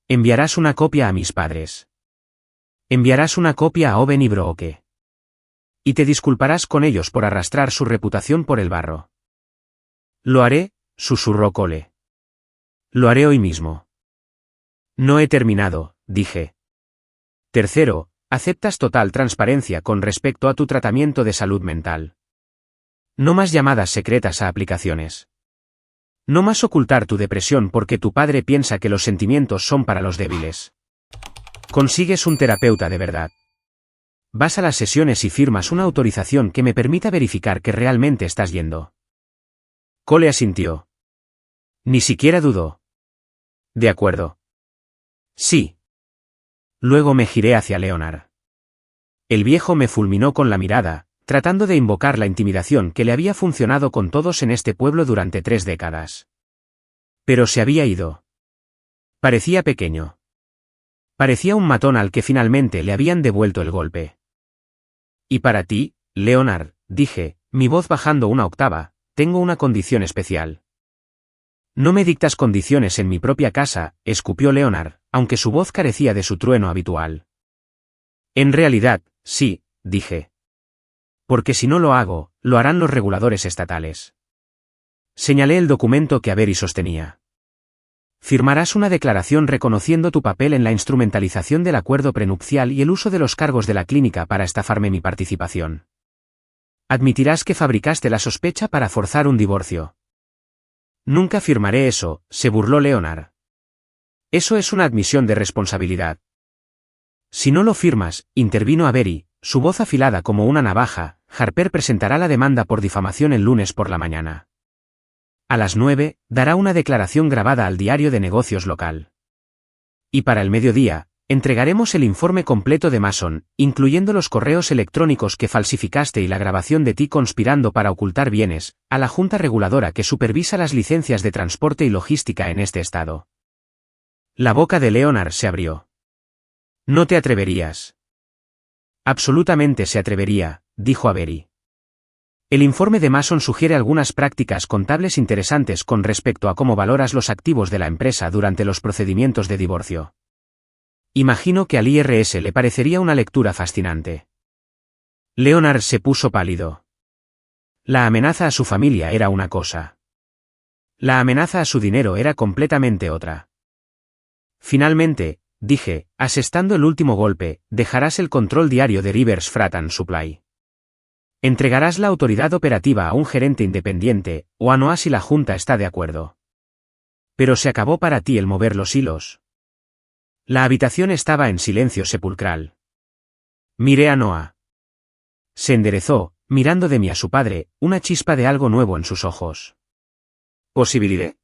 Enviarás una copia a mis padres. Enviarás una copia a Owen y Brooke. Y te disculparás con ellos por arrastrar su reputación por el barro. Lo haré, susurró Cole. Lo haré hoy mismo. No he terminado, dije. Tercero, aceptas total transparencia con respecto a tu tratamiento de salud mental. No más llamadas secretas a aplicaciones. No más ocultar tu depresión porque tu padre piensa que los sentimientos son para los débiles. Consigues un terapeuta de verdad. Vas a las sesiones y firmas una autorización que me permita verificar que realmente estás yendo. Cole asintió. Ni siquiera dudó. De acuerdo. Sí. Luego me giré hacia Leonard. El viejo me fulminó con la mirada, tratando de invocar la intimidación que le había funcionado con todos en este pueblo durante 3 décadas. Pero se había ido. Parecía pequeño. Parecía un matón al que finalmente le habían devuelto el golpe. Y para ti, Leonard, dije, mi voz bajando una octava, tengo una condición especial. No me dictas condiciones en mi propia casa, escupió Leonard, aunque su voz carecía de su trueno habitual. En realidad, sí, dije. Porque si no lo hago, lo harán los reguladores estatales. Señalé el documento que Avery sostenía. Firmarás una declaración reconociendo tu papel en la instrumentalización del acuerdo prenupcial y el uso de los cargos de la clínica para estafarme mi participación. Admitirás que fabricaste la sospecha para forzar un divorcio. Nunca firmaré eso, se burló Leonard. Eso es una admisión de responsabilidad. Si no lo firmas, intervino Avery, su voz afilada como una navaja, Harper presentará la demanda por difamación el lunes por la mañana. A las 9, dará una declaración grabada al diario de negocios local. Y para el mediodía, entregaremos el informe completo de Mason, incluyendo los correos electrónicos que falsificaste y la grabación de ti conspirando para ocultar bienes, a la Junta Reguladora que supervisa las licencias de transporte y logística en este estado. La boca de Leonard se abrió. No te atreverías. Absolutamente se atrevería, dijo Avery. El informe de Mason sugiere algunas prácticas contables interesantes con respecto a cómo valoras los activos de la empresa durante los procedimientos de divorcio. Imagino que al IRS le parecería una lectura fascinante. Leonard se puso pálido. La amenaza a su familia era una cosa. La amenaza a su dinero era completamente otra. Finalmente, dije, asestando el último golpe, dejarás el control diario de Rivers Freight and Supply. Entregarás la autoridad operativa a un gerente independiente, o a Noah si la Junta está de acuerdo. Pero se acabó para ti el mover los hilos. La habitación estaba en silencio sepulcral. Miré a Noah. Se enderezó, mirando de mí a su padre, una chispa de algo nuevo en sus ojos. ¿Posibilidad?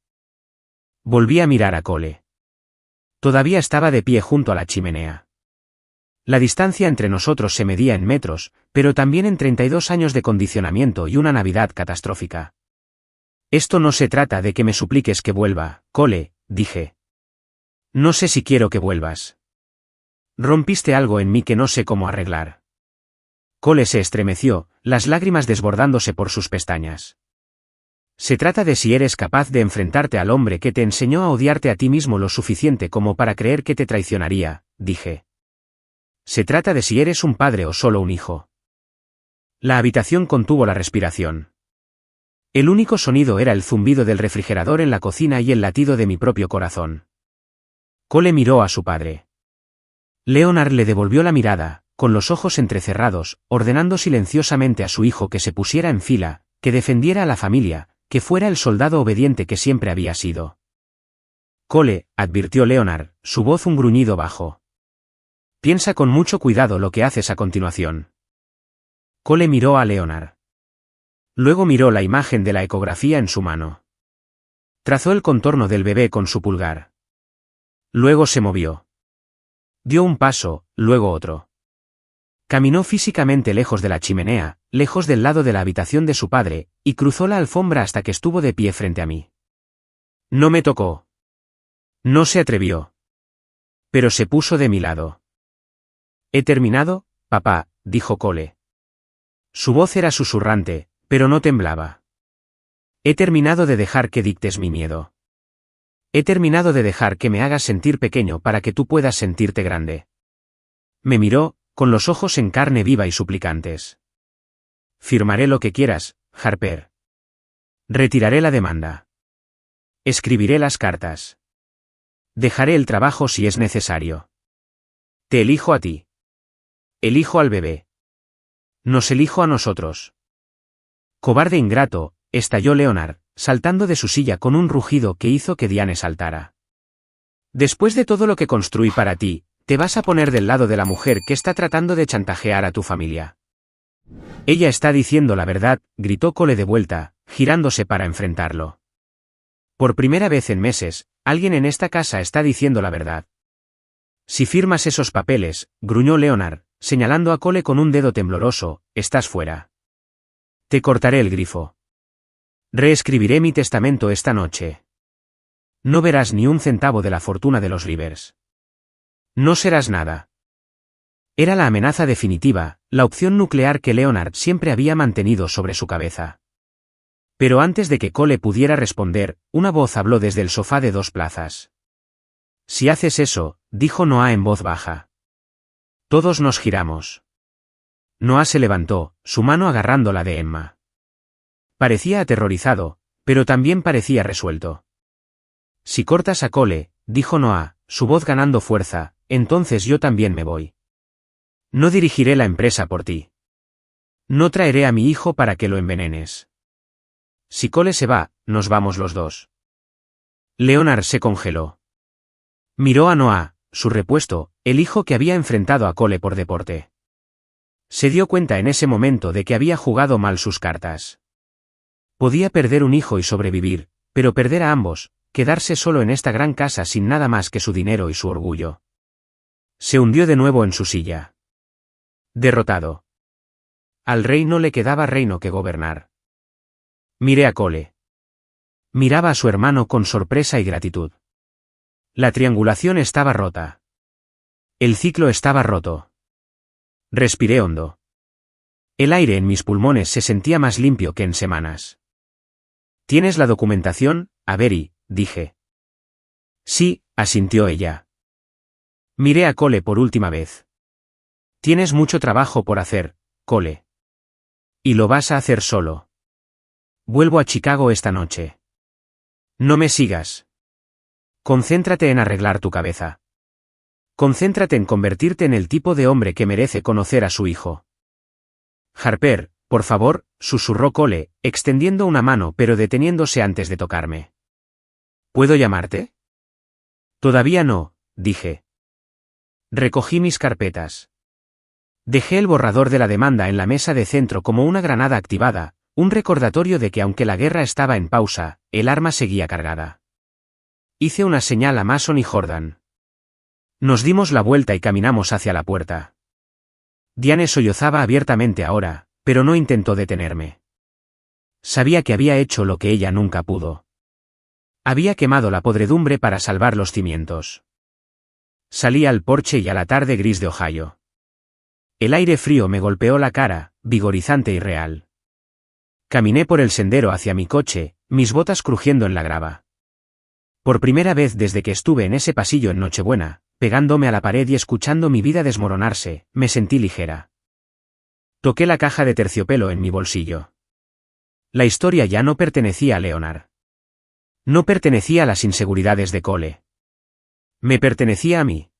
Volví a mirar a Cole. Todavía estaba de pie junto a la chimenea. La distancia entre nosotros se medía en metros, pero también en 32 años de condicionamiento y una Navidad catastrófica. Esto no se trata de que me supliques que vuelva, Cole, dije. No sé si quiero que vuelvas. Rompiste algo en mí que no sé cómo arreglar. Cole se estremeció, las lágrimas desbordándose por sus pestañas. Se trata de si eres capaz de enfrentarte al hombre que te enseñó a odiarte a ti mismo lo suficiente como para creer que te traicionaría, dije. Se trata de si eres un padre o solo un hijo. La habitación contuvo la respiración. El único sonido era el zumbido del refrigerador en la cocina y el latido de mi propio corazón. Cole miró a su padre. Leonard le devolvió la mirada, con los ojos entrecerrados, ordenando silenciosamente a su hijo que se pusiera en fila, que defendiera a la familia, que fuera el soldado obediente que siempre había sido. Cole, advirtió Leonard, su voz un gruñido bajo. Piensa con mucho cuidado lo que haces a continuación. Cole miró a Leonard. Luego miró la imagen de la ecografía en su mano. Trazó el contorno del bebé con su pulgar. Luego se movió. Dio un paso, luego otro. Caminó físicamente lejos de la chimenea, lejos del lado de la habitación de su padre, y cruzó la alfombra hasta que estuvo de pie frente a mí. No me tocó. No se atrevió. Pero se puso de mi lado. He terminado, papá, dijo Cole. Su voz era susurrante, pero no temblaba. He terminado de dejar que dictes mi miedo. He terminado de dejar que me hagas sentir pequeño para que tú puedas sentirte grande. Me miró, con los ojos en carne viva y suplicantes. Firmaré lo que quieras, Harper. Retiraré la demanda. Escribiré las cartas. Dejaré el trabajo si es necesario. Te elijo a ti. Elijo al bebé. Nos elijo a nosotros. Cobarde ingrato, estalló Leonard, saltando de su silla con un rugido que hizo que Diane saltara. Después de todo lo que construí para ti, te vas a poner del lado de la mujer que está tratando de chantajear a tu familia. Ella está diciendo la verdad, gritó Cole de vuelta, girándose para enfrentarlo. Por primera vez en meses, alguien en esta casa está diciendo la verdad. Si firmas esos papeles, gruñó Leonard, señalando a Cole con un dedo tembloroso, estás fuera. Te cortaré el grifo. Reescribiré mi testamento esta noche. No verás ni un centavo de la fortuna de los Rivers. No serás nada. Era la amenaza definitiva, la opción nuclear que Leonard siempre había mantenido sobre su cabeza. Pero antes de que Cole pudiera responder, una voz habló desde el sofá de 2 plazas. Si haces eso, dijo Noah en voz baja. Todos nos giramos. Noah se levantó, su mano agarrando la de Emma. Parecía aterrorizado, pero también parecía resuelto. Si cortas a Cole, dijo Noah, su voz ganando fuerza, entonces yo también me voy. No dirigiré la empresa por ti. No traeré a mi hijo para que lo envenenes. Si Cole se va, nos vamos los dos. Leonard se congeló. Miró a Noah, su repuesto, el hijo que había enfrentado a Cole por deporte. Se dio cuenta en ese momento de que había jugado mal sus cartas. Podía perder un hijo y sobrevivir, pero perder a ambos, quedarse solo en esta gran casa sin nada más que su dinero y su orgullo. Se hundió de nuevo en su silla. Derrotado. Al rey no le quedaba reino que gobernar. Miré a Cole. Miraba a su hermano con sorpresa y gratitud. La triangulación estaba rota. El ciclo estaba roto. Respiré hondo. El aire en mis pulmones se sentía más limpio que en semanas. ¿Tienes la documentación, Avery?, dije. Sí, asintió ella. Miré a Cole por última vez. Tienes mucho trabajo por hacer, Cole. Y lo vas a hacer solo. Vuelvo a Chicago esta noche. No me sigas. Concéntrate en arreglar tu cabeza. Concéntrate en convertirte en el tipo de hombre que merece conocer a su hijo. Harper, por favor, susurró Cole, extendiendo una mano pero deteniéndose antes de tocarme. ¿Puedo llamarte? Todavía no, dije. Recogí mis carpetas. Dejé el borrador de la demanda en la mesa de centro como una granada activada, un recordatorio de que aunque la guerra estaba en pausa, el arma seguía cargada. Hice una señal a Mason y Jordan. Nos dimos la vuelta y caminamos hacia la puerta. Diane sollozaba abiertamente ahora, pero no intentó detenerme. Sabía que había hecho lo que ella nunca pudo. Había quemado la podredumbre para salvar los cimientos. Salí al porche y a la tarde gris de Ohio. El aire frío me golpeó la cara, vigorizante y real. Caminé por el sendero hacia mi coche, mis botas crujiendo en la grava. Por primera vez desde que estuve en ese pasillo en Nochebuena, pegándome a la pared y escuchando mi vida desmoronarse, me sentí ligera. Toqué la caja de terciopelo en mi bolsillo. La historia ya no pertenecía a Leonard. No pertenecía a las inseguridades de Cole. Me pertenecía a mí.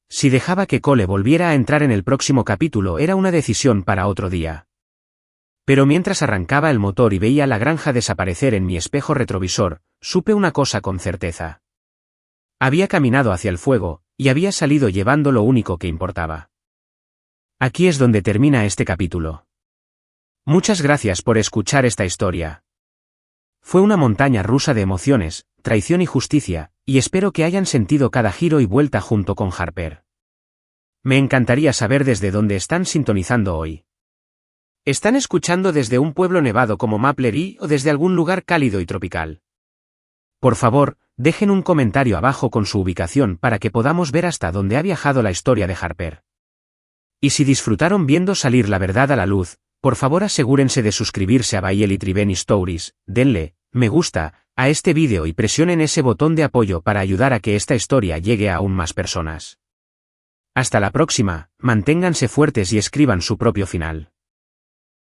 Si dejaba que Cole volviera a entrar en el próximo capítulo era una decisión para otro día. Pero mientras arrancaba el motor y veía la granja desaparecer en mi espejo retrovisor, supe una cosa con certeza. Había caminado hacia el fuego, y había salido llevando lo único que importaba. Aquí es donde termina este capítulo. Muchas gracias por escuchar esta historia. Fue una montaña rusa de emociones, traición y justicia, y espero que hayan sentido cada giro y vuelta junto con Harper. Me encantaría saber desde dónde están sintonizando hoy. ¿Están escuchando desde un pueblo nevado como Maplery o desde algún lugar cálido y tropical? Por favor, dejen un comentario abajo con su ubicación para que podamos ver hasta dónde ha viajado la historia de Harper. Y si disfrutaron viendo salir la verdad a la luz, por favor asegúrense de suscribirse a Bailey Triveni Stories, denle me gusta a este vídeo y presionen ese botón de apoyo para ayudar a que esta historia llegue a aún más personas. Hasta la próxima, manténganse fuertes y escriban su propio final.